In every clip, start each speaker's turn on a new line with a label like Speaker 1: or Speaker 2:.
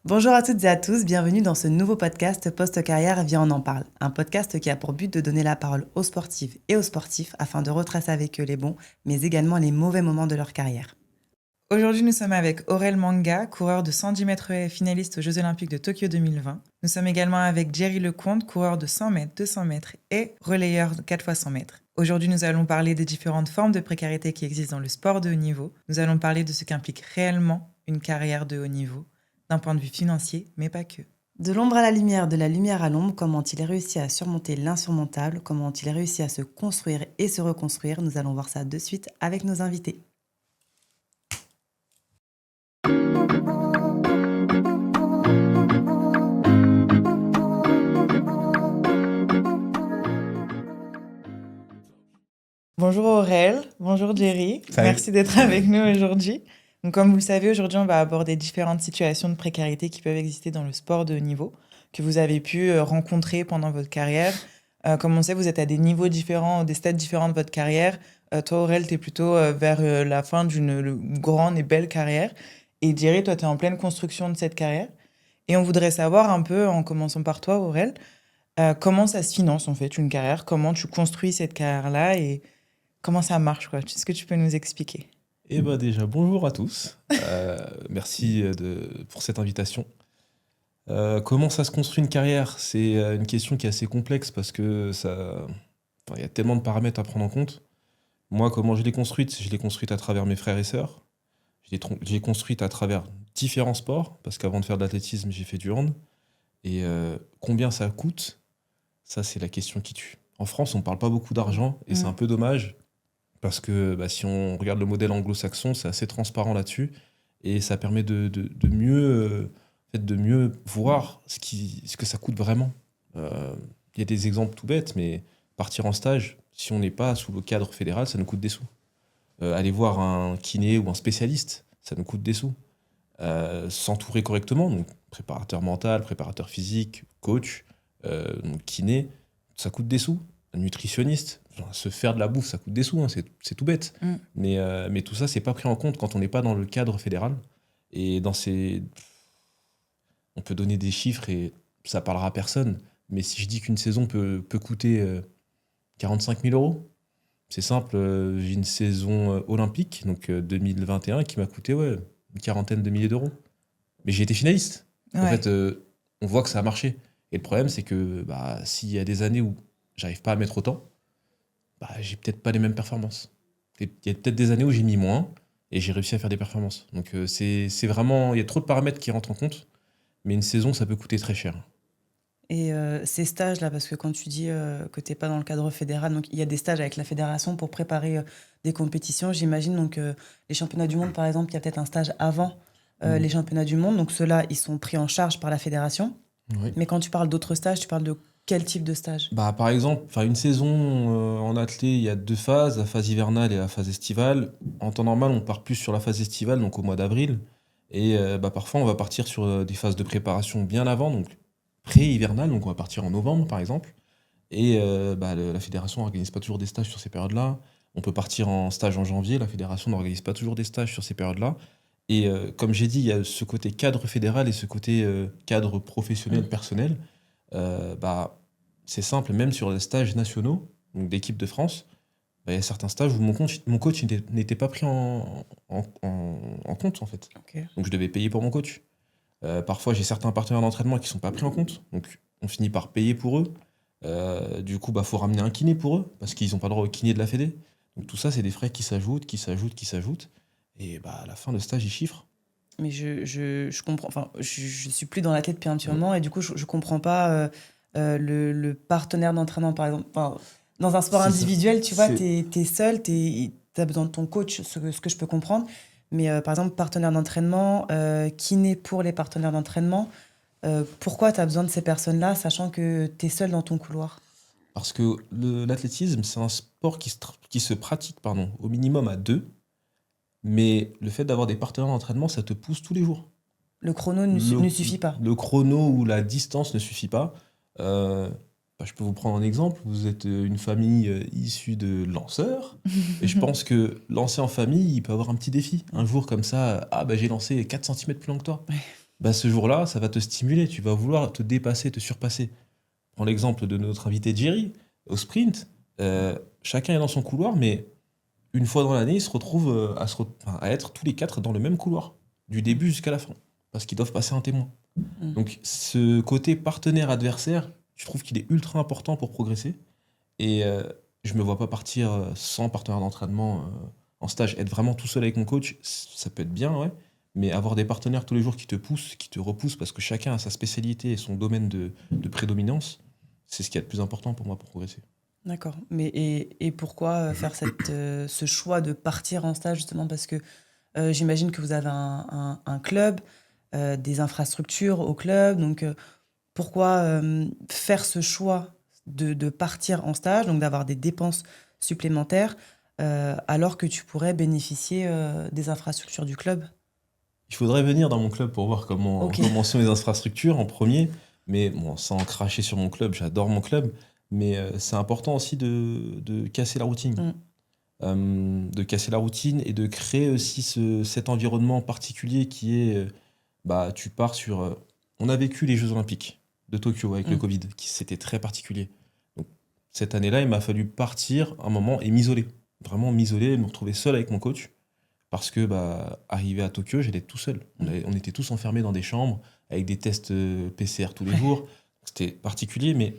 Speaker 1: Bonjour à toutes et à tous, bienvenue dans ce nouveau podcast Post-Carrière Viens on en parle. Un podcast qui a pour but de donner la parole aux sportives et aux sportifs afin de retracer avec eux les bons, mais également les mauvais moments de leur carrière. Aujourd'hui, nous sommes avec Aurel Manga, coureur de 110 mètres et finaliste aux Jeux Olympiques de Tokyo 2020. Nous sommes également avec Jerry Lecomte, coureur de 100 mètres, 200 mètres et relayeur de 4 x 100 mètres. Aujourd'hui, nous allons parler des différentes formes de précarité qui existent dans le sport de haut niveau. Nous allons parler de ce qu'implique réellement une carrière de haut niveau, d'un point de vue financier, mais pas que. De l'ombre à la lumière, de la lumière à l'ombre, comment il a réussi à surmonter l'insurmontable, comment il a réussi à se construire et se reconstruire, nous allons voir ça de suite avec nos invités. Bonjour Aurel, bonjour Jerry,
Speaker 2: Salut.
Speaker 1: Merci d'être avec nous aujourd'hui. Donc, comme vous le savez, aujourd'hui on va aborder différentes situations de précarité qui peuvent exister dans le sport de haut niveau, que vous avez pu rencontrer pendant votre carrière. Comme on sait, vous êtes à des niveaux différents, des stades différents de votre carrière. Toi Aurel, tu es plutôt vers la fin d'une grande et belle carrière. Et Jerry, toi tu es en pleine construction de cette carrière. Et on voudrait savoir un peu, en commençant par toi Aurel, comment ça se finance en fait une carrière, comment tu construis cette carrière-là et comment ça marche, quoi. Est-ce que tu peux nous expliquer?
Speaker 2: Eh ben déjà, bonjour à tous. Merci pour cette invitation. Comment ça se construit une carrière? C'est une question qui est assez complexe parce que enfin, il y a tellement de paramètres à prendre en compte. Moi, comment je l'ai construite? Je l'ai construite à travers mes frères et sœurs. Je l'ai construite à travers différents sports parce qu'avant de faire de l'athlétisme, j'ai fait du hand. Et combien ça coûte? Ça, c'est la question qui tue. En France, on ne parle pas beaucoup d'argent et c'est un peu dommage. Parce que si on regarde le modèle anglo-saxon, c'est assez transparent là-dessus. Et ça permet de mieux, en fait, de mieux voir ce que ça coûte vraiment. Il y a des exemples tout bêtes, mais partir en stage, si on n'est pas sous le cadre fédéral, ça nous coûte des sous. Aller voir un kiné ou un spécialiste, ça nous coûte des sous. S'entourer correctement, donc préparateur mental, préparateur physique, coach, donc kiné, ça coûte des sous. Un nutritionniste, genre, se faire de la bouffe, ça coûte des sous, hein, c'est tout bête. Mais tout ça, c'est pas pris en compte quand on n'est pas dans le cadre fédéral. Et on peut donner des chiffres et ça parlera à personne. Mais si je dis qu'une saison peut coûter 45 000 euros, c'est simple, j'ai une saison olympique, donc 2021, qui m'a coûté une quarantaine de milliers d'euros. Mais j'ai été finaliste. En fait, on voit que ça a marché. Et le problème, c'est que s'il y a des années où j'arrive pas à mettre autant, j'ai peut-être pas les mêmes performances. Il y a peut-être des années où j'ai mis moins et j'ai réussi à faire des performances. Donc c'est vraiment, il y a trop de paramètres qui rentrent en compte, mais une saison, ça peut coûter très cher.
Speaker 1: Et ces stages-là, parce que quand tu dis que tu n'es pas dans le cadre fédéral, donc il y a des stages avec la fédération pour préparer des compétitions, j'imagine. Donc les championnats du monde, par exemple, il y a peut-être un stage avant les championnats du monde. Donc ceux-là, ils sont pris en charge par la fédération.
Speaker 2: Oui.
Speaker 1: Mais quand tu parles d'autres stages, tu parles de quel type de stage?
Speaker 2: Par exemple, une saison en athlée, il y a deux phases, la phase hivernale et la phase estivale. En temps normal, on part plus sur la phase estivale, donc au mois d'avril. Et parfois, on va partir sur des phases de préparation bien avant, donc pré-hivernale, donc on va partir en novembre, par exemple. Et la fédération n'organise pas toujours des stages sur ces périodes-là. On peut partir en stage en janvier, la fédération n'organise pas toujours des stages sur ces périodes-là. Et comme j'ai dit, il y a ce côté cadre fédéral et ce côté cadre professionnel, personnel. C'est simple, même sur les stages nationaux, donc d'équipe de France, il y a certains stages où mon coach n'était pas pris en compte, en fait.
Speaker 1: Ok.
Speaker 2: Donc je devais payer pour mon coach. Parfois, j'ai certains partenaires d'entraînement qui ne sont pas pris en compte. Donc on finit par payer pour eux. Du coup, faut ramener un kiné pour eux, parce qu'ils n'ont pas le droit au kiné de la Fédé. Donc tout ça, c'est des frais qui s'ajoutent, qui s'ajoutent, qui s'ajoutent. Et à la fin, le stage, il chiffre.
Speaker 1: Mais je comprends, enfin, je suis plus dans la tête depuis un petit moment et du coup, je comprends pas le partenaire d'entraînement, par exemple. Enfin, dans un sport
Speaker 2: C'est ça.
Speaker 1: individuel, tu vois,
Speaker 2: C'est-
Speaker 1: t'es seul, t'as besoin de ton coach, ce que je peux comprendre. Mais par exemple, partenaire d'entraînement, kiné pour les partenaires d'entraînement, pourquoi tu as besoin de ces personnes-là, sachant que t'es seul dans ton couloir?
Speaker 2: Parce que l'athlétisme, c'est un sport qui se pratique au minimum à deux. Mais le fait d'avoir des partenaires d'entraînement, ça te pousse tous les jours.
Speaker 1: Le chrono
Speaker 2: Le,
Speaker 1: ne suffit pas.
Speaker 2: le chrono ou la distance ne suffit pas. Euh, je peux vous prendre un exemple. Vous êtes une famille issue de lanceurs. Et je pense que lancer en famille, il peut avoir un petit défi. Un jour comme ça, j'ai lancé 4 cm plus long que toi. bah, ce jour-là, ça va te stimuler. Tu vas vouloir te dépasser, te surpasser. Prends l'exemple de notre invité Jerry, au sprint. Chacun est dans son couloir, mais une fois dans l'année, ils se retrouvent à être tous les 4 dans le même couloir, du début jusqu'à la fin, parce qu'ils doivent passer un témoin. Donc ce côté partenaire-adversaire, je trouve qu'il est ultra important pour progresser. Et je me vois pas partir sans partenaire d'entraînement en stage. Être vraiment tout seul avec mon coach, ça peut être bien, ouais. Mais avoir des partenaires tous les jours qui te poussent, qui te repoussent, parce que chacun a sa spécialité et son domaine de prédominance, c'est ce qui est le plus important pour moi pour progresser.
Speaker 1: D'accord. Mais et pourquoi faire ce choix de partir en stage, justement? Parce que j'imagine que vous avez un club, des infrastructures au club. Donc, pourquoi faire ce choix de partir en stage, donc d'avoir des dépenses supplémentaires, alors que tu pourrais bénéficier des infrastructures du club?
Speaker 2: Il faudrait venir dans mon club pour voir
Speaker 1: Ok.
Speaker 2: comment sont les infrastructures en premier. Mais bon, sans cracher sur mon club, j'adore mon club. Mais c'est important aussi de casser la routine. De casser la routine et de créer aussi cet environnement particulier qui est, bah, tu pars sur... on a vécu les Jeux Olympiques de Tokyo avec le Covid, qui c'était très particulier. Donc, cette année-là, il m'a fallu partir un moment et m'isoler. Vraiment m'isoler, me retrouver seul avec mon coach. Parce que, bah, arrivé à Tokyo, j'étais tout seul. On était tous enfermés dans des chambres avec des tests PCR tous les jours. C'était particulier, mais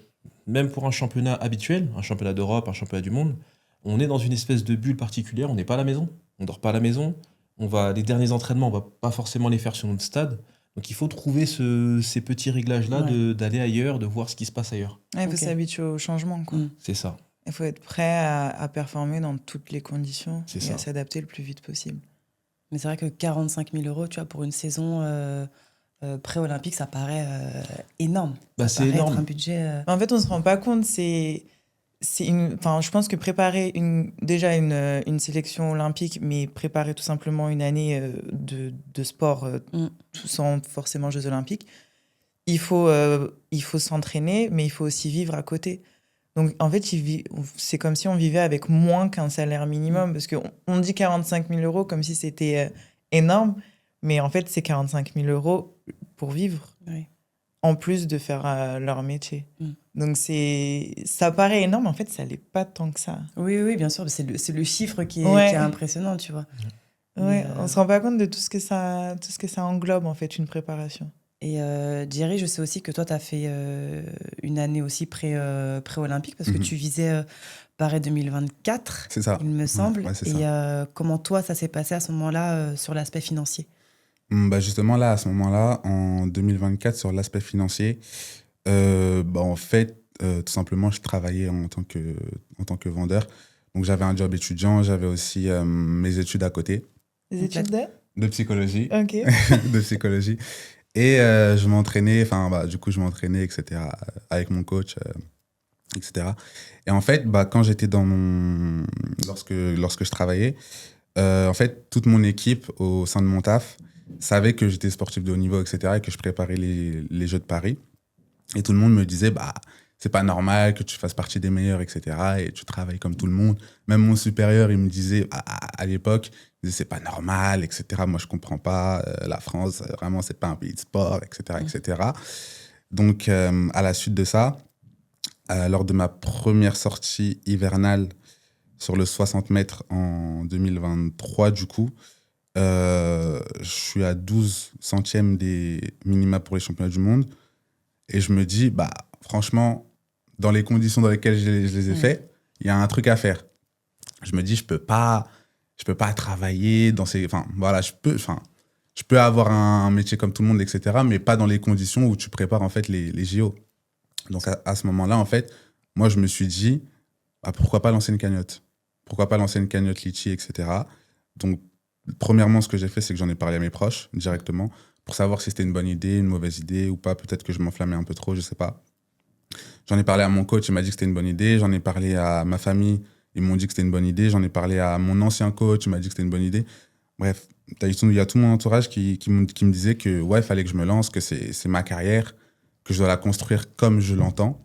Speaker 2: même pour un championnat habituel, un championnat d'Europe, un championnat du monde, on est dans une espèce de bulle particulière. On n'est pas à la maison, on dort pas à la maison. Les derniers entraînements, on va pas forcément les faire sur notre stade. Donc il faut trouver ces petits réglages-là, d'aller ailleurs, de voir ce qui se passe ailleurs.
Speaker 3: Il faut s'habituer au changement, quoi.
Speaker 2: C'est ça.
Speaker 3: Il faut être prêt à performer dans toutes les conditions
Speaker 2: C'est
Speaker 3: et
Speaker 2: ça.
Speaker 3: à s'adapter le plus vite possible.
Speaker 1: Mais c'est vrai que 45 000 €, tu vois, pour une saison pré-olympique, ça paraît énorme.
Speaker 2: Bah,
Speaker 1: ça
Speaker 2: c'est
Speaker 1: paraît
Speaker 2: énorme.
Speaker 1: être un budget...
Speaker 3: En fait, on ne se rend pas compte. Je pense que préparer déjà une sélection olympique, mais préparer tout simplement une année de sport sans forcément Jeux olympiques, il faut s'entraîner, mais il faut aussi vivre à côté. Donc, en fait, c'est comme si on vivait avec moins qu'un salaire minimum, parce qu'on dit 45 000 € comme si c'était énorme, mais en fait, c'est 45 000 € pour vivre, en plus de faire leur métier. Donc, ça paraît énorme, mais en fait, ça l'est pas tant que ça.
Speaker 1: Oui, bien sûr, c'est le chiffre qui est impressionnant, tu vois.
Speaker 3: Ouais, on se rend pas compte de tout ce que ça englobe, en fait, une préparation.
Speaker 1: Et Jerry, je sais aussi que toi, tu as fait une année aussi pré-olympique, parce que tu visais Paris 2024,
Speaker 4: c'est ça.
Speaker 1: Il me semble.
Speaker 4: Ouais, c'est
Speaker 1: et
Speaker 4: ça.
Speaker 1: Comment toi, ça s'est passé à ce moment-là sur l'aspect financier?
Speaker 4: Bah justement, là, à ce moment-là, en 2024, sur l'aspect financier, en fait, tout simplement, je travaillais en tant que vendeur. Donc, j'avais un job étudiant, j'avais aussi mes études à côté.
Speaker 3: Les études
Speaker 4: de psychologie.
Speaker 3: Ok.
Speaker 4: De psychologie. Et je m'entraînais, je m'entraînais, etc., avec mon coach, etc. Et en fait, quand j'étais lorsque je travaillais, en fait, toute mon équipe au sein de mon taf savait que j'étais sportif de haut niveau, etc., et que je préparais les Jeux de Paris. Et tout le monde me disait, c'est pas normal que tu fasses partie des meilleurs, etc., et tu travailles comme tout le monde. Même mon supérieur, il me disait, à l'époque, il disait, c'est pas normal, etc. Moi, je comprends pas. La France, vraiment, c'est pas un pays de sport, etc., etc. Donc, à la suite de ça, lors de ma première sortie hivernale sur le 60 mètres en 2023, du coup, je suis à 12 centièmes des minima pour les championnats du monde. Et je me dis, franchement, dans les conditions dans lesquelles je les ai faits, il y a un truc à faire. Je me dis, je peux pas travailler dans ces... Enfin, voilà, je peux avoir un métier comme tout le monde, etc., mais pas dans les conditions où tu prépares, en fait, les JO. Donc, à ce moment-là, en fait, moi, je me suis dit, pourquoi pas lancer une cagnotte? Pourquoi pas lancer une cagnotte Litchi, etc. Donc, premièrement, ce que j'ai fait, c'est que j'en ai parlé à mes proches directement pour savoir si c'était une bonne idée, une mauvaise idée ou pas. Peut-être que je m'enflammais un peu trop, je sais pas. J'en ai parlé à mon coach, il m'a dit que c'était une bonne idée. J'en ai parlé à ma famille, ils m'ont dit que c'était une bonne idée. J'en ai parlé à mon ancien coach, il m'a dit que c'était une bonne idée. Bref, il y a tout mon entourage qui me disait que il fallait que je me lance, que c'est ma carrière, que je dois la construire comme je l'entends,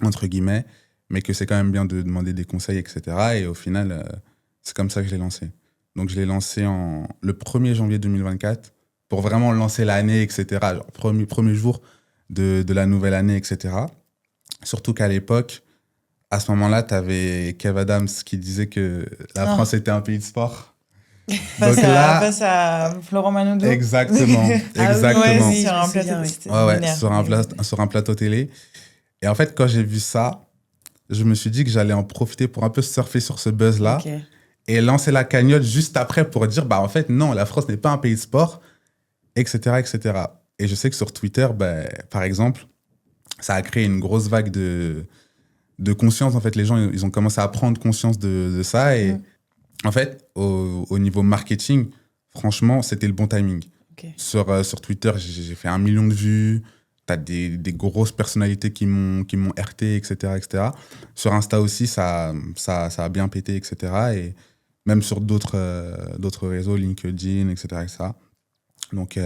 Speaker 4: entre guillemets, mais que c'est quand même bien de demander des conseils, etc. Et au final, c'est comme ça que je l'ai lancé. Donc, je l'ai lancé le 1er janvier 2024 pour vraiment lancer l'année, etc. Genre, premier jour de la nouvelle année, etc. Surtout qu'à l'époque, à ce moment-là, tu avais Kev Adams qui disait que la France était un pays de sport.
Speaker 3: Face à Florent Manodou.
Speaker 4: Exactement.
Speaker 3: Oui, sur un plateau,
Speaker 4: sur un plateau télé. Et en fait, quand j'ai vu ça, je me suis dit que j'allais en profiter pour un peu surfer sur ce buzz-là et lancer la cagnotte juste après pour dire, en fait, non, la France n'est pas un pays de sport, etc., etc. Et je sais que sur Twitter, par exemple, ça a créé une grosse vague de conscience. En fait, les gens, ils ont commencé à prendre conscience de ça. Et en fait, au niveau marketing, franchement, c'était le bon timing. Sur Twitter, j'ai fait 1 million de vues. T'as des grosses personnalités qui m'ont RT, etc., etc. Sur Insta aussi, ça a bien pété, etc. Et même sur d'autres réseaux, LinkedIn, etc., etc. Donc,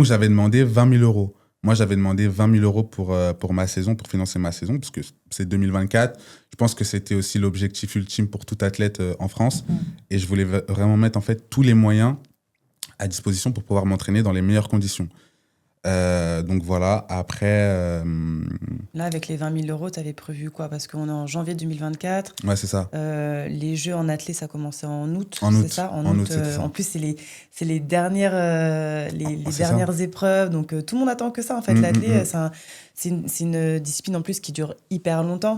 Speaker 4: j'avais demandé 20 000 euros. Moi, j'avais demandé 20 000 euros pour ma saison, pour financer ma saison, parce que c'est 2024. Je pense que c'était aussi l'objectif ultime pour tout athlète en France. Et je voulais vraiment mettre en fait tous les moyens à disposition pour pouvoir m'entraîner dans les meilleures conditions. Donc voilà, après...
Speaker 1: Là, avec les 20 000 euros, tu avais prévu quoi? Parce qu'on est en janvier 2024.
Speaker 4: Ouais, c'est ça.
Speaker 1: Les Jeux en athlée, ça commençait en août,
Speaker 4: c'est
Speaker 1: ça?
Speaker 4: En août, c'est ça.
Speaker 1: En plus, c'est les dernières, dernières épreuves. Donc, tout le monde attend que ça, en fait. L'athlée, c'est une discipline, en plus, qui dure hyper longtemps.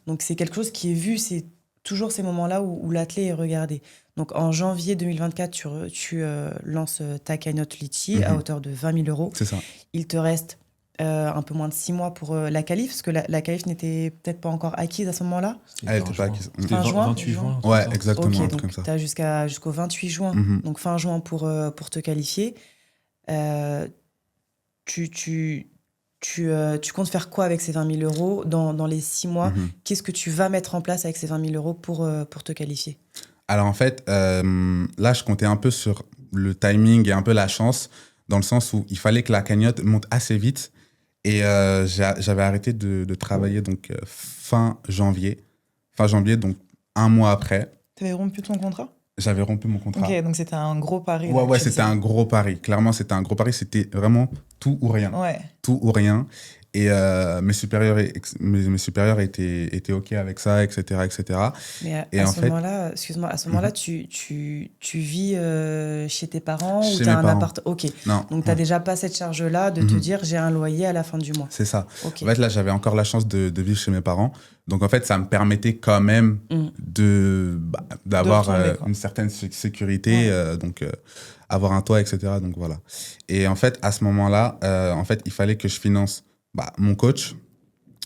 Speaker 1: Donc, c'est quelque chose qui est vu, c'est toujours ces moments-là où l'athlète est regardé. Donc, en janvier 2024, tu lances ta cagnotte Litchi à hauteur de 20 000 euros.
Speaker 4: C'est ça.
Speaker 1: Il te reste un peu moins de 6 mois pour la qualif, parce que la qualif n'était peut-être pas encore acquise à ce moment-là.
Speaker 4: Elle n'était pas acquise.
Speaker 1: Fin juin,
Speaker 2: 28 juin.
Speaker 4: Ouais, exactement.
Speaker 1: Ok, donc tu as jusqu'au 28 juin, donc fin juin pour te qualifier. Tu comptes faire quoi avec ces 20 000 euros dans les 6 mois? Qu'est-ce que tu vas mettre en place avec ces 20 000 euros pour te qualifier?
Speaker 4: Alors en fait, là, je comptais un peu sur le timing et un peu la chance, dans le sens où il fallait que la cagnotte monte assez vite. Et j'avais arrêté de travailler donc, fin janvier, donc 1 mois après.
Speaker 3: Tu avais rompu ton contrat?
Speaker 4: J'avais rompu mon contrat.
Speaker 3: Ok, donc c'était un gros pari.
Speaker 4: Ouais, c'était un gros pari. Clairement, c'était un gros pari. C'était vraiment tout ou rien.
Speaker 3: Ouais.
Speaker 4: Tout ou rien. Et mes supérieurs étaient OK avec ça, etc., etc.
Speaker 1: Mais à ce moment-là, excuse-moi, à ce moment-là, tu vis chez tes parents ou tu as un appart? Ok.
Speaker 4: Non.
Speaker 1: Donc, tu n'as déjà pas cette charge-là de te dire j'ai un loyer à la fin du mois.
Speaker 4: C'est ça.
Speaker 1: Okay.
Speaker 4: En fait, là, j'avais encore la chance de vivre chez mes parents. Donc, en fait, ça me permettait quand même d'avoir une certaine sécurité, avoir un toit, etc. Donc, voilà. Et en fait, à ce moment-là, il fallait que je finance mon coach,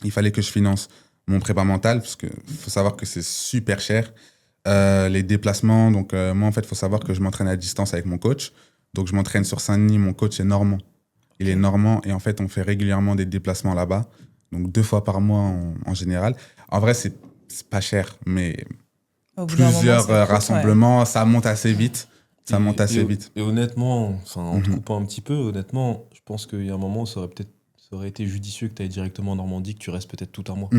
Speaker 4: il fallait que je finance mon prépa mental, parce qu'il faut savoir que c'est super cher. Les déplacements, donc moi, en fait, il faut savoir que je m'entraîne à distance avec mon coach. Donc, je m'entraîne sur Saint-Denis, mon coach est normand. Il est normand et en fait, on fait régulièrement des déplacements là-bas. Donc, 2 fois par mois en général. En vrai, c'est pas cher, mais plusieurs rassemblements, ça monte assez vite.
Speaker 2: Et honnêtement, en te coupant un petit peu, honnêtement, je pense qu'il y a un moment où ça aurait été judicieux que tu ailles directement en Normandie, que tu restes peut-être tout un mois.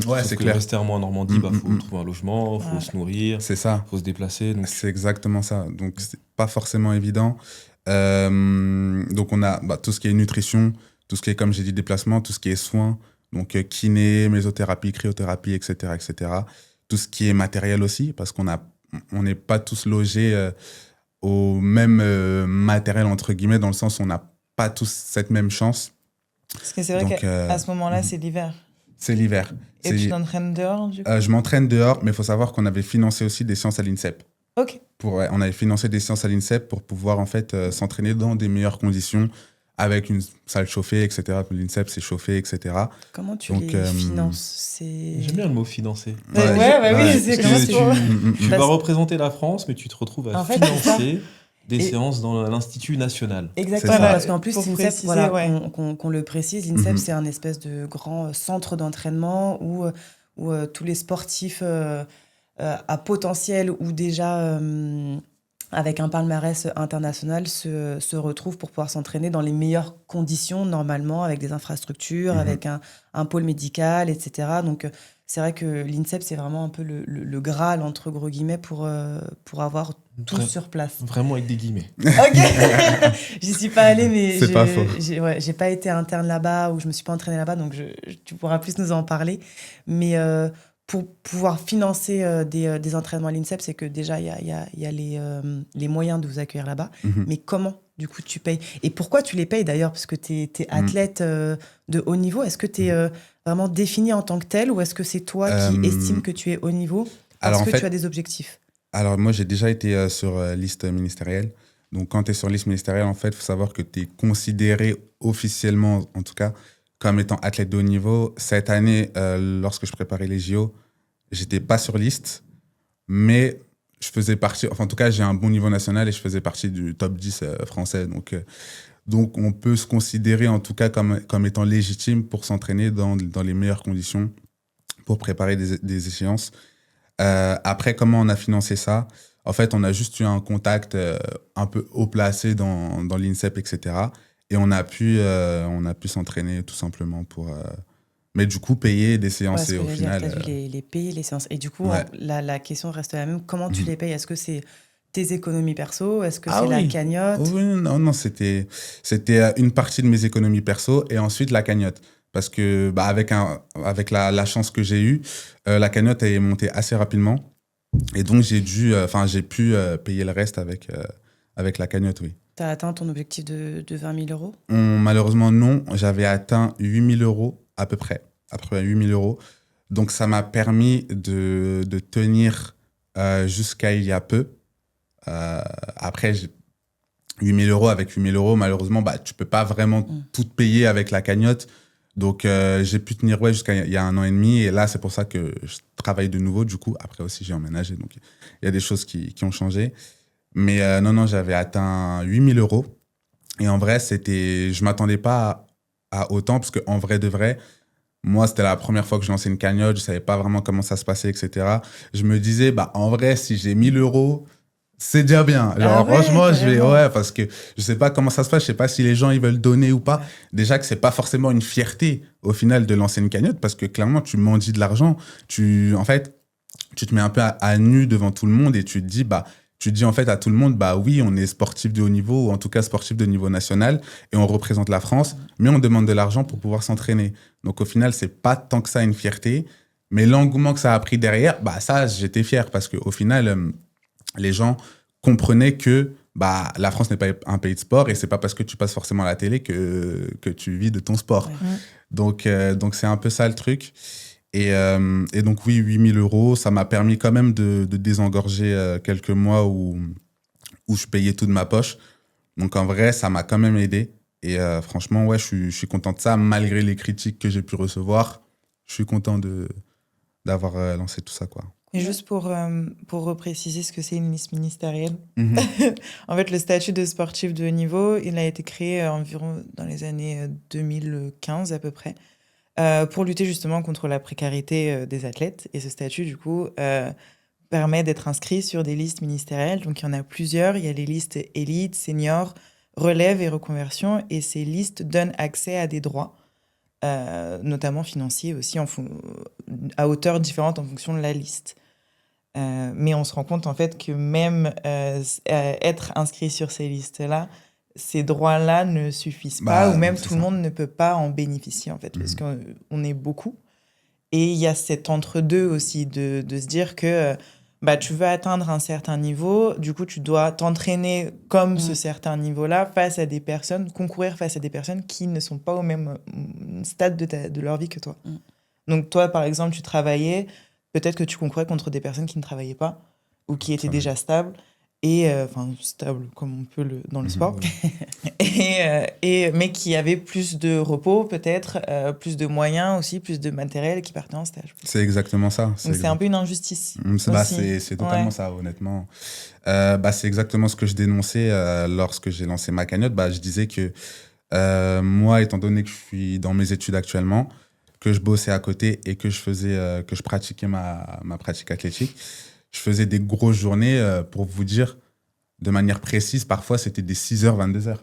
Speaker 4: Ouais, c'est clair.
Speaker 2: Rester un mois en Normandie, il faut trouver un logement, il faut se nourrir,
Speaker 4: c'est ça.
Speaker 2: Faut se déplacer. Donc...
Speaker 4: C'est exactement ça. Donc, c'est pas forcément évident. Donc, on a tout ce qui est nutrition, tout ce qui est, comme j'ai dit, déplacement, tout ce qui est soins, donc kiné, mésothérapie, cryothérapie, etc., etc. Tout ce qui est matériel aussi, parce qu'on n'est pas tous logés au même matériel, entre guillemets, dans le sens où on n'a pas tous cette même chance.
Speaker 3: Parce que c'est vrai qu'à ce moment-là, c'est l'hiver.
Speaker 4: C'est l'hiver.
Speaker 3: Et tu t'entraînes dehors, du coup?
Speaker 4: Je m'entraîne dehors, mais il faut savoir qu'on avait financé aussi des séances à l'INSEP.
Speaker 3: Ok.
Speaker 4: On avait financé des séances à l'INSEP pour pouvoir en fait s'entraîner dans des meilleures conditions, avec une salle chauffée, etc. L'INSEP, c'est chauffé, etc.
Speaker 1: Comment tu les finances?
Speaker 2: J'aime bien le mot financer.
Speaker 3: Oui, c'est comment
Speaker 2: tu vas représenter la France, mais tu te retrouves à financer des séances dans l'Institut national.
Speaker 1: Exactement, parce qu'en plus, l'INSEP, qu'on le précise, l'INSEP, c'est un espèce de grand centre d'entraînement où tous les sportifs à potentiel ou déjà avec un palmarès international se retrouvent pour pouvoir s'entraîner dans les meilleures conditions, normalement, avec des infrastructures, avec un pôle médical, etc. Donc, c'est vrai que l'INSEP, c'est vraiment un peu le Graal, entre gros guillemets, pour avoir tout sur place.
Speaker 2: Vraiment avec des guillemets.
Speaker 1: Ok. J'y suis pas allée, mais
Speaker 4: C'est pas faux.
Speaker 1: j'ai pas été interne là-bas ou je me suis pas entraînée là-bas, donc tu pourras plus nous en parler. Mais pour pouvoir financer des entraînements à l'INSEP, c'est que déjà, il y a les moyens de vous accueillir là-bas. Mais comment, du coup, tu payes? Et pourquoi tu les payes d'ailleurs? Parce que tu es athlète de haut niveau. Est-ce que tu es vraiment défini en tant que tel ou est-ce que c'est toi qui estimes que tu es haut niveau parce que tu as des objectifs?
Speaker 4: Alors, moi, j'ai déjà été sur liste ministérielle. Donc, quand tu es sur liste ministérielle, en fait, il faut savoir que tu es considéré officiellement, en tout cas, comme étant athlète de haut niveau. Cette année, lorsque je préparais les JO, j'étais pas sur liste, mais je faisais partie, enfin, en tout cas, j'ai un bon niveau national et je faisais partie du top 10 français. Donc, on peut se considérer, en tout cas, comme étant légitime pour s'entraîner dans les meilleures conditions pour préparer des échéances. Après, comment on a financé ça? En fait, on a juste eu un contact un peu haut placé dans l'INSEP, etc. Et on a pu s'entraîner tout simplement pour... mais du coup, payer des séances et au final...
Speaker 1: Tu as dû les payer, les séances. Et du coup,
Speaker 4: Ouais.
Speaker 1: la question reste la même. Comment tu les payes? Est-ce que c'est tes économies perso? Est-ce que
Speaker 4: Ah
Speaker 1: c'est la
Speaker 4: oui.
Speaker 1: cagnotte?
Speaker 4: Oui, non, c'était une partie de mes économies perso et ensuite la cagnotte. Parce que avec la chance que j'ai eue, la cagnotte est montée assez rapidement. Et donc, j'ai pu payer le reste avec la cagnotte, oui.
Speaker 1: Tu as atteint ton objectif de 20 000 euros?
Speaker 4: Malheureusement, non. J'avais atteint 8 000 euros à peu près. À peu près 8 000 euros. Donc, ça m'a permis de tenir jusqu'à il y a peu. Après, 8 000 euros, avec 8 000 euros, malheureusement, tu peux pas vraiment tout payer avec la cagnotte. Donc, j'ai pu tenir jusqu'à il y a 1 an et demi. Et là, c'est pour ça que je travaille de nouveau. Du coup, après aussi, j'ai emménagé. Donc, il y a des choses qui ont changé. Mais non, j'avais atteint 8 000 euros. Et en vrai, je ne m'attendais pas à autant. Parce qu'en vrai de vrai, moi, c'était la première fois que je lançais une cagnotte. Je ne savais pas vraiment comment ça se passait, etc. Je me disais, en vrai, si j'ai 1 000 euros... c'est déjà bien. Genre, franchement, parce que je sais pas comment ça se passe. Je sais pas si les gens, ils veulent donner ou pas. Déjà que c'est pas forcément une fierté, au final, de lancer une cagnotte parce que clairement, tu mendies de l'argent. En fait, tu te mets un peu à nu devant tout le monde et tu te dis en fait à tout le monde, oui, on est sportif de haut niveau ou en tout cas sportif de niveau national et on représente la France, mais on demande de l'argent pour pouvoir s'entraîner. Donc, au final, c'est pas tant que ça une fierté, mais l'engouement que ça a pris derrière, ça, j'étais fier parce qu'au final, les gens comprenaient que la France n'est pas un pays de sport et c'est pas parce que tu passes forcément à la télé que tu vis de ton sport. Ouais. Donc c'est un peu ça le truc. Et donc oui, 8 000 euros, ça m'a permis quand même de désengorger quelques mois où je payais tout de ma poche. Donc en vrai, ça m'a quand même aidé. Et franchement, ouais, je suis content de ça, malgré les critiques que j'ai pu recevoir. Je suis content d'avoir lancé tout ça, quoi.
Speaker 3: Et juste pour repréciser ce que c'est une liste ministérielle. En fait, le statut de sportif de haut niveau, il a été créé environ dans les années 2015 à peu près, pour lutter justement contre la précarité des athlètes. Et ce statut, du coup, permet d'être inscrit sur des listes ministérielles. Donc, il y en a plusieurs. Il y a les listes élite, senior, relève et reconversion. Et ces listes donnent accès à des droits, notamment financiers aussi, à hauteur différente en fonction de la liste. Mais on se rend compte en fait que même être inscrit sur ces listes-là, ces droits-là ne suffisent pas, ou même tout le monde ne peut pas en bénéficier en fait, parce qu'on est beaucoup. Et il y a cet entre-deux aussi de se dire que tu veux atteindre un certain niveau, du coup tu dois t'entraîner comme ce certain niveau-là face à des personnes, concourir face à des personnes qui ne sont pas au même stade de leur vie que toi. Donc toi, par exemple, tu travaillais, peut-être que tu concourais contre des personnes qui ne travaillaient pas ou qui étaient déjà stables, stables comme on peut dans le sport, mais qui avaient plus de repos peut-être, plus de moyens aussi, plus de matériel, qui partaient en stage.
Speaker 4: C'est exactement ça.
Speaker 3: Donc c'est un peu une injustice.
Speaker 4: C'est totalement ça, honnêtement. C'est exactement ce que je dénonçais lorsque j'ai lancé ma cagnotte. Je disais que moi, étant donné que je suis dans mes études actuellement, que je bossais à côté et que je pratiquais ma pratique athlétique, je faisais des grosses journées, pour vous dire, de manière précise, parfois c'était des 6h, 22h.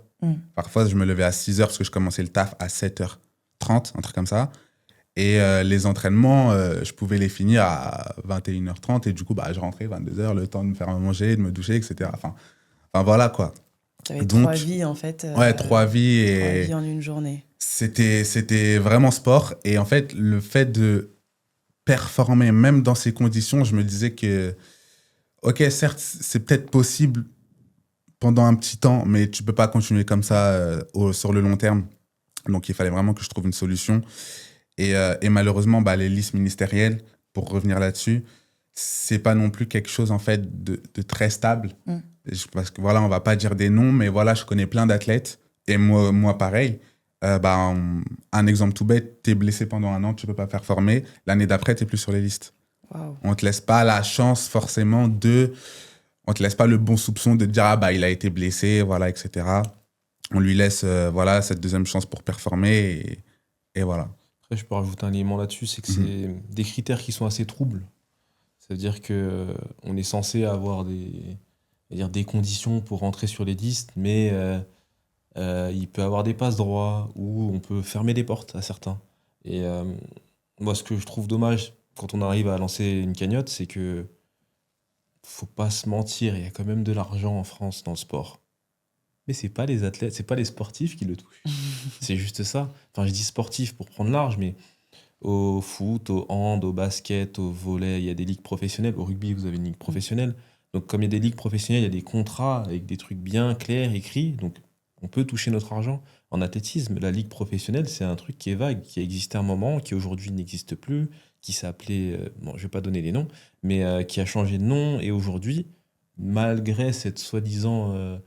Speaker 4: Parfois je me levais à 6h parce que je commençais le taf à 7h30, un truc comme ça. Et les entraînements, je pouvais les finir à 21h30 et du coup, je rentrais 22h, le temps de me faire à manger, de me doucher, etc. Enfin voilà, quoi.
Speaker 1: Tu avais
Speaker 4: Donc,
Speaker 1: 3 vies, en fait.
Speaker 4: Ouais, 3 vies.
Speaker 1: 3
Speaker 4: Et
Speaker 1: vies en une journée.
Speaker 4: c'était vraiment sport. Et en fait, le fait de performer, même dans ces conditions, je me disais que, ok, certes, c'est peut-être possible pendant un petit temps, mais tu peux pas continuer comme ça sur le long terme. Donc, il fallait vraiment que je trouve une solution. Et malheureusement, les listes ministérielles, pour revenir là-dessus, c'est pas non plus quelque chose en fait de très stable. Parce que voilà, on va pas dire des noms, mais voilà, je connais plein d'athlètes. Et moi pareil. Un exemple tout bête, t'es blessé pendant 1 an, tu peux pas performer. L'année d'après, t'es plus sur les listes.
Speaker 1: Wow.
Speaker 4: On te laisse pas la chance forcément on te laisse pas le bon soupçon de dire il a été blessé, voilà, etc. On lui laisse cette deuxième chance pour performer et voilà.
Speaker 2: Après, je peux rajouter un élément là-dessus, c'est que c'est des critères qui sont assez troubles. Ça veut dire qu'on est censé avoir des conditions pour rentrer sur les listes, mais il peut y avoir des passes droits ou on peut fermer des portes à certains. Et moi, ce que je trouve dommage quand on arrive à lancer une cagnotte, c'est que faut pas se mentir, il y a quand même de l'argent en France dans le sport. Mais c'est pas les athlètes, c'est pas les sportifs qui le touchent. C'est juste ça. Enfin, je dis sportif pour prendre large, mais au foot, au hand, au basket, au volley, il y a des ligues professionnelles. Au rugby, vous avez une ligue professionnelle. Donc, comme il y a des ligues professionnelles, il y a des contrats avec des trucs bien clairs, écrits. Donc, on peut toucher notre argent. En athlétisme, la ligue professionnelle, c'est un truc qui est vague, qui a existé un moment, qui aujourd'hui n'existe plus, qui s'appelait, je vais pas donner les noms, mais qui a changé de nom. Et aujourd'hui, malgré cette soi-disant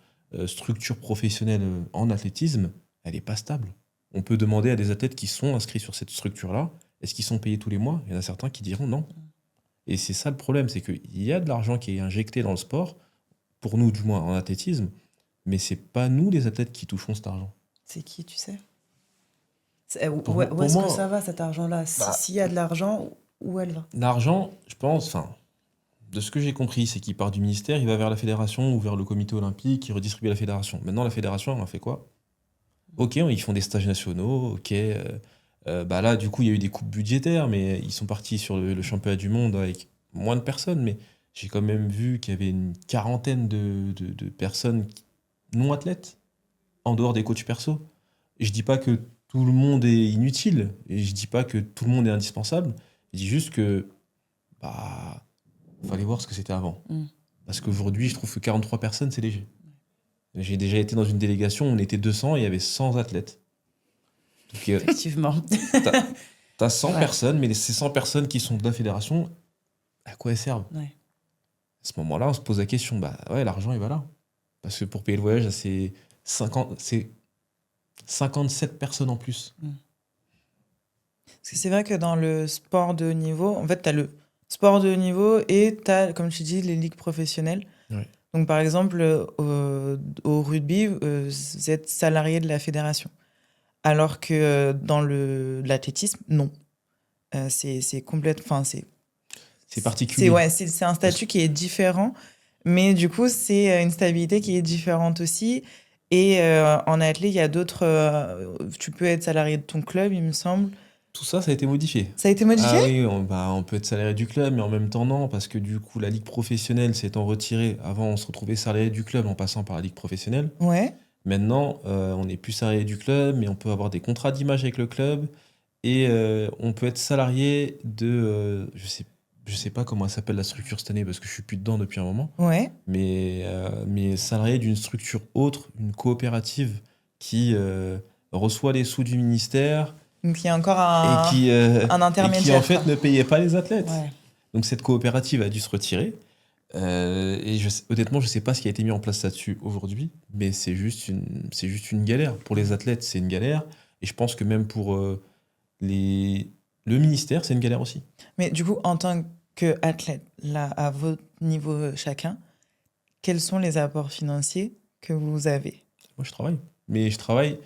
Speaker 2: structure professionnelle en athlétisme, elle n'est pas stable. On peut demander à des athlètes qui sont inscrits sur cette structure-là, est-ce qu'ils sont payés tous les mois ? Il y en a certains qui diront non. Et c'est ça le problème, c'est qu'il y a de l'argent qui est injecté dans le sport, pour nous du moins en athlétisme, mais c'est pas nous les athlètes qui touchons cet argent.
Speaker 1: C'est qui, tu sais ?
Speaker 2: Pour
Speaker 1: Où est-ce
Speaker 2: moi,
Speaker 1: que ça va, cet argent-là ? S'il y a de l'argent, où elle va ?
Speaker 2: L'argent, je pense, de ce que j'ai compris, c'est qu'il part du ministère, il va vers la fédération ou vers le comité olympique, il redistribue à la fédération. Maintenant, la fédération, elle en fait quoi ? Ok, ils font des stages nationaux, ok. Là, du coup, il y a eu des coupes budgétaires, mais ils sont partis sur le championnat du monde avec moins de personnes. Mais j'ai quand même vu qu'il y avait une quarantaine de personnes non athlètes, en dehors des coachs perso. Et je dis pas que tout le monde est inutile, et je dis pas que tout le monde est indispensable. Je dis juste que fallait voir ce que c'était avant. Parce qu'aujourd'hui, je trouve que 43 personnes, c'est léger. J'ai déjà été dans une délégation, on était 200 et il y avait 100 athlètes. Donc,
Speaker 1: Effectivement.
Speaker 2: t'as 100 personnes, mais ces 100 personnes qui sont de la fédération, à quoi elles servent ? À ce moment-là, on se pose la question, l'argent, il va là. Parce que pour payer le voyage, c'est 57 personnes en plus.
Speaker 3: Parce que c'est vrai que dans le sport de haut niveau, en fait, tu as le sport de haut niveau et tu as, comme tu dis, les ligues professionnelles.
Speaker 2: Ouais.
Speaker 3: Donc, par exemple, au rugby, vous êtes salarié de la fédération. Alors que dans l'athlétisme, non. C'est complètement...
Speaker 2: C'est particulier.
Speaker 3: C'est un statut qui est différent. Mais du coup, c'est une stabilité qui est différente aussi. Et en athlète, il y a d'autres... tu peux être salarié de ton club, il me semble.
Speaker 2: Tout ça, ça a été modifié.
Speaker 3: Ça a été modifié ?
Speaker 2: Ah oui, on peut être salarié du club, mais en même temps, non, parce que du coup, la ligue professionnelle s'étant retirée. Avant, on se retrouvait salarié du club en passant par la ligue professionnelle.
Speaker 3: Ouais.
Speaker 2: Maintenant, on n'est plus salarié du club, mais on peut avoir des contrats d'image avec le club. Et on peut être salarié de... je sais pas comment elle s'appelle la structure cette année, parce que je suis plus dedans depuis un moment.
Speaker 3: Ouais.
Speaker 2: Mais salarié d'une structure autre, une coopérative qui reçoit les sous du ministère...
Speaker 3: Donc, il y a encore un intermédiaire.
Speaker 2: Et qui, en fait, ne payait pas les athlètes.
Speaker 1: Ouais.
Speaker 2: Donc, cette coopérative a dû se retirer. Honnêtement, je ne sais pas ce qui a été mis en place là-dessus aujourd'hui, mais c'est juste une galère. Pour les athlètes, c'est une galère. Et je pense que même pour le ministère, c'est une galère aussi.
Speaker 3: Mais du coup, en tant qu'athlète, là, à votre niveau chacun, quels sont les apports financiers que vous avez ?
Speaker 2: Moi, je travaille. Mais je travaille...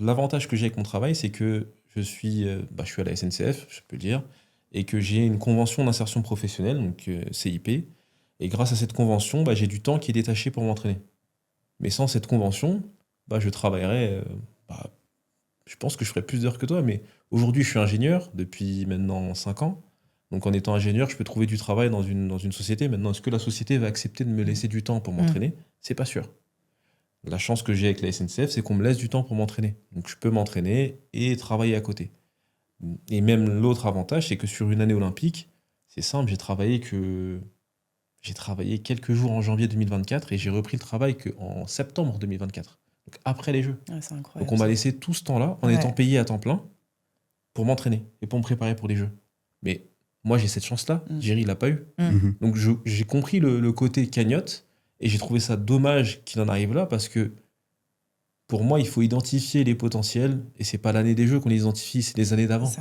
Speaker 2: L'avantage que j'ai avec mon travail, c'est que je suis à la SNCF, je peux le dire, et que j'ai une convention d'insertion professionnelle, donc CIP. Et grâce à cette convention, j'ai du temps qui est détaché pour m'entraîner. Mais sans cette convention, je travaillerais je pense que je ferais plus d'heures que toi, mais aujourd'hui, je suis ingénieur depuis maintenant 5 ans. Donc, en étant ingénieur, je peux trouver du travail dans une société. Maintenant, est-ce que la société va accepter de me laisser du temps pour m'entraîner? C'est pas sûr. La chance que j'ai avec la SNCF, c'est qu'on me laisse du temps pour m'entraîner. Donc, je peux m'entraîner et travailler à côté. Et même l'autre avantage, c'est que sur une année olympique, c'est simple, j'ai travaillé quelques jours en janvier 2024 et j'ai repris le travail qu'en septembre 2024. Donc, après les Jeux.
Speaker 3: Ouais, c'est incroyable.
Speaker 2: Donc, on m'a laissé tout ce temps-là en étant payé à temps plein pour m'entraîner et pour me préparer pour les Jeux. Mais moi, j'ai cette chance-là. Jerry, il l'a pas eu. Donc, j'ai compris le côté cagnotte et j'ai trouvé ça dommage qu'il en arrive là parce que pour moi, il faut identifier les potentiels et c'est pas l'année des Jeux qu'on les identifie, c'est les années d'avant.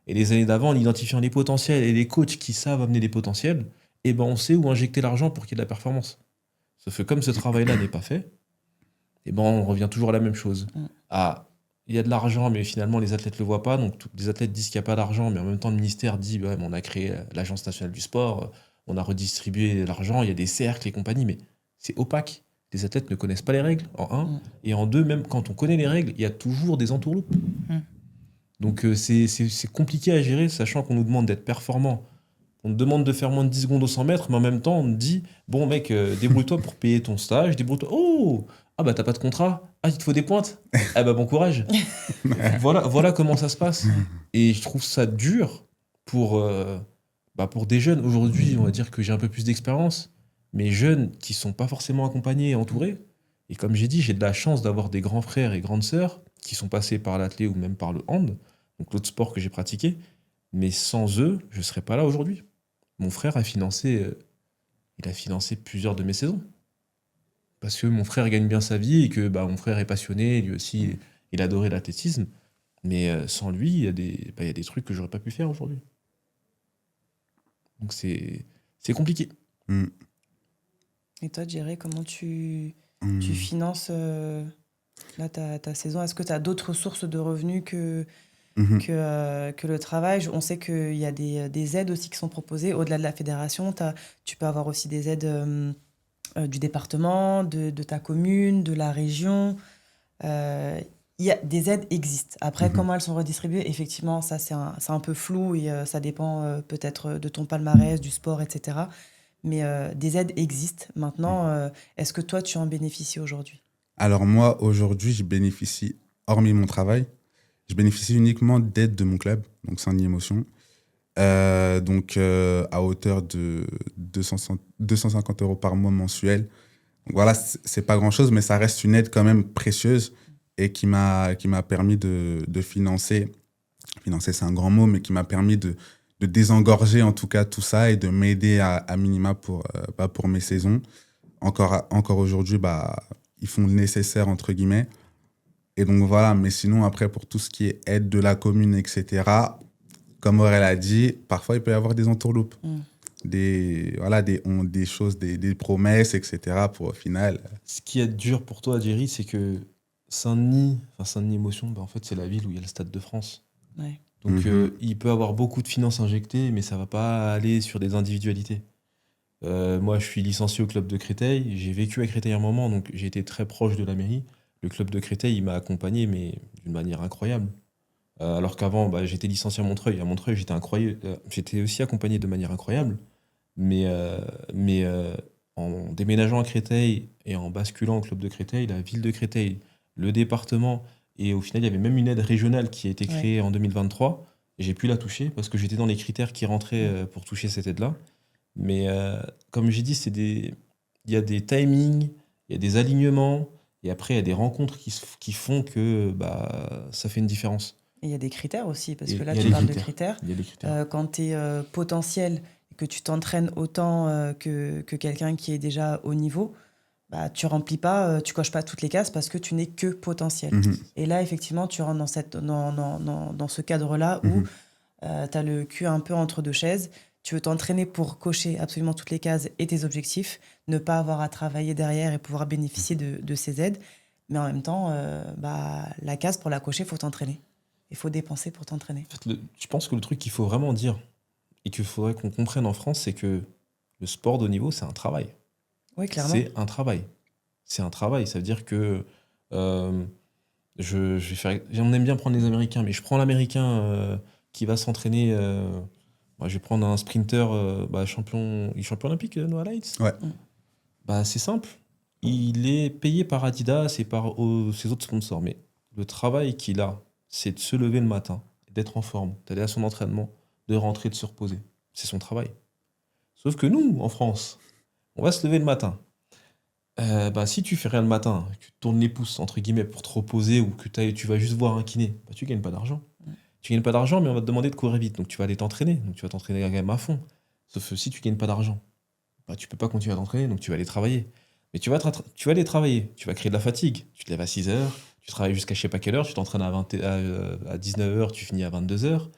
Speaker 2: Et les années d'avant, en identifiant les potentiels et les coachs qui savent amener des potentiels, eh ben, on sait où injecter l'argent pour qu'il y ait de la performance. Sauf que comme ce travail-là n'est pas fait, eh ben, on revient toujours à la même chose. Il y a de l'argent, mais finalement, les athlètes ne le voient pas. Donc, les athlètes disent qu'il n'y a pas d'argent, mais en même temps, le ministère dit ouais, mais on a créé l'Agence nationale du sport, on a redistribué l'argent, il y a des cercles et compagnie, mais c'est opaque. Les athlètes ne connaissent pas les règles, en un. Et en deux, même quand on connaît les règles, il y a toujours des entourloupes. Donc, c'est compliqué à gérer, sachant qu'on nous demande d'être performant. On te demande de faire moins de 10 secondes au 100 mètres, mais en même temps, on te dit bon, mec, débrouille-toi pour payer ton stage, débrouille-toi. Oh! Ah bah t'as pas de contrat. Ah, il te faut des pointes. Ah bah bon courage. Voilà comment ça se passe. Et je trouve ça dur pour des jeunes. Aujourd'hui, on va dire que j'ai un peu plus d'expérience, mais jeunes qui sont pas forcément accompagnés et entourés. Et comme j'ai dit, j'ai de la chance d'avoir des grands frères et grandes sœurs qui sont passés par l'athlé ou même par le hand, donc l'autre sport que j'ai pratiqué. Mais sans eux, je serais pas là aujourd'hui. Mon frère a financé plusieurs de mes saisons. Parce que mon frère gagne bien sa vie et que mon frère est passionné, lui aussi, il adorait l'athlétisme. Mais sans lui, il y a des trucs que j'aurais pas pu faire aujourd'hui. Donc c'est compliqué.
Speaker 3: Et toi, Jerry, comment tu finances ta saison? Est-ce que tu as d'autres sources de revenus que le travail? On sait qu'il y a des aides aussi qui sont proposées. Au-delà de la fédération, tu peux avoir aussi des aides du département, de ta commune, de la région. Des aides existent. Après, comment elles sont redistribuées, effectivement, ça, c'est un peu flou et ça dépend peut-être de ton palmarès, du sport, etc. Mais des aides existent. Maintenant, est-ce que toi, tu en bénéficies aujourd'hui?
Speaker 4: Alors moi, aujourd'hui, je bénéficie, hormis mon travail, je bénéficie uniquement d'aide de mon club, donc Saint-Denis Émotion. À hauteur de 250 € par mois mensuel. Donc voilà, c'est pas grand-chose, mais ça reste une aide quand même précieuse et qui m'a permis de financer, c'est un grand mot, mais qui m'a permis de désengorger en tout cas tout ça et de m'aider à minima pour mes saisons. Encore aujourd'hui, ils font le nécessaire, entre guillemets. Et donc voilà, mais sinon après, pour tout ce qui est aide de la commune, etc., comme Aurèle a dit, parfois il peut y avoir des entourloupes, des choses, des promesses, etc. pour au final.
Speaker 2: Ce qui est dur pour toi, Jerry, c'est que Saint-Denis Émotion, en fait, c'est la ville où il y a le Stade de France.
Speaker 3: Ouais.
Speaker 2: Donc il peut avoir beaucoup de finances injectées, mais ça va pas aller sur des individualités. Moi, je suis licencié au club de Créteil. J'ai vécu à Créteil un moment, donc j'ai été très proche de la mairie. Le club de Créteil, il m'a accompagné, mais d'une manière incroyable. Alors qu'avant, j'étais licencié à Montreuil. À Montreuil, j'étais aussi accompagné de manière incroyable. Mais en déménageant à Créteil et en basculant au club de Créteil, la ville de Créteil, le département, et au final, il y avait même une aide régionale qui a été créée en 2023. Et j'ai pu la toucher parce que j'étais dans les critères qui rentraient pour toucher cette aide-là. Mais comme j'ai dit, il y a des timings, il y a des alignements, et après, il y a des rencontres qui font que ça fait une différence.
Speaker 3: Et il y a des critères aussi, parce que là, tu parles de critères.
Speaker 2: Il y a des critères.
Speaker 3: Quand tu es potentiel et que tu t'entraînes autant que quelqu'un qui est déjà au niveau, tu remplis pas, tu coches pas toutes les cases parce que tu n'es que potentiel. Et là, effectivement, tu rentres dans ce cadre-là où tu as le cul un peu entre deux chaises. Tu veux t'entraîner pour cocher absolument toutes les cases et tes objectifs, ne pas avoir à travailler derrière et pouvoir bénéficier de ces aides. Mais en même temps, la case, pour la cocher, il faut t'entraîner. Il faut dépenser pour t'entraîner.
Speaker 2: En fait, je pense que le truc qu'il faut vraiment dire et qu'il faudrait qu'on comprenne en France, c'est que le sport de haut niveau, c'est un travail.
Speaker 3: Oui, clairement.
Speaker 2: C'est un travail. C'est un travail. Ça veut dire que On aime bien prendre les Américains, mais je prends l'Américain qui va s'entraîner. Je vais prendre un sprinter champion olympique, Noah Lyles.
Speaker 4: Ouais.
Speaker 2: C'est simple. Il est payé par Adidas et par ses autres sponsors. Mais le travail qu'il a, c'est de se lever le matin, d'être en forme, d'aller à son entraînement, de rentrer, de se reposer. C'est son travail. Sauf que nous, en France, on va se lever le matin. Si tu fais rien le matin, que tu tournes les pouces, entre guillemets, pour te reposer ou que tu vas juste voir un kiné, tu gagnes pas d'argent. Tu gagnes pas d'argent, mais on va te demander de courir vite. Donc tu vas aller t'entraîner. Donc tu vas t'entraîner quand même à fond. Sauf que si tu gagnes pas d'argent, tu peux pas continuer à t'entraîner, donc tu vas aller travailler. Mais tu vas aller travailler, tu vas créer de la fatigue. Tu te lèves à 6h, tu travailles jusqu'à je sais pas quelle heure, tu t'entraînes à 19h, tu finis à 22h.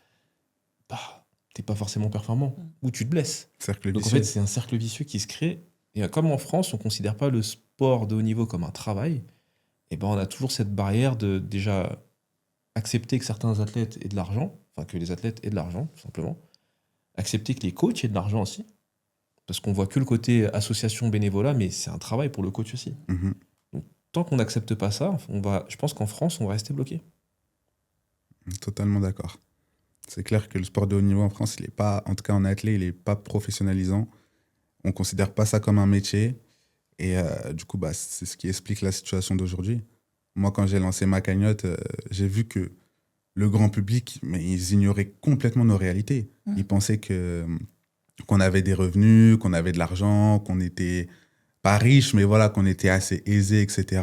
Speaker 2: T'es pas forcément performant. Ou tu te blesses.
Speaker 4: Cercle
Speaker 2: donc
Speaker 4: vicieux.
Speaker 2: en fait, c'est un cercle vicieux qui se crée. Et comme en France, on considère pas le sport de haut niveau comme un travail, et on a toujours cette barrière de déjà accepter que certains athlètes aient de l'argent, enfin que les athlètes aient de l'argent, tout simplement. Accepter que les coachs aient de l'argent aussi. Parce qu'on voit que le côté association bénévolat, mais c'est un travail pour le coach aussi.
Speaker 4: Mhm.
Speaker 2: Donc, tant qu'on n'accepte pas ça, je pense qu'en France, on va rester bloqué.
Speaker 4: Totalement d'accord. C'est clair que le sport de haut niveau en France, il est pas, en tout cas en athlète, il n'est pas professionnalisant. On ne considère pas ça comme un métier. Et du coup, c'est ce qui explique la situation d'aujourd'hui. Moi, quand j'ai lancé ma cagnotte, j'ai vu que le grand public, mais ils ignoraient complètement nos réalités. Ils pensaient qu'on avait des revenus, qu'on avait de l'argent, qu'on n'était pas riche, mais voilà, qu'on était assez aisé, etc.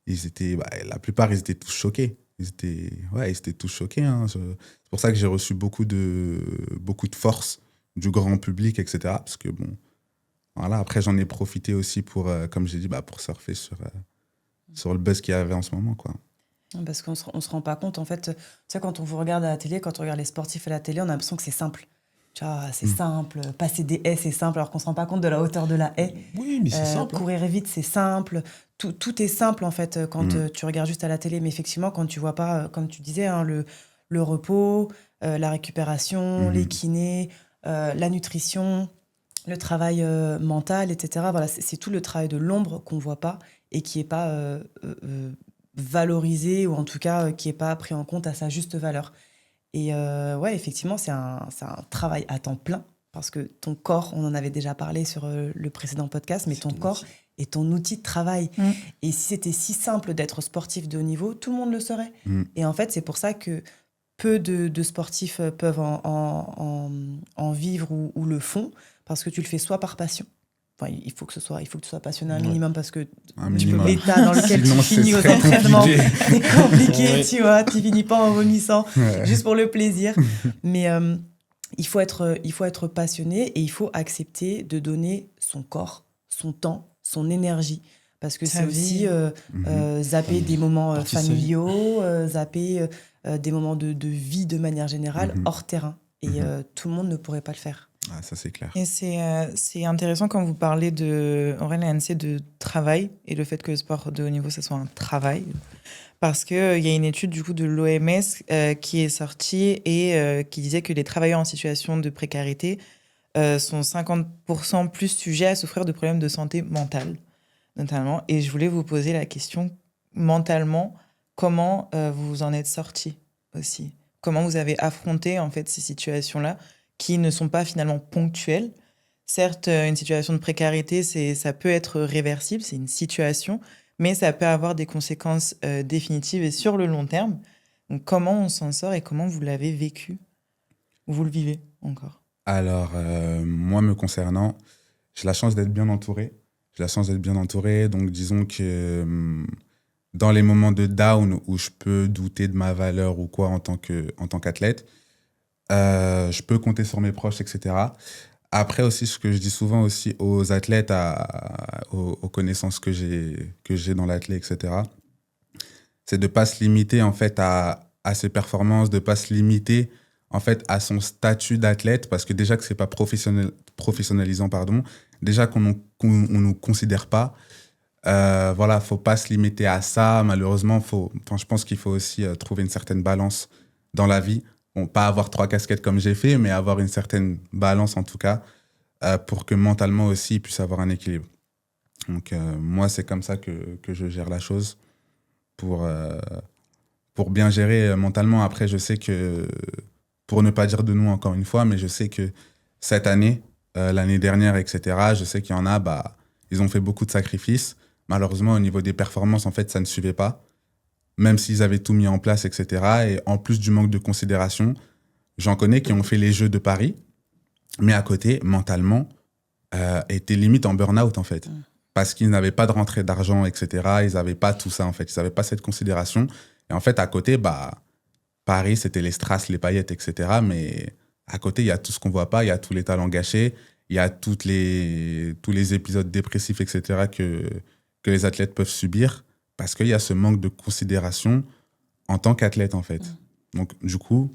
Speaker 4: La plupart, ils étaient tous choqués. Ils étaient tous choqués. Hein. C'est pour ça que j'ai reçu beaucoup de force du grand public, etc. Parce que voilà, après, j'en ai profité aussi pour, comme j'ai dit, pour surfer sur le buzz qu'il y avait en ce moment, quoi.
Speaker 1: Parce qu'on se rend pas compte, en fait. Tu sais, quand on vous regarde à la télé, quand on regarde les sportifs à la télé, on a l'impression que c'est simple. Tu vois, c'est simple. Passer des haies, c'est simple, alors qu'on se rend pas compte de la hauteur de la haie.
Speaker 2: Oui, mais c'est simple.
Speaker 1: Courir vite, c'est simple. Tout est simple, en fait, quand tu regardes juste à la télé. Mais effectivement, quand tu vois pas, comme tu disais, hein, le repos, la récupération, les kinés, la nutrition, le travail mental, etc. Voilà, c'est tout le travail de l'ombre qu'on voit pas et qui est pas valorisé, ou en tout cas qui est pas pris en compte à sa juste valeur. Et effectivement, c'est un travail à temps plein, parce que ton corps, on en avait déjà parlé sur le précédent podcast, mais ton corps est ton outil de travail. Et si c'était si simple d'être sportif de haut niveau, tout le monde le serait. Et en fait, c'est pour ça que peu de sportifs peuvent en vivre ou le font, parce que tu le fais soit par passion. Enfin, il faut que tu sois passionné un minimum, parce que l'état dans lequel tu finis aux entraînements, c'est compliqué, tu vois. Tu finis pas en vomissant, juste pour le plaisir. Mais il faut être passionné, et il faut accepter de donner son corps, son temps, son énergie. Parce que c'est aussi zapper des moments familiaux, zapper des moments de vie de manière générale, hors terrain. Et tout le monde ne pourrait pas le faire.
Speaker 4: Ah, ça, c'est clair.
Speaker 3: Et c'est intéressant quand vous parlez Aurélien et Anne-C, de travail, et le fait que le sport de haut niveau, ça soit un travail. Parce qu'il y a une étude du coup de l'OMS qui est sortie et qui disait que les travailleurs en situation de précarité sont 50% plus sujets à souffrir de problèmes de santé mentale, notamment. Et je voulais vous poser la question, mentalement, comment vous en êtes sortis aussi ? Comment vous avez affronté en fait ces situations-là, qui ne sont pas finalement ponctuelles. Certes, une situation de précarité, ça peut être réversible, c'est une situation, mais ça peut avoir des conséquences définitives et sur le long terme. Donc, comment on s'en sort et comment vous l'avez vécu ? Vous le vivez encore ?
Speaker 4: Alors, moi, me concernant, j'ai la chance d'être bien entouré. Donc, disons que dans les moments de down où je peux douter de ma valeur ou quoi en tant qu'athlète, je peux compter sur mes proches, etc. Après aussi, ce que je dis souvent aussi aux athlètes, aux connaissances que j'ai dans l'athlète, etc., c'est de ne pas se limiter en fait à ses performances, de ne pas se limiter en fait à son statut d'athlète, parce que déjà que ce n'est pas professionnalisant, déjà qu'on ne nous considère pas. Voilà, faut pas se limiter à ça. Malheureusement, je pense qu'il faut aussi trouver une certaine balance dans la vie. Bon, pas avoir 3 casquettes comme j'ai fait, mais avoir une certaine balance en tout cas, pour que mentalement aussi, il puisse avoir un équilibre. Donc, moi, c'est comme ça que je gère la chose pour pour bien gérer mentalement. Après, je sais que, pour ne pas dire de nous encore une fois, mais je sais que cette année, l'année dernière, etc., je sais qu'il y en a, ils ont fait beaucoup de sacrifices. Malheureusement, au niveau des performances, en fait, ça ne suivait pas. Même s'ils avaient tout mis en place, etc. Et en plus du manque de considération, j'en connais qui ont fait les Jeux de Paris, mais à côté, mentalement, étaient limite en burn-out, en fait. Parce qu'ils n'avaient pas de rentrée d'argent, etc. Ils n'avaient pas tout ça, en fait. Ils n'avaient pas cette considération. Et en fait, à côté, Paris, c'était les strass, les paillettes, etc. Mais à côté, il y a tout ce qu'on ne voit pas. Il y a tous les talents gâchés. Il y a tous les épisodes dépressifs, etc. que les athlètes peuvent subir. Parce qu'il y a ce manque de considération en tant qu'athlète, en fait. Donc, du coup,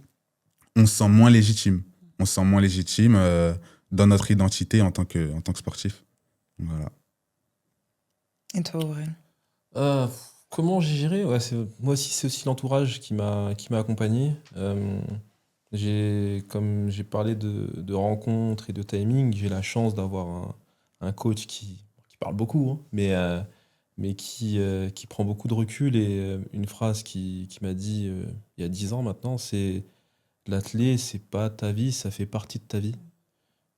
Speaker 4: on se sent moins légitime. On se sent moins légitime dans notre identité en tant que sportif. Voilà.
Speaker 3: Et toi, Aurèle?
Speaker 2: Comment j'ai géré? Ouais, moi aussi, c'est aussi l'entourage qui m'a accompagné. Comme j'ai parlé de rencontres et de timing, j'ai la chance d'avoir un coach qui parle beaucoup, hein, mais qui prend beaucoup de recul. Et une phrase qui m'a dit il y a 10 ans maintenant, c'est l'athlé, c'est pas ta vie, ça fait partie de ta vie.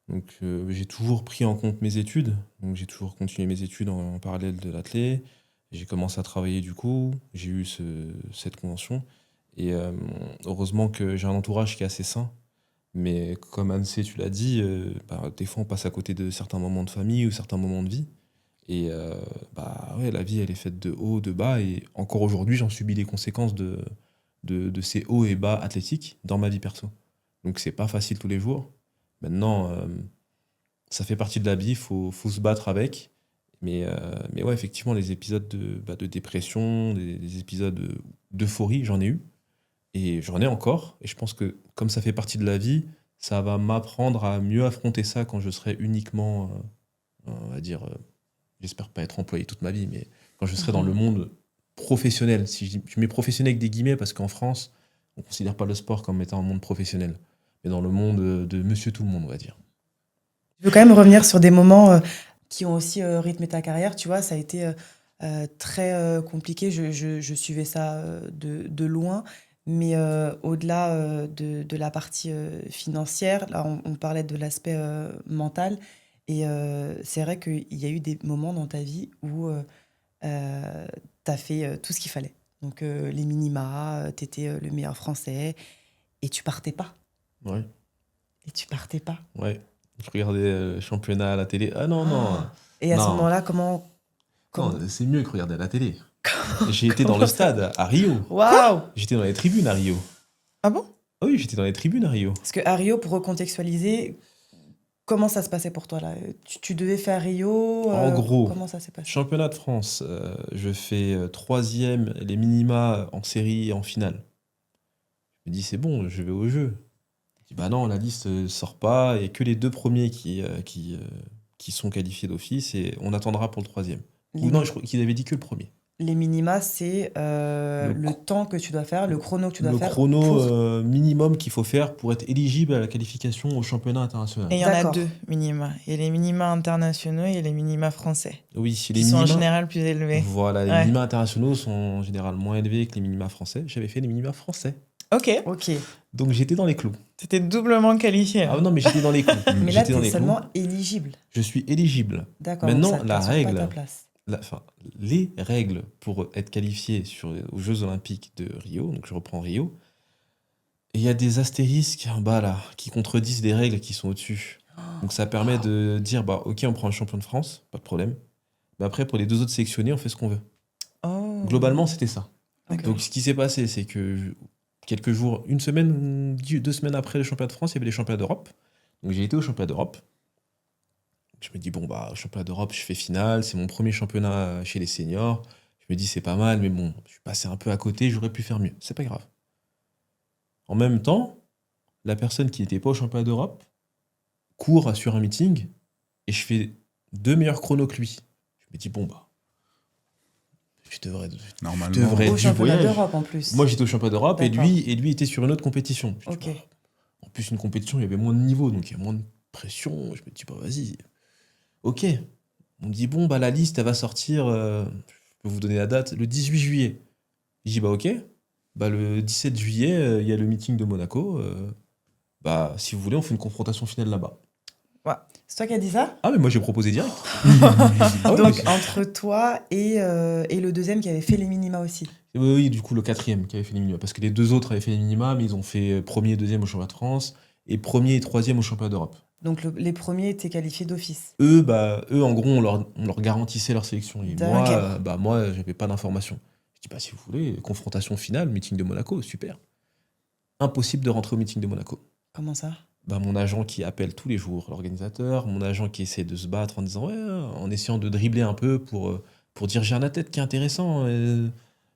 Speaker 2: Donc j'ai toujours pris en compte mes études, donc j'ai toujours continué mes études en parallèle de l'athlé. J'ai commencé à travailler du coup, j'ai eu cette convention. Et heureusement que j'ai un entourage qui est assez sain. Mais comme Anne-C, tu l'as dit, des fois on passe à côté de certains moments de famille ou certains moments de vie. Et ouais, la vie, elle est faite de hauts, de bas. Et encore aujourd'hui, j'en subis les conséquences de ces hauts et bas athlétiques dans ma vie perso. Donc c'est pas facile tous les jours. Maintenant, ça fait partie de la vie, il faut se battre avec. Mais ouais, effectivement, les épisodes de dépression, des épisodes d'euphorie, j'en ai eu. Et j'en ai encore. Et je pense que comme ça fait partie de la vie, ça va m'apprendre à mieux affronter ça quand je serai uniquement, on va dire, j'espère pas être employé toute ma vie, mais quand je serai dans le monde professionnel. Si je mets professionnel avec des guillemets, parce qu'en France, on ne considère pas le sport comme étant un monde professionnel. Mais dans le monde de monsieur tout le monde, on va dire.
Speaker 1: Je veux quand même revenir sur des moments qui ont aussi rythmé ta carrière. Tu vois, ça a été très compliqué. Je suivais ça de loin. Mais au-delà de la partie financière, là, on parlait de l'aspect mental. Et c'est vrai qu'il y a eu des moments dans ta vie où tu as fait tout ce qu'il fallait. Donc les minima, tu étais le meilleur français et tu partais pas.
Speaker 2: Ouais.
Speaker 1: Et tu partais pas.
Speaker 2: Ouais. Je regardais le championnat à la télé. Ah non, non.
Speaker 1: Et à ce
Speaker 2: Non.
Speaker 1: moment-là, comment...
Speaker 2: Non, c'est mieux que regarder à la télé. J'ai été dans le stade à Rio.
Speaker 1: Waouh!
Speaker 2: J'étais dans les tribunes à Rio.
Speaker 3: Ah bon?
Speaker 2: Ah oui, j'étais dans les tribunes à Rio.
Speaker 1: Parce qu'à Rio, pour recontextualiser, comment ça se passait pour toi là? Tu devais faire Rio
Speaker 2: En gros,
Speaker 1: comment ça s'est passé?
Speaker 2: championnat de France, je fais 3e, les minima en série et en finale. Je me dis, c'est bon, je vais au jeu. Je dis, bah non, la liste ne sort pas, et que les 2 premiers qui sont qualifiés d'office, et on attendra pour le 3e.
Speaker 1: Les,
Speaker 2: Ou non, je crois qu'ils avaient dit que le premier.
Speaker 1: les minima, c'est le temps que tu dois faire, le chrono que tu dois
Speaker 2: Le
Speaker 1: faire.
Speaker 2: chrono
Speaker 1: pour-
Speaker 2: minimum qu'il faut faire pour être éligible à la qualification au championnat international.
Speaker 3: Et il y en a
Speaker 1: D'accord.
Speaker 3: 2 minima. Il y a les minima internationaux et les minima français.
Speaker 2: Oui,
Speaker 3: Qui
Speaker 2: les
Speaker 3: sont en
Speaker 2: minima.
Speaker 3: général plus élevés.
Speaker 2: Voilà, les
Speaker 3: Ouais.
Speaker 2: minima internationaux sont en général moins élevés que les minima français. J'avais fait les minima français.
Speaker 3: Ok.
Speaker 1: Ok.
Speaker 2: Donc j'étais dans les clous.
Speaker 3: T'étais doublement qualifié.
Speaker 2: Ah non, mais j'étais dans les clous.
Speaker 1: Mais là,
Speaker 2: J'étais
Speaker 1: tu
Speaker 2: dans
Speaker 1: es
Speaker 2: les
Speaker 1: seulement
Speaker 2: clous.
Speaker 1: éligible.
Speaker 2: Je suis éligible.
Speaker 1: D'accord.
Speaker 2: Maintenant,
Speaker 1: donc ça
Speaker 2: la
Speaker 1: t'assure
Speaker 2: règle-
Speaker 1: pas ta place.
Speaker 2: Les règles pour être qualifié aux Jeux Olympiques de Rio, donc je reprends Rio, et il y a des astérisques en bas là, qui contredisent des règles qui sont au-dessus. Donc ça permet de dire, bah ok, on prend le champion de France, pas de problème. Mais après, pour les 2 autres sélectionnés, on fait ce qu'on veut.
Speaker 3: Oh.
Speaker 2: Globalement, c'était ça.
Speaker 1: Ok.
Speaker 2: Donc ce qui s'est passé, c'est que quelques jours, 1 semaine, 2 semaines après le championnat de France, il y avait les championnats d'Europe. Donc j'ai été au championnat d'Europe. Je me dis, bon, bah, au championnat d'Europe, je fais finale, c'est mon premier championnat chez les seniors. Je me dis, c'est pas mal, mais bon, je suis passé un peu à côté, j'aurais pu faire mieux. C'est pas grave. En même temps, la personne qui n'était pas au championnat d'Europe court sur un meeting et je fais 2 meilleurs chronos que lui. Je me dis, bon, bah, je devrais
Speaker 4: Normalement.
Speaker 2: Être
Speaker 1: Au
Speaker 2: du
Speaker 1: championnat
Speaker 2: voyage.
Speaker 1: d'Europe en plus.
Speaker 2: Moi, j'étais au championnat d'Europe et
Speaker 1: D'accord.
Speaker 2: lui était sur une autre compétition. Je me dis,
Speaker 1: Ok.
Speaker 2: bah, en plus, une compétition, il y avait moins de niveau, donc il y a moins de pression. Je me dis, bah, vas-y. Ok. On me dit, bon, bah, la liste, elle va sortir, je peux vous donner la date, le 18 juillet. Je dis, bah, ok. le 17 juillet, il y a le meeting de Monaco. Si vous voulez, on fait une confrontation finale là-bas.
Speaker 1: C'est toi qui as dit ça?
Speaker 2: Ah, mais moi, j'ai proposé direct.
Speaker 1: Donc, entre toi et le deuxième qui avait fait les minima aussi.
Speaker 2: Oui, du coup, le quatrième qui avait fait les minima. Parce que les deux autres avaient fait les minima, mais ils ont fait premier et deuxième au championnat de France et premier et troisième au championnat d'Europe.
Speaker 1: Donc, les premiers étaient qualifiés d'office.
Speaker 2: Eux, en gros, on leur garantissait leur sélection. Et moi, j'avais pas d'informations. Je dis, si vous voulez, confrontation finale, meeting de Monaco, super. Impossible de rentrer au meeting de Monaco.
Speaker 1: Comment ça?
Speaker 2: Mon agent qui appelle tous les jours l'organisateur, mon agent qui essaie de se battre en disant en essayant de dribbler un peu pour dire j'ai un athlète qui est intéressant,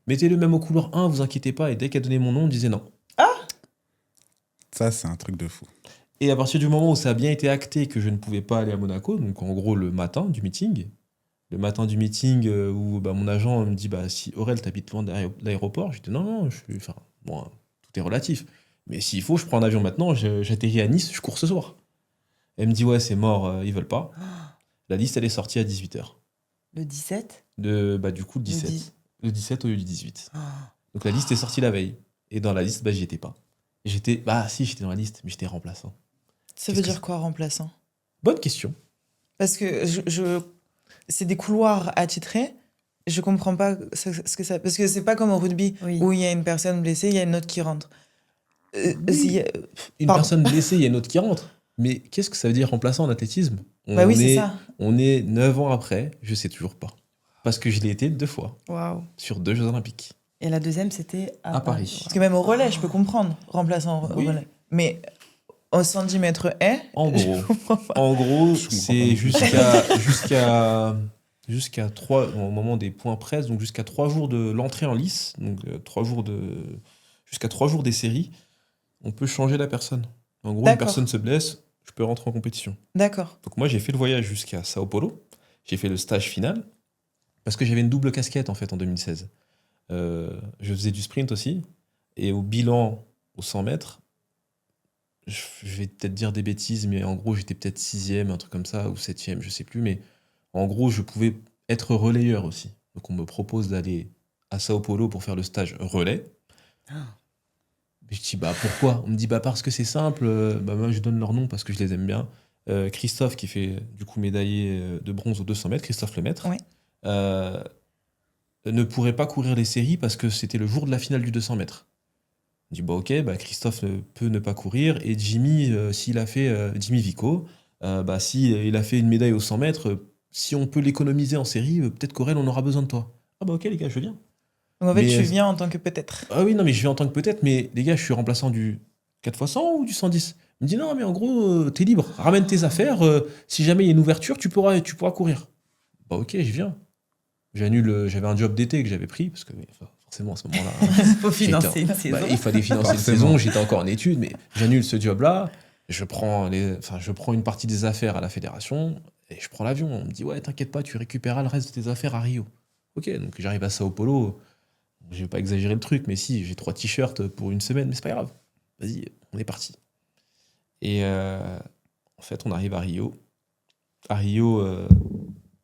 Speaker 2: mettez-le même au couloir 1, vous inquiétez pas. Et dès qu'il a donné mon nom, on disait non.
Speaker 4: Ça, c'est un truc de fou.
Speaker 2: Et à partir du moment où ça a bien été acté que je ne pouvais pas aller à Monaco, donc en gros le matin du meeting où mon agent me dit si Aurel t'habites loin de l'aéroport, je dis non, tout est relatif. Mais s'il faut, je prends un avion maintenant, j'atterris à Nice, je cours ce soir. Elle me dit c'est mort, ils veulent pas. La liste, elle est sortie à 18h.
Speaker 1: Le 17?
Speaker 2: Du coup, le 17. Le 17 au lieu du 18. Donc la liste est sortie la veille. Et dans la liste, j'y étais pas. J'étais dans la liste, mais j'étais remplaçant.
Speaker 3: Ça veut dire quoi, remplaçant?
Speaker 2: Bonne question.
Speaker 3: Parce que c'est des couloirs attitrés. Je comprends pas ce que ça... Parce que c'est pas comme au rugby, où il y a une personne blessée, il y a une autre qui rentre.
Speaker 2: Une personne blessée, il y a une autre qui rentre. Mais qu'est-ce que ça veut dire remplaçant en athlétisme?
Speaker 3: C'est ça.
Speaker 2: On est 9 ans après, je sais toujours pas. Parce que je l'ai été 2 fois.
Speaker 1: Waouh.
Speaker 2: Sur 2 Jeux Olympiques.
Speaker 1: Et la deuxième, c'était à Paris.
Speaker 3: Parce que même au relais, je peux comprendre, remplaçant au relais. Mais au 110 mètres haies,
Speaker 2: en gros, c'est jusqu'à 3, au moment des points presse, donc jusqu'à 3 jours de l'entrée en lice, donc jusqu'à 3 jours des séries, on peut changer la personne. En gros, une personne se blesse, je peux rentrer en compétition.
Speaker 3: D'accord.
Speaker 2: Donc moi, j'ai fait le voyage jusqu'à Sao Paulo. J'ai fait le stage final parce que j'avais une double casquette en fait en 2016. Je faisais du sprint aussi. Et au bilan, aux 100 mètres, je vais peut-être dire des bêtises, mais en gros, j'étais peut-être 6e, un truc comme ça, ou 7e, je sais plus. Mais en gros, je pouvais être relayeur aussi. Donc on me propose d'aller à Sao Paulo pour faire le stage relais. Je dis pourquoi? On me dit parce que c'est simple. Moi je donne leur nom parce que je les aime bien. Christophe qui fait du coup médaillé de bronze aux 200 mètres, Christophe Lemaître, ne pourrait pas courir les séries parce que c'était le jour de la finale du 200 mètres. On dit Christophe peut ne pas courir et Jimmy s'il a fait Jimmy Vico, s'il a fait une médaille aux 100 mètres, si on peut l'économiser en série, peut-être qu'Aurel on aura besoin de toi. Ok les gars, je viens.
Speaker 3: Donc en fait, tu viens en tant que peut-être.
Speaker 2: Ah oui, non, mais je viens en tant que peut-être, mais les gars, je suis remplaçant du 4x100 ou du 110. Il me dit non, mais en gros, t'es libre. Ramène tes affaires. Si jamais il y a une ouverture, tu pourras courir. Ok, je viens. J'avais un job d'été que j'avais pris, parce que forcément, à ce moment-là.
Speaker 1: Il faut financer une saison.
Speaker 2: Il fallait financer une saison. J'étais encore en études, mais j'annule ce job-là. Je prends une partie des affaires à la fédération et je prends l'avion. On me dit t'inquiète pas, tu récupéreras le reste de tes affaires à Rio. Ok, donc j'arrive à Sao Paulo. Je vais pas exagérer le truc, mais si, j'ai 3 t-shirts pour une semaine, mais c'est pas grave. Vas-y, on est parti. Et en fait, on arrive à Rio. À Rio,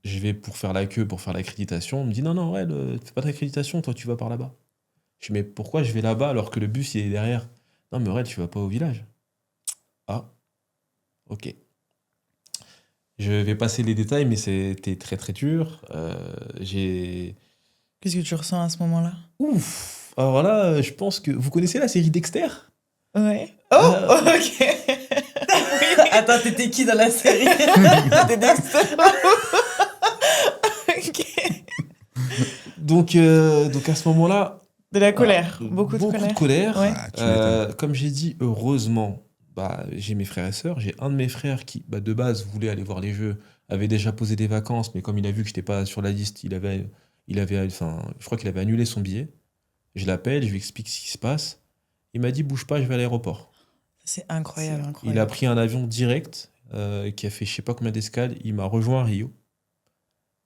Speaker 2: je vais pour faire la queue, pour faire l'accréditation. On me dit non, fais pas d'accréditation, toi tu vas par là-bas. Je dis mais pourquoi je vais là-bas alors que le bus il est derrière? Non, mais Aurel, tu vas pas au village. Ah, ok. Je vais passer les détails, mais c'était très très dur.
Speaker 3: Qu'est-ce que tu ressens à ce moment-là?
Speaker 2: Ouf. Alors là, je pense que... Vous connaissez la série Dexter?
Speaker 3: Ouais. Oh, ok.
Speaker 1: Attends, t'étais qui dans la série?
Speaker 3: T'étais Dexter. Ok.
Speaker 2: Donc à ce moment-là...
Speaker 3: De la colère. Beaucoup de
Speaker 2: colère.
Speaker 3: Ouais.
Speaker 2: Comme j'ai dit, heureusement, j'ai mes frères et sœurs. J'ai un de mes frères qui, de base, voulait aller voir les Jeux, avait déjà posé des vacances, mais comme il a vu que j'étais pas sur la liste, je crois qu'il avait annulé son billet. Je l'appelle, je lui explique ce qui se passe. Il m'a dit bouge pas, je vais à l'aéroport.
Speaker 3: C'est incroyable.
Speaker 2: Il a pris un avion direct qui a fait je sais pas combien d'escales. Il m'a rejoint à Rio.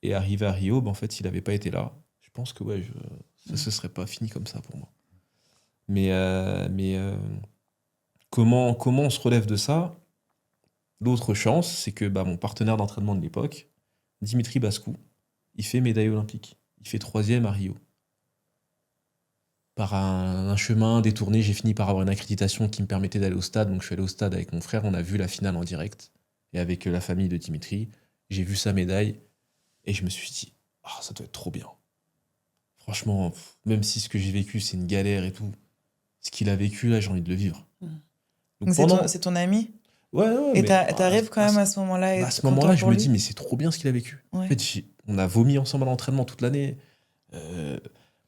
Speaker 2: Et arrivé à Rio, en fait, s'il avait pas été là, je pense que ça serait pas fini comme ça pour moi. Mais comment on se relève de ça? L'autre chance, c'est que mon partenaire d'entraînement de l'époque, Dimitri Bascou, il fait médaille olympique. Il fait 3e à Rio. par un chemin détourné, j'ai fini par avoir une accréditation qui me permettait d'aller au stade. Donc je suis allé au stade avec mon frère, on a vu la finale en direct. Et avec la famille de Dimitri, j'ai vu sa médaille et je me suis dit, ah, ça doit être trop bien. Franchement, même si ce que j'ai vécu, c'est une galère et tout, ce qu'il a vécu, là, j'ai envie de le vivre.
Speaker 3: Donc c'est ton ami?
Speaker 2: Ouais,
Speaker 3: et t'arrives quand même à ce moment-là
Speaker 2: à ce moment-là, je me dis, mais c'est trop bien ce qu'il a vécu. Ouais. En fait, on a vomi ensemble à l'entraînement toute l'année.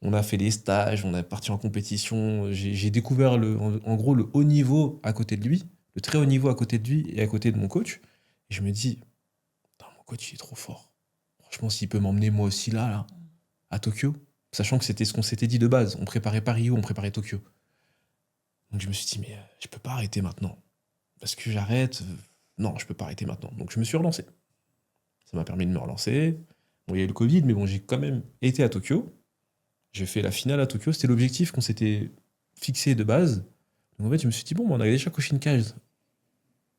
Speaker 2: On a fait des stages, on est parti en compétition. J'ai découvert, en gros, le haut niveau à côté de lui, le très haut niveau à côté de lui et à côté de mon coach. Et je me dis, mon coach, il est trop fort. Franchement, s'il peut m'emmener moi aussi là, à Tokyo, sachant que c'était ce qu'on s'était dit de base. On préparait pas Rio, on préparait Tokyo. Donc je me suis dit, mais je peux pas arrêter maintenant. Parce que j'arrête. Non, je peux pas arrêter maintenant. Donc je me suis relancé. Ça m'a permis de me relancer. Bon, il y a eu le Covid, mais bon, j'ai quand même été à Tokyo. J'ai fait la finale à Tokyo. C'était l'objectif qu'on s'était fixé de base. Donc en fait, je me suis dit, bon, on a déjà coché une case.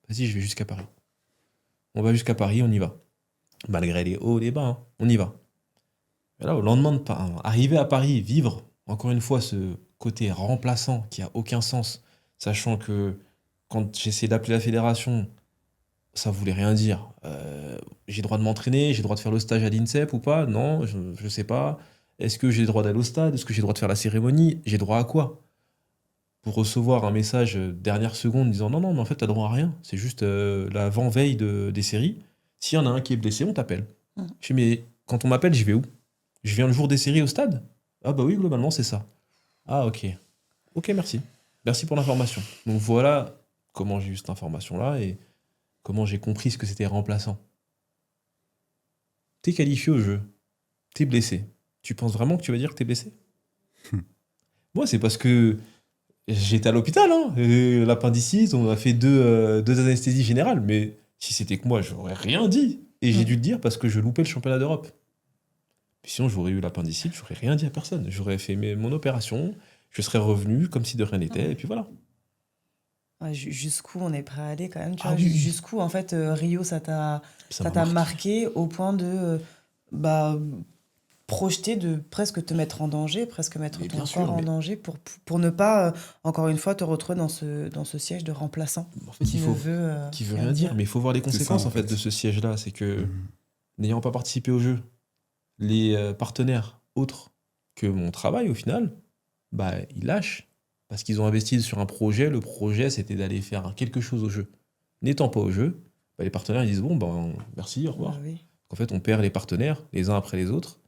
Speaker 2: Vas-y, je vais jusqu'à Paris. On va jusqu'à Paris, on y va. Malgré les hauts et les bas, hein, on y va. Et là, au lendemain de arriver à Paris, vivre, encore une fois, ce côté remplaçant qui a aucun sens, sachant que quand j'ai essayé d'appeler la fédération, ça voulait rien dire. J'ai le droit de m'entraîner, j'ai le droit de faire le stage à l'INSEP ou pas? Non, je sais pas. Est-ce que j'ai le droit d'aller au stade? Est-ce que j'ai le droit de faire la cérémonie? J'ai droit à quoi? Pour recevoir un message dernière seconde disant non, mais en fait, t'as droit à rien. C'est juste l'avant-veille des séries. S'il y en a un qui est blessé, on t'appelle. Je dis, mais quand on m'appelle, je vais où? Je viens le jour des séries au stade? Ah bah oui, globalement, c'est ça. Ah, ok. Ok, merci. Merci pour l'information. Donc voilà comment j'ai eu cette information-là et comment j'ai compris ce que c'était remplaçant. T'es qualifié au jeu. T'es blessé. Tu penses vraiment que tu vas dire que t'es blessé? Moi, c'est parce que j'étais à l'hôpital. L'appendicite, on a fait deux anesthésies générales. Mais si c'était que moi, j'aurais rien dit. Et j'ai dû le dire parce que je loupais le championnat d'Europe. Puis sinon, j'aurais eu l'appendicite, j'aurais rien dit à personne. J'aurais fait mon opération, je serais revenu comme si de rien n'était, et puis voilà.
Speaker 1: Ouais, jusqu'où on est prêt à aller quand même, tu vois, oui. Jusqu'où, en fait, Rio, ça t'a marqué au point de projeter, de presque te mettre en danger, presque mettre ton corps en danger pour ne pas, encore une fois, te retrouver dans ce siège de remplaçant.
Speaker 2: En fait, qui veut rien dire, mais il faut voir les conséquences en fait de ce siège-là. C'est que, n'ayant pas participé au jeu, les partenaires autres que mon travail, au final, ils lâchent parce qu'ils ont investi sur un projet. Le projet, c'était d'aller faire quelque chose au jeu. N'étant pas au jeu, les partenaires ils disent bon, merci, au revoir. Oui. En fait, on perd les partenaires les uns après les autres.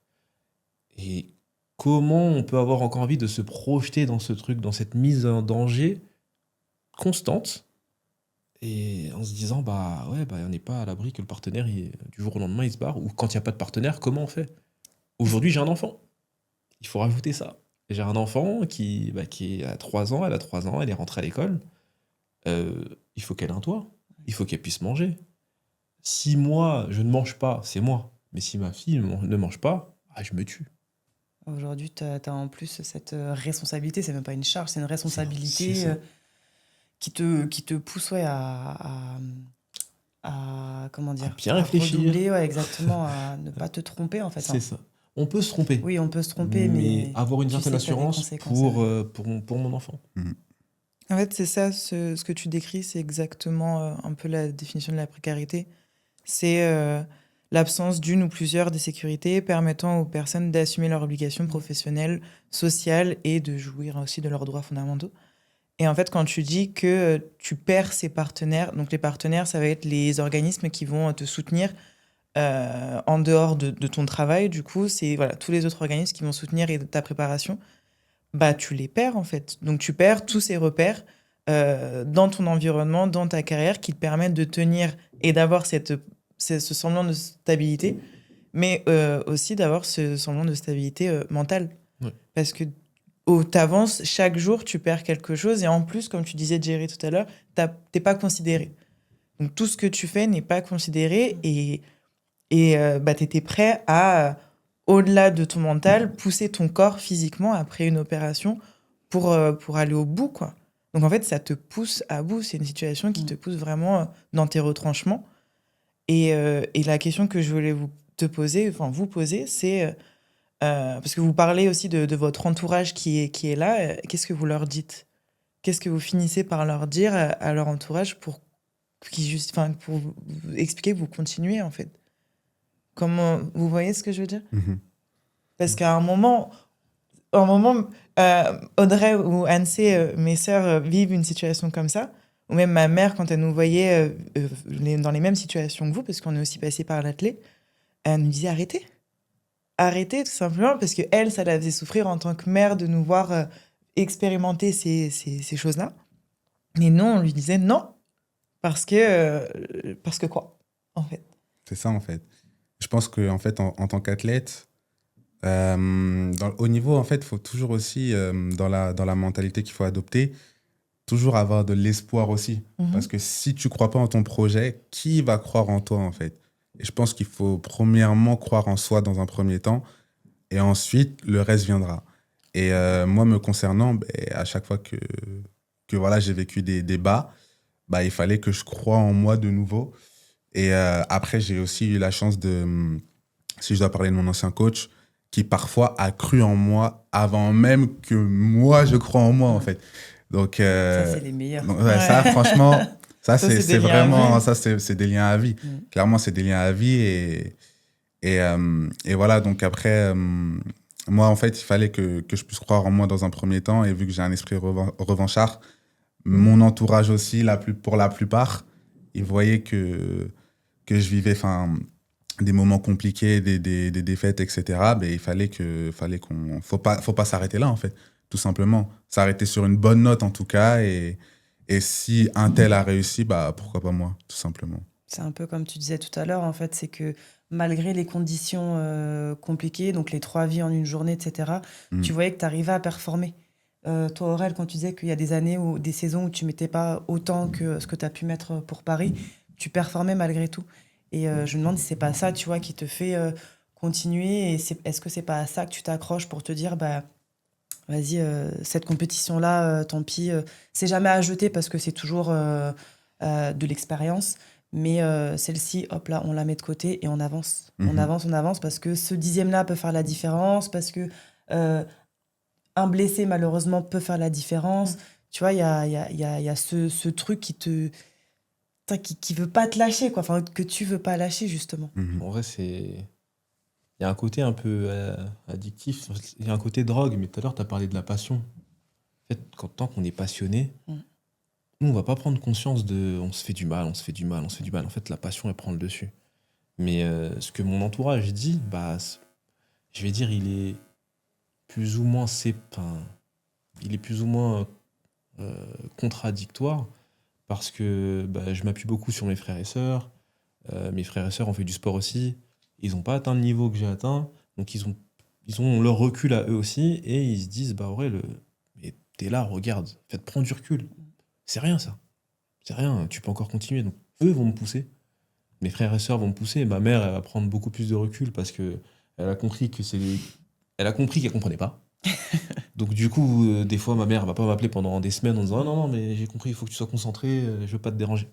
Speaker 2: Et comment on peut avoir encore envie de se projeter dans ce truc, dans cette mise en danger constante, et en se disant on n'est pas à l'abri que le partenaire du jour au lendemain il se barre, ou quand il n'y a pas de partenaire, comment on fait? Aujourd'hui, j'ai un enfant, il faut rajouter ça. J'ai un enfant qui a 3 ans, elle a 3 ans, elle est rentrée à l'école, il faut qu'elle ait un toit, il faut qu'elle puisse manger. Si moi je ne mange pas, c'est moi, mais si ma fille ne mange pas, je me tue.
Speaker 1: Aujourd'hui, tu as en plus cette responsabilité, c'est même pas une charge, c'est une responsabilité qui te pousse à comment dire,
Speaker 2: à bien réfléchir,
Speaker 1: redoubler, exactement, à ne pas te tromper en fait.
Speaker 2: C'est ça. On peut se tromper.
Speaker 1: Oui, on peut se tromper, mais
Speaker 2: avoir une certaine assurance pour mon enfant.
Speaker 3: En fait, c'est ça, ce que tu décris, c'est exactement un peu la définition de la précarité. C'est l'absence d'une ou plusieurs des sécurités permettant aux personnes d'assumer leurs obligations professionnelles, sociales et de jouir aussi de leurs droits fondamentaux. Et en fait, quand tu dis que tu perds ces partenaires, donc les partenaires, ça va être les organismes qui vont te soutenir en dehors de ton travail. Du coup, c'est tous les autres organismes qui vont soutenir ta préparation. Tu les perds en fait. Donc tu perds tous ces repères dans ton environnement, dans ta carrière, qui te permettent de tenir et d'avoir ce semblant de stabilité, mais aussi d'avoir ce semblant de stabilité mentale.
Speaker 2: Ouais. Parce
Speaker 3: que t'avances, chaque jour, tu perds quelque chose. Et en plus, comme tu disais, Jerry, tout à l'heure, t'es pas considéré. Donc, tout ce que tu fais n'est pas considéré. Et t'étais prêt à, au-delà de ton mental, pousser ton corps physiquement après une opération pour aller au bout, quoi. Donc, en fait, ça te pousse à bout. C'est une situation qui te pousse vraiment dans tes retranchements. Et la question que je voulais vous poser, c'est parce que vous parlez aussi de votre entourage qui est là. Qu'est-ce que vous leur dites? Qu'est-ce que vous finissez par leur dire à leur entourage pour vous expliquer que vous continuez, en fait? Comment, vous voyez ce que je veux dire? Parce qu'à un moment, Audrey ou Anne-C, mes sœurs, vivent une situation comme ça. Ou même ma mère, quand elle nous voyait dans les mêmes situations que vous, parce qu'on est aussi passé par l'athlé, elle nous disait arrêtez. Arrêtez, tout simplement, parce qu'elle, ça la faisait souffrir en tant que mère de nous voir expérimenter ces choses-là. Mais nous, on lui disait non, parce que quoi, en fait.
Speaker 4: C'est ça, en fait. Je pense qu'en fait, en tant qu'athlète, dans le haut niveau, en fait, il faut toujours aussi, dans la mentalité qu'il faut adopter, toujours avoir de l'espoir aussi. Parce que si tu ne crois pas en ton projet, qui va croire en toi, en fait? Et je pense qu'il faut premièrement croire en soi dans un premier temps, et ensuite, le reste viendra. Et moi, me concernant, à chaque fois que voilà, j'ai vécu des bas, il fallait que je croie en moi de nouveau. Et après, j'ai aussi eu la chance si je dois parler de mon ancien coach, qui parfois a cru en moi avant même que moi, je crois en moi, en fait. Donc,
Speaker 1: ça, c'est les meilleurs.
Speaker 4: Donc, ça, franchement, c'est vraiment... Ça, c'est des liens à vie. Clairement, c'est des liens à vie. Et voilà, donc après, moi, en fait, il fallait que je puisse croire en moi dans un premier temps. Et vu que j'ai un esprit revanchard, mon entourage aussi, pour la plupart, ils voyaient que je vivais des moments compliqués, des défaites, etc. Il fallait qu'on... Faut pas s'arrêter là, en fait, tout simplement. S'arrêter sur une bonne note, en tout cas. Et si un tel a réussi, pourquoi pas moi, tout simplement.
Speaker 1: C'est un peu comme tu disais tout à l'heure, en fait, c'est que malgré les conditions compliquées, donc les 3 vies en une journée, etc., tu voyais que tu arrivais à performer. Toi, Aurel, quand tu disais qu'il y a des années ou des saisons où tu ne mettais pas autant que ce que tu as pu mettre pour Paris, tu performais malgré tout. Et je me demande si c'est pas ça, tu vois, qui te fait continuer. Et est-ce que c'est pas à ça que tu t'accroches pour te dire, vas-y, cette compétition-là, tant pis, c'est jamais à jeter parce que c'est toujours de l'expérience. Mais celle-ci, hop là, on la met de côté et on avance. On avance parce que ce 10e-là peut faire la différence, parce que un blessé, malheureusement, peut faire la différence. Tu vois, il y a ce truc qui veut pas te lâcher, quoi. Enfin, que tu veux pas lâcher, justement.
Speaker 2: En vrai, il y a un côté un peu addictif, il y a un côté drogue, mais tout à l'heure, tu as parlé de la passion. En fait, tant qu'on est passionné, nous, on va pas prendre conscience on se fait du mal. En fait, la passion, elle prend le dessus. Mais ce que mon entourage dit, je vais dire, il est plus ou moins contradictoire, parce que je m'appuie beaucoup sur mes frères et sœurs. Mes frères et sœurs ont fait du sport aussi. Ils n'ont pas atteint le niveau que j'ai atteint. Donc, ils ont leur recul à eux aussi. Et ils se disent, Aurel, mais t'es là, regarde. Prends du recul. C'est rien, ça. C'est rien. Tu peux encore continuer. Donc, eux vont me pousser. Mes frères et sœurs vont me pousser. Ma mère, elle va prendre beaucoup plus de recul parce qu'elle a compris qu'elle comprenait pas. Donc du coup, des fois, ma mère va pas m'appeler pendant des semaines en disant « Non, mais j'ai compris, il faut que tu sois concentré, je veux pas te déranger. »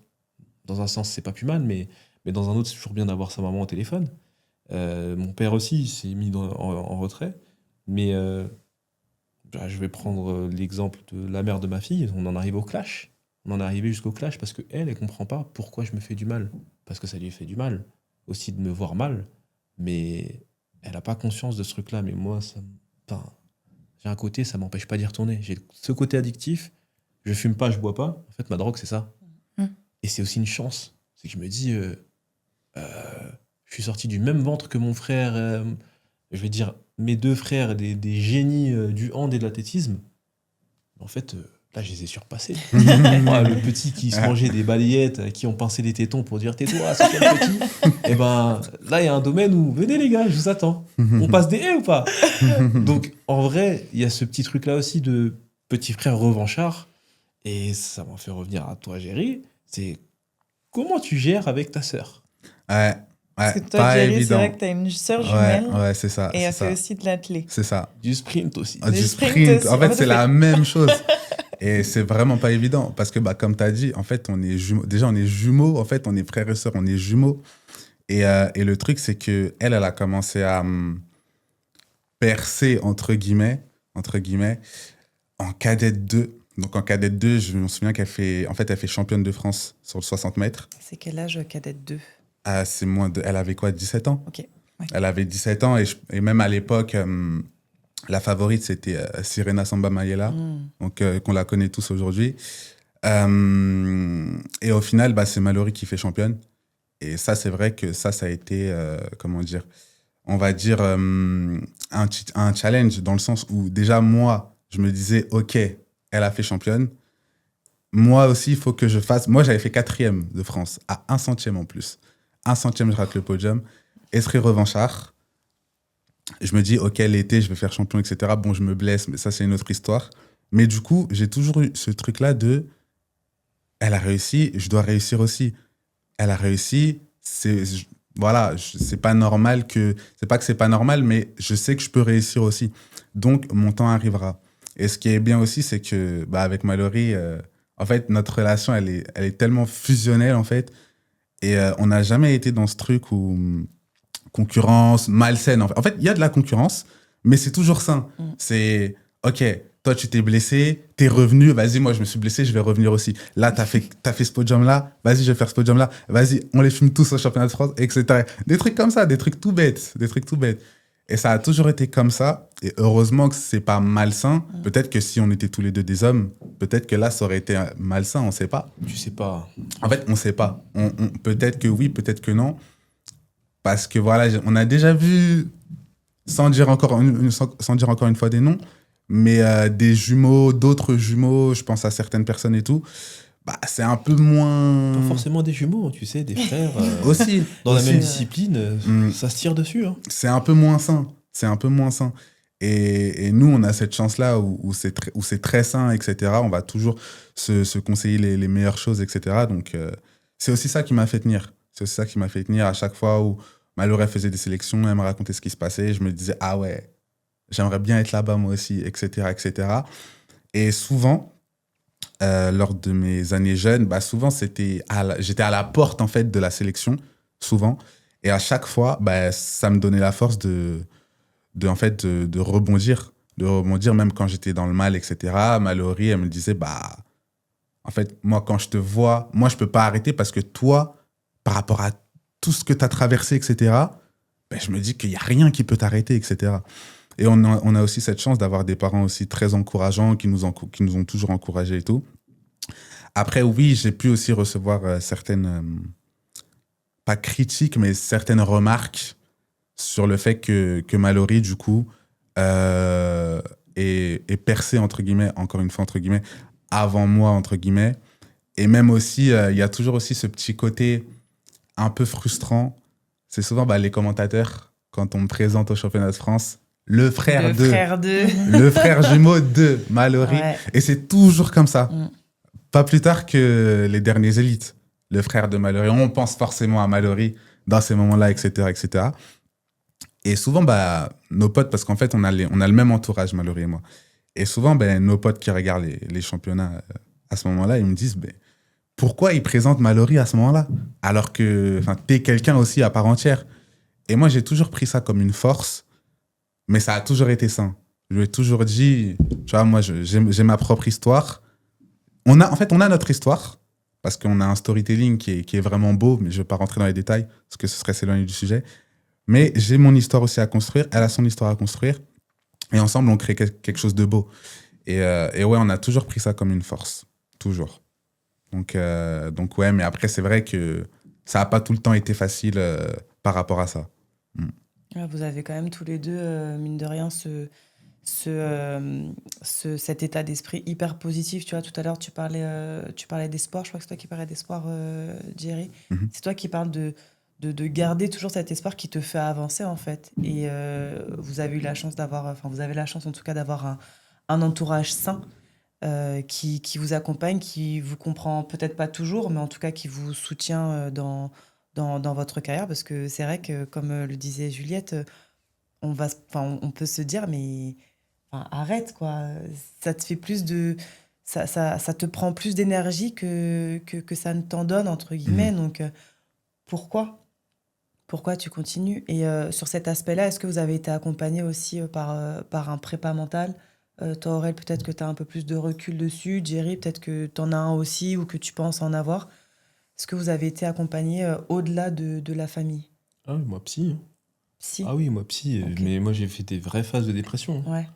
Speaker 2: Dans un sens, c'est pas plus mal, mais dans un autre, c'est toujours bien d'avoir sa maman au téléphone. Mon père aussi, il s'est mis en retrait. Mais je vais prendre l'exemple de la mère de ma fille. On en arrive au clash. On en est arrivé jusqu'au clash parce qu'elle comprend pas pourquoi je me fais du mal. Parce que ça lui fait du mal aussi de me voir mal. Mais elle a pas conscience de ce truc-là. Mais moi, j'ai un côté, ça m'empêche pas d'y retourner. J'ai ce côté addictif, je fume pas, je bois pas. En fait, ma drogue, c'est ça. Et c'est aussi une chance. C'est que je me dis, je suis sorti du même ventre que mon frère, je vais dire, mes 2 frères, des génies du hand et de l'athlétisme. En fait, là, je les ai surpassés. Moi, le petit qui se mangeait des balayettes, qui ont pincé les tétons pour dire « tais-toi, c'est quel petit ?» Et là, il y a un domaine où « venez les gars, je vous attends. On passe des haies ou pas ?» Donc, en vrai, il y a ce petit truc-là aussi de petit frère revanchard. Et ça m'a fait revenir à toi, Géry. C'est comment tu gères avec ta sœur?
Speaker 4: Ouais.
Speaker 3: Parce que toi, Géry, c'est vrai que tu as une sœur jumelle.
Speaker 4: Ouais, c'est ça.
Speaker 3: Et elle fait aussi de l'athlé.
Speaker 4: C'est ça.
Speaker 2: Du sprint aussi.
Speaker 4: Du sprint. En fait, c'est la même chose. Et c'est vraiment pas évident. Parce que, comme tu as dit, en fait, on est jumeaux. Déjà, on est jumeaux. En fait, on est frères et sœurs, on est jumeaux. Et le truc, c'est qu'elle a commencé à percé, entre guillemets, en cadette 2. Donc en cadette 2, je me souviens elle fait championne de France sur le 60 mètres.
Speaker 1: C'est quel âge, cadette 2?
Speaker 4: Elle avait quoi, 17 ans?
Speaker 1: Ok.
Speaker 3: Ouais.
Speaker 4: Elle avait 17 ans et même à l'époque, la favorite, c'était Sirena Samba Mayela, donc qu'on la connaît tous aujourd'hui. Et au final, c'est Mallory qui fait championne. Et ça, c'est vrai que ça a été, comment dire, on va dire un challenge dans le sens où déjà moi, je me disais, ok, elle a fait championne. Moi aussi, il faut que je fasse. Moi, j'avais fait 4e de France, à 1 centième en plus. 1 centième, je rate le podium. Esprit revanchard. Je me dis, ok, l'été, je vais faire champion, etc. Bon, je me blesse, mais ça, c'est une autre histoire. Mais du coup, j'ai toujours eu ce truc-là de, elle a réussi, je dois réussir aussi. Elle a réussi, voilà, c'est pas normal c'est pas que c'est pas normal, mais je sais que je peux réussir aussi. Donc, mon temps arrivera. Et ce qui est bien aussi, c'est que, avec Mallory, en fait, notre relation, elle est tellement fusionnelle, en fait. Et on n'a jamais été dans ce truc où concurrence malsaine. En fait, il y a de la concurrence, mais c'est toujours sain. C'est, ok, toi, tu t'es blessé, t'es revenu, vas-y, moi, je me suis blessé, je vais revenir aussi. Là, t'as fait ce podium-là, vas-y, je vais faire ce podium-là, vas-y, on les fume tous au championnat de France, etc. Des trucs comme ça, des trucs tout bêtes. Et ça a toujours été comme ça. Et heureusement que c'est pas malsain. Peut-être que si on était tous les deux des hommes, peut-être que là, ça aurait été malsain, on sait pas.
Speaker 2: Tu sais pas.
Speaker 4: En fait, on sait pas. Peut-être que oui, peut-être que non. Parce que voilà, on a déjà vu, sans dire encore une fois des noms, mais des jumeaux, d'autres jumeaux, je pense à certaines personnes et tout, c'est un peu moins...
Speaker 2: Pas forcément des jumeaux, tu sais, des frères.
Speaker 4: Aussi.
Speaker 2: Dans la
Speaker 4: aussi.
Speaker 2: même discipline, ça se tire dessus. Hein.
Speaker 4: C'est un peu moins sain. Et nous, on a cette chance-là où c'est très sain, etc. On va toujours se conseiller les meilleures choses, etc. Donc, c'est aussi ça qui m'a fait tenir. C'est aussi ça qui m'a fait tenir à chaque fois où Mallory faisait des sélections, elle me racontait ce qui se passait. Je me disais, ah ouais, j'aimerais bien être là-bas moi aussi, etc. etc. Et souvent, lors de mes années jeunes, souvent, j'étais à la porte en fait, de la sélection, souvent. Et à chaque fois, ça me donnait la force de rebondir. De rebondir même quand j'étais dans le mal, etc. Mallory, elle me disait, en fait, moi, quand je te vois, moi, je peux pas arrêter parce que toi, par rapport à tout ce que tu as traversé, etc., je me dis qu'il n'y a rien qui peut t'arrêter, etc. Et on a aussi cette chance d'avoir des parents aussi très encourageants, qui nous ont toujours encouragés et tout. Après, oui, j'ai pu aussi recevoir certaines, pas critiques, mais certaines remarques sur le fait que Mallory, du coup, est percé, entre guillemets, encore une fois, entre guillemets, avant moi, entre guillemets. Et même aussi, il y a toujours aussi ce petit côté un peu frustrant. C'est souvent les commentateurs, quand on me présente au championnat de France, le frère jumeau de Mallory. Ouais. Et c'est toujours comme ça. Pas plus tard que les derniers élites. Le frère de Mallory. On pense forcément à Mallory dans ces moments-là, etc., etc. Et souvent, nos potes, parce qu'en fait, on a le même entourage, Mallory et moi. Et souvent, nos potes qui regardent les championnats à ce moment-là, ils me disent, pourquoi ils présentent Mallory à ce moment-là? Alors que t'es quelqu'un aussi à part entière. Et moi, j'ai toujours pris ça comme une force, mais ça a toujours été sain. Je lui ai toujours dit, tu vois, moi, j'ai ma propre histoire. On a notre histoire, parce qu'on a un storytelling qui est vraiment beau, mais je ne vais pas rentrer dans les détails, parce que ce serait s'éloigner du sujet. Mais j'ai mon histoire aussi à construire, elle a son histoire à construire, et ensemble, on crée quelque chose de beau. Et ouais, on a toujours pris ça comme une force, toujours. Donc ouais, mais après, c'est vrai que ça n'a pas tout le temps été facile par rapport à ça.
Speaker 1: Vous avez quand même tous les deux, mine de rien, cet état d'esprit hyper positif. Tu vois, tout à l'heure, tu parlais des sports. Je crois que c'est toi qui parlais des sports, Jerry. C'est toi qui parles de garder toujours cet espoir qui te fait avancer, en fait. Et vous avez eu la chance vous avez la chance, en tout cas, d'avoir un entourage sain qui vous accompagne, qui vous comprend peut-être pas toujours, mais en tout cas, qui vous soutient dans votre carrière. Parce que c'est vrai que, comme le disait Juliette, on peut se dire, mais arrête, quoi. Ça te fait plus de... Ça te prend plus d'énergie que ça ne t'en donne, entre guillemets. Donc, pourquoi pourquoi tu continues. Et sur cet aspect-là, est-ce que vous avez été accompagné aussi par un prépa mental? Toi, Aurèle, peut-être que tu as un peu plus de recul dessus. Jerry, peut-être que tu en as un aussi ou que tu penses en avoir. Est-ce que vous avez été accompagné au-delà de la famille?
Speaker 2: Ah oui, moi, psy.
Speaker 1: Si.
Speaker 2: Ah oui, moi, psy.
Speaker 1: Ok.
Speaker 2: Mais moi, j'ai fait des vraies phases de dépression.
Speaker 1: Ouais.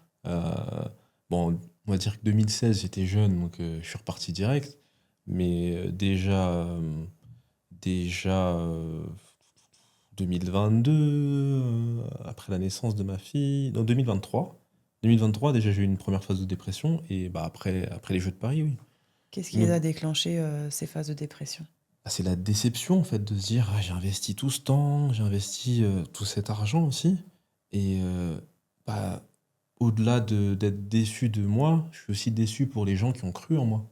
Speaker 2: Bon, on va dire que 2016, j'étais jeune, donc je suis reparti direct. Mais déjà 2022, après la naissance de ma fille, non, 2023. 2023, déjà, j'ai eu une première phase de dépression. Et bah, après les Jeux de Paris, oui.
Speaker 1: Qu'est-ce qui
Speaker 2: Mais-
Speaker 1: les a déclenchés, ces phases de dépression?
Speaker 2: Ah, c'est la déception, en fait, de se dire, ah, j'ai investi tout ce temps, j'ai investi tout cet argent aussi. Et bah, au-delà d'être déçu de moi, je suis aussi déçu pour les gens qui ont cru en moi.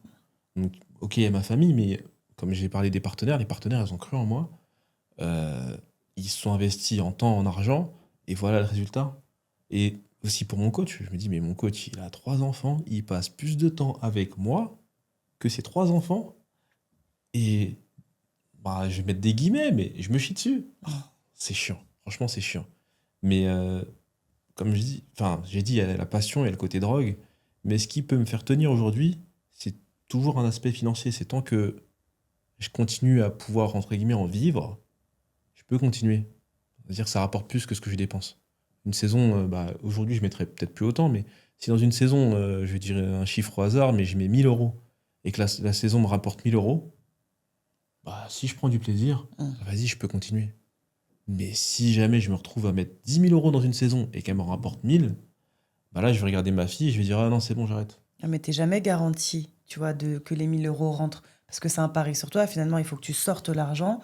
Speaker 2: Donc, ok, il y a ma famille, mais comme j'ai parlé des partenaires, les partenaires, ils ont cru en moi. Ils se sont investis en temps, en argent, et voilà le résultat. Et aussi pour mon coach, je me dis, mais mon coach, il a 3 enfants, il passe plus de temps avec moi que ses 3 enfants, et bah, je vais mettre des guillemets, mais je me chie dessus. C'est chiant, franchement, c'est chiant. Mais comme je dis, enfin, j'ai dit, il y a la passion et le côté drogue, mais ce qui peut me faire tenir aujourd'hui, c'est toujours un aspect financier. C'est tant que je continue à pouvoir, entre guillemets, en vivre, je peux continuer. C'est-à-dire que ça rapporte plus que ce que je dépense. Une saison, bah, aujourd'hui, je mettrais peut-être plus autant, mais si dans une saison, je dirais un chiffre au hasard, mais je mets 1000 euros, et que la saison me rapporte 1000 euros, bah, si je prends du plaisir, vas-y, je peux continuer. Mais si jamais je me retrouve à mettre 10 000 euros dans une saison et qu'elle me rapporte 1000, bah là, je vais regarder ma fille et je vais dire, ah non, c'est bon, j'arrête.
Speaker 1: Ah, mais t'es jamais garanti, tu vois, que les 1000 euros rentrent. Parce que c'est un pari sur toi. Finalement, il faut que tu sortes l'argent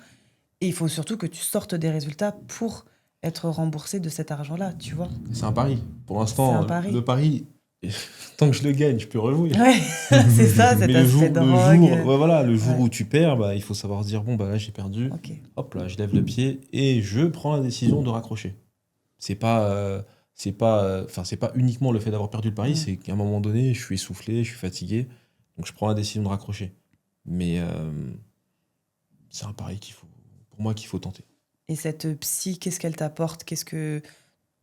Speaker 1: et il faut surtout que tu sortes des résultats pour être remboursé de cet argent-là, tu vois.
Speaker 2: C'est un pari. Pour
Speaker 1: C'est
Speaker 2: l'instant,
Speaker 1: un pari.
Speaker 2: le pari, tant que je le gagne, je peux rejouer.
Speaker 1: Ouais, c'est ça, cet
Speaker 2: Mais le jour,
Speaker 1: aspect drogue.
Speaker 2: ouais, voilà, le jour
Speaker 1: Ouais.
Speaker 2: où tu perds, bah, il faut savoir se dire, bon, bah là, j'ai perdu.
Speaker 1: Ok.
Speaker 2: Hop là, je lève le pied et je prends la décision de raccrocher. C'est pas, c'est pas uniquement le fait d'avoir perdu le pari, c'est qu'à un moment donné, je suis essoufflé, je suis fatigué, donc je prends la décision de raccrocher. Mais c'est un pari pour moi, qu'il faut tenter.
Speaker 1: Et cette psy, qu'est-ce qu'elle t'apporte?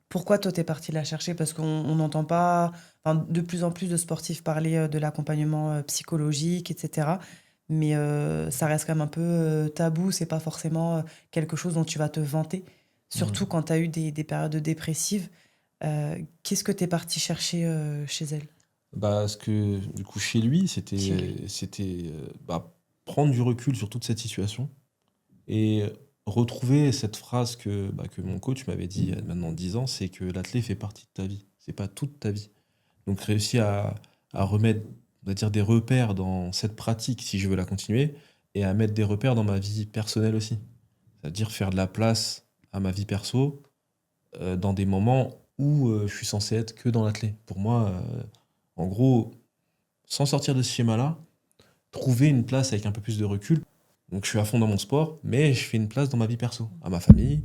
Speaker 1: Pourquoi toi, t'es parti la chercher? Parce qu'on n'entend pas, enfin, de plus en plus de sportifs parler de l'accompagnement psychologique, etc. Mais ça reste quand même un peu tabou. C'est pas forcément quelque chose dont tu vas te vanter. Surtout quand tu as eu des périodes dépressives. Qu'est-ce que tu es parti chercher chez elle?
Speaker 2: Bah, parce que du coup, chez lui, c'était prendre du recul sur toute cette situation et retrouver cette phrase que mon coach m'avait dit il y a maintenant 10 ans, c'est que l'athlé fait partie de ta vie, c'est pas toute ta vie. Donc réussir à remettre, on va dire, des repères dans cette pratique si je veux la continuer et à mettre des repères dans ma vie personnelle aussi. C'est-à-dire faire de la place à ma vie perso dans des moments où je suis censé être que dans l'athlé. Pour moi, en gros, sans sortir de ce schéma-là, trouver une place avec un peu plus de recul. Donc je suis à fond dans mon sport, mais je fais une place dans ma vie perso, à ma famille,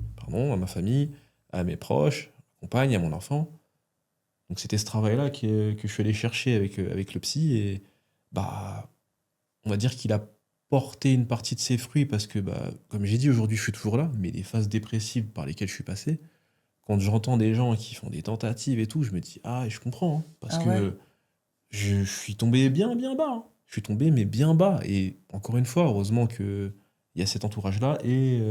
Speaker 2: à mes proches, à ma compagne, à mon enfant. Donc c'était ce travail-là que je suis allé chercher avec le psy et bah, on va dire qu'il a porté une partie de ses fruits parce que, bah, comme j'ai dit, aujourd'hui je suis toujours là, mais les phases dépressives par lesquelles je suis passé, quand j'entends des gens qui font des tentatives et tout, je me dis, ah, je comprends, hein, parce
Speaker 1: Ah
Speaker 2: que
Speaker 1: ouais.
Speaker 2: je suis tombé bien, bien bas. Hein. Je suis tombé, mais bien bas. Et encore une fois, heureusement qu'il y a cet entourage-là et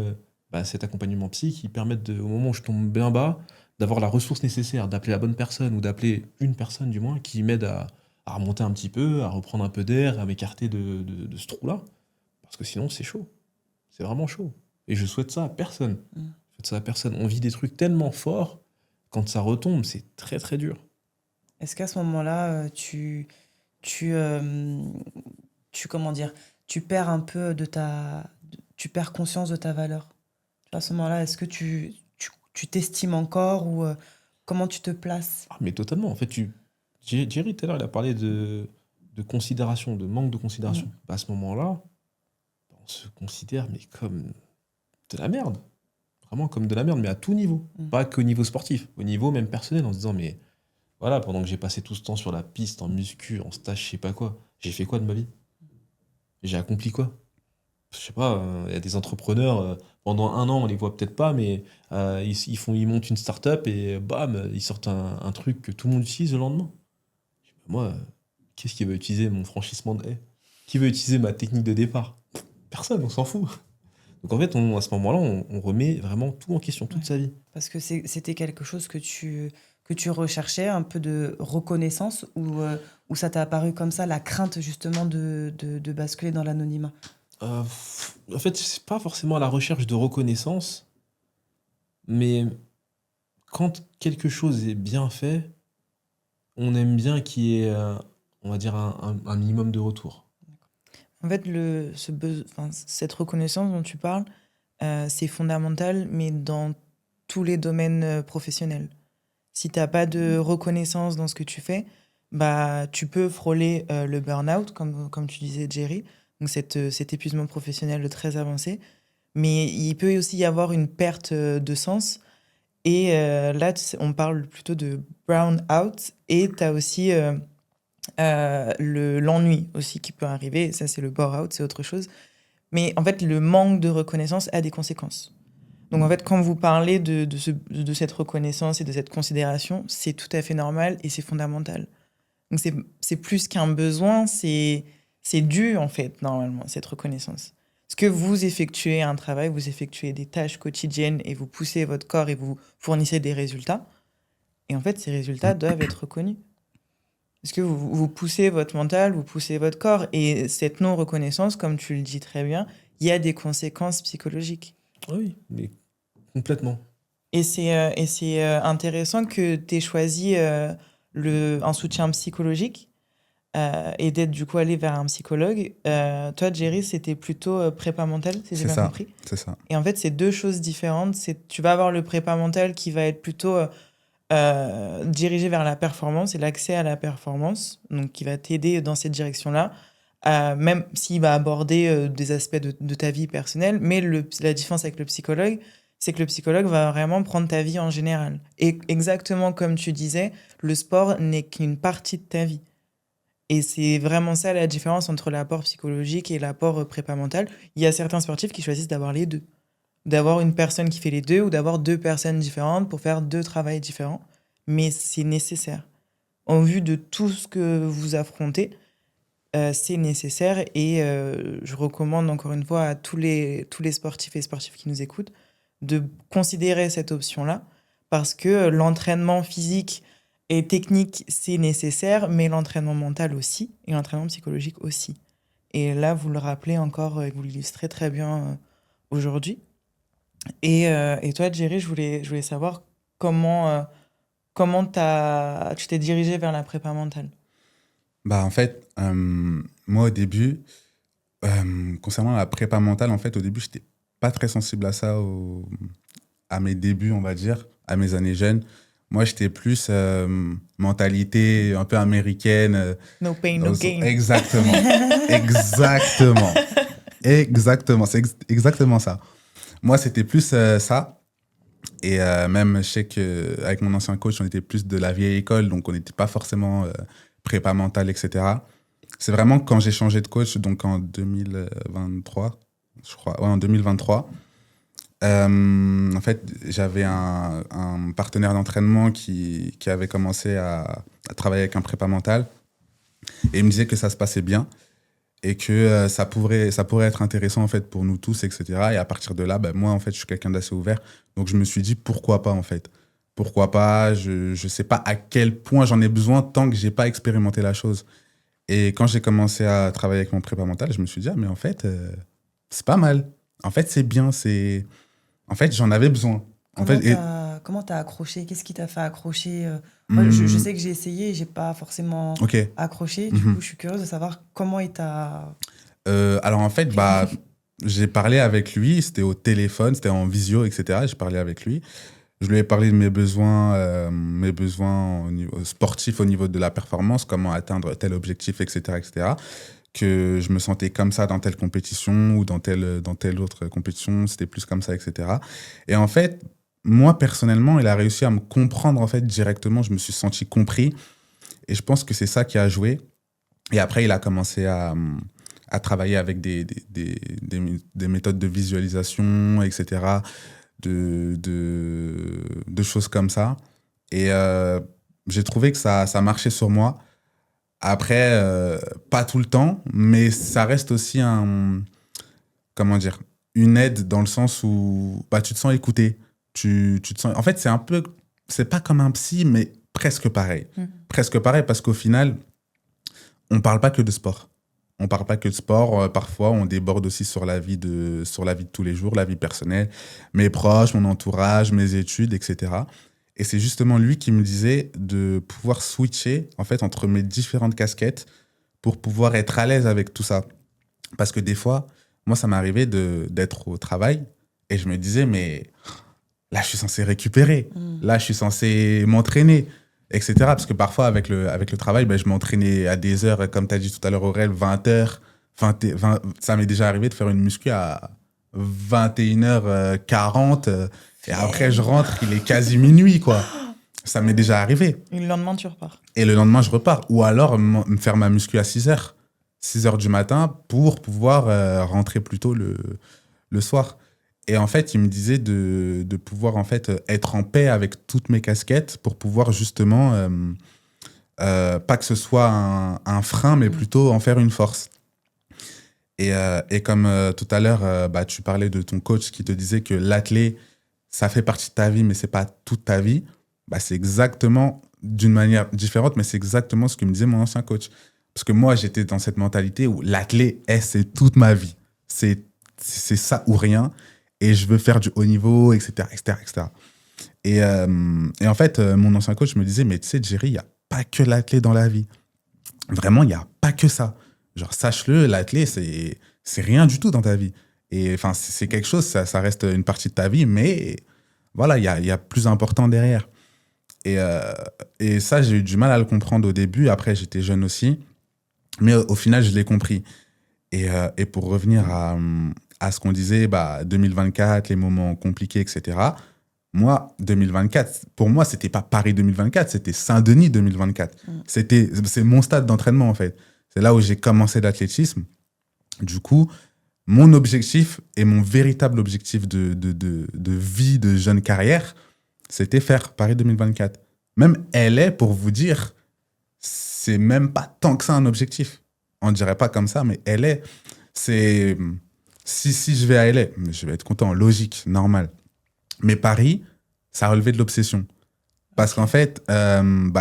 Speaker 2: cet accompagnement psy qui permettent, au moment où je tombe bien bas, d'avoir la ressource nécessaire, d'appeler la bonne personne ou d'appeler une personne du moins qui m'aide à remonter un petit peu, à reprendre un peu d'air, à m'écarter de ce trou-là. Parce que sinon, c'est chaud. C'est vraiment chaud. Et je souhaite ça à personne. Je souhaite ça à personne. On vit des trucs tellement forts, quand ça retombe, c'est très très dur.
Speaker 1: Est-ce qu'à ce moment-là, comment dire, tu perds un peu tu perds conscience de ta valeur? À ce moment-là, est-ce que tu t'estimes encore ou comment tu te places?
Speaker 2: Ah, mais totalement. En fait, Jerry, tout à l'heure, il a parlé de considération, de manque de considération. Bah, à ce moment-là, on se considère mais comme de la merde. Vraiment comme de la merde, mais à tout niveau. Pas qu'au niveau sportif, au niveau même personnel, en se disant, mais voilà, pendant que j'ai passé tout ce temps sur la piste, en muscu, en stage, je sais pas quoi, j'ai fait quoi de ma vie? J'ai accompli quoi? je sais pas, il y a des entrepreneurs, pendant 1 an, on les voit peut-être pas, mais ils montent une start-up et bam, ils sortent un truc que tout le monde utilise le lendemain. Moi, qu'est-ce qui va utiliser mon franchissement de haie? Qui veut utiliser ma technique de départ? Personne, on s'en fout. Donc en fait, à ce moment-là, on remet vraiment tout en question, toute sa vie.
Speaker 1: Parce que c'était quelque chose que tu recherchais, un peu de reconnaissance, ou ça t'a apparu comme ça, la crainte justement de basculer dans l'anonymat?
Speaker 2: En fait, c'est pas forcément la recherche de reconnaissance, mais quand quelque chose est bien fait, on aime bien qu'il y ait, on va dire, un minimum de retour.
Speaker 3: En fait, cette reconnaissance dont tu parles, c'est fondamental, mais dans tous les domaines professionnels. Si tu n'as pas de reconnaissance dans ce que tu fais, bah, tu peux frôler le burn-out, comme tu disais, Jerry, donc cet épuisement professionnel très avancé. Mais il peut aussi y avoir une perte de sens. Et là, on parle plutôt de brown-out. Et tu as aussi l'ennui aussi qui peut arriver. Et ça, c'est le bore-out, c'est autre chose. Mais en fait, le manque de reconnaissance a des conséquences. Donc en fait, quand vous parlez de cette reconnaissance et de cette considération, c'est tout à fait normal et c'est fondamental. Donc c'est plus qu'un besoin, c'est dû en fait, normalement, cette reconnaissance. Parce que vous effectuez un travail, vous effectuez des tâches quotidiennes et vous poussez votre corps et vous fournissez des résultats. Et en fait, ces résultats doivent être reconnus. Parce que vous poussez votre mental, vous poussez votre corps. Et cette non-reconnaissance, comme tu le dis très bien, il y a des conséquences psychologiques.
Speaker 2: Oui, mais complètement.
Speaker 3: Et c'est intéressant que tu aies choisi un soutien psychologique et d'être du coup allé vers un psychologue. Toi, Jerry, c'était plutôt prépa mentale, si j'ai bien compris.
Speaker 4: C'est ça.
Speaker 3: Et en fait, c'est deux choses différentes. Tu vas avoir le prépa mental qui va être plutôt dirigé vers la performance et l'accès à la performance, donc qui va t'aider dans cette direction-là, même s'il va aborder des aspects de ta vie personnelle. Mais la différence avec le psychologue, c'est que le psychologue va vraiment prendre ta vie en général. Et exactement comme tu disais, le sport n'est qu'une partie de ta vie. Et c'est vraiment ça la différence entre l'apport psychologique et l'apport prépa mental. Il y a certains sportifs qui choisissent d'avoir les deux. D'avoir une personne qui fait les deux ou d'avoir deux personnes différentes pour faire deux travails différents. Mais c'est nécessaire. En vue de tout ce que vous affrontez, c'est nécessaire. Et je recommande encore une fois à tous les sportifs et sportifs qui nous écoutent de considérer cette option-là parce que l'entraînement physique et technique, c'est nécessaire, mais l'entraînement mental aussi et l'entraînement psychologique aussi. Et là, vous le rappelez encore et vous l'illustrez très bien aujourd'hui. Et toi, Jerry, je voulais savoir comment tu t'es dirigé vers la prépa mentale.
Speaker 4: Bah, en fait, moi, au début, concernant la prépa mentale, en fait, au début, j'étais pas très sensible à ça à mes débuts, on va dire, à mes années jeunes. Moi, j'étais plus mentalité un peu américaine.
Speaker 3: No pain, no gain.
Speaker 4: Exactement. Exactement. C'est exactement ça. Moi, c'était plus ça. Et même, je sais qu'avec mon ancien coach, on était plus de la vieille école, donc on n'était pas forcément prépa mentale, etc. C'est vraiment quand j'ai changé de coach, donc en 2023, je crois, ouais, en 2023, en fait, j'avais un partenaire d'entraînement qui avait commencé à travailler avec un prépa mental et il me disait que ça se passait bien et que ça pourrait être intéressant en fait pour nous tous, etc. Et à partir de là, moi en fait, je suis quelqu'un d'assez ouvert, donc je me suis dit pourquoi pas en fait. Pourquoi pas, je sais pas à quel point j'en ai besoin tant que j'ai pas expérimenté la chose. Et quand j'ai commencé à travailler avec mon prépa mental, je me suis dit mais en fait c'est pas mal. En fait, c'est bien, en fait, j'en avais besoin.
Speaker 1: Comment t'as accroché? Qu'est-ce qui t'a fait accrocher? Moi, je sais que j'ai essayé et j'ai pas forcément accroché. Du coup, je suis curieuse de savoir comment il t'a...
Speaker 4: Alors en fait, j'ai parlé avec lui, c'était au téléphone, c'était en visio, etc. J'ai parlé avec lui. Je lui ai parlé de mes besoins au niveau sportif, au niveau de la performance, comment atteindre tel objectif, etc., etc. Que je me sentais comme ça dans telle compétition ou dans telle autre compétition, c'était plus comme ça, etc. Et en fait, moi, personnellement, il a réussi à me comprendre en fait, directement. Je me suis senti compris. Et je pense que c'est ça qui a joué. Et après, il a commencé à à travailler avec des méthodes de visualisation, etc., de choses comme ça. Et j'ai trouvé que ça marchait sur moi. Après, pas tout le temps, mais ça reste aussi une aide dans le sens où tu te sens écouté. Tu te sens... En fait, c'est pas comme un psy, mais presque pareil. Presque pareil, parce qu'au final, on parle pas que de sport. On parle pas que de sport. Parfois, on déborde aussi sur la vie de tous les jours, la vie personnelle, mes proches, mon entourage, mes études, etc. Et c'est justement lui qui me disait de pouvoir switcher en fait, entre mes différentes casquettes pour pouvoir être à l'aise avec tout ça. Parce que des fois, moi, ça m'arrivait d'être au travail et je me disais, mais là, je suis censé récupérer. Là, je suis censé m'entraîner, etc. Parce que parfois, avec le travail, je m'entraînais à des heures, comme tu as dit tout à l'heure, Aurel, 20h. Ça m'est déjà arrivé de faire une muscu à 21h40. Et après, je rentre, il est quasi minuit, quoi. Ça m'est déjà arrivé.
Speaker 3: Et le lendemain, tu repars.
Speaker 4: Et le lendemain, je repars. Ou alors, me faire ma muscu à 6h. 6h du matin pour pouvoir rentrer plus tôt le soir. Et en fait, il me disait de pouvoir en fait, être en paix avec toutes mes casquettes pour pouvoir justement, pas que ce soit un frein, mais plutôt en faire une force. Et comme tout à l'heure, tu parlais de ton coach qui te disait que l'athlète, ça fait partie de ta vie, mais c'est pas toute ta vie. C'est exactement, d'une manière différente, mais c'est exactement ce que me disait mon ancien coach. Parce que moi, j'étais dans cette mentalité où l'athlète, c'est toute ma vie. C'est ça ou rien. Et je veux faire du haut niveau, etc., etc., etc. Et en fait, mon ancien coach me disait, mais tu sais, Jerry, il n'y a pas que l'athlète dans la vie. Vraiment, il n'y a pas que ça. Genre, sache-le, l'athlète, c'est rien du tout dans ta vie. Et enfin, c'est quelque chose, ça reste une partie de ta vie, mais voilà, il y a plus important derrière. Et ça, j'ai eu du mal à le comprendre au début. Après, j'étais jeune aussi. Mais au final, je l'ai compris. Et pour revenir à ce qu'on disait, 2024, les moments compliqués, etc. Moi, 2024, pour moi, c'était pas Paris 2024, c'était Saint-Denis 2024. C'est mon stade d'entraînement, en fait. C'est là où j'ai commencé l'athlétisme. Du coup, mon objectif et mon véritable objectif de vie, de jeune carrière, c'était faire Paris 2024. Même LA, pour vous dire, c'est même pas tant que ça un objectif. On dirait pas comme ça, mais LA, c'est... Si je vais à LA, je vais être content, logique, normal. Mais Paris, ça relevait de l'obsession. Parce qu'en fait,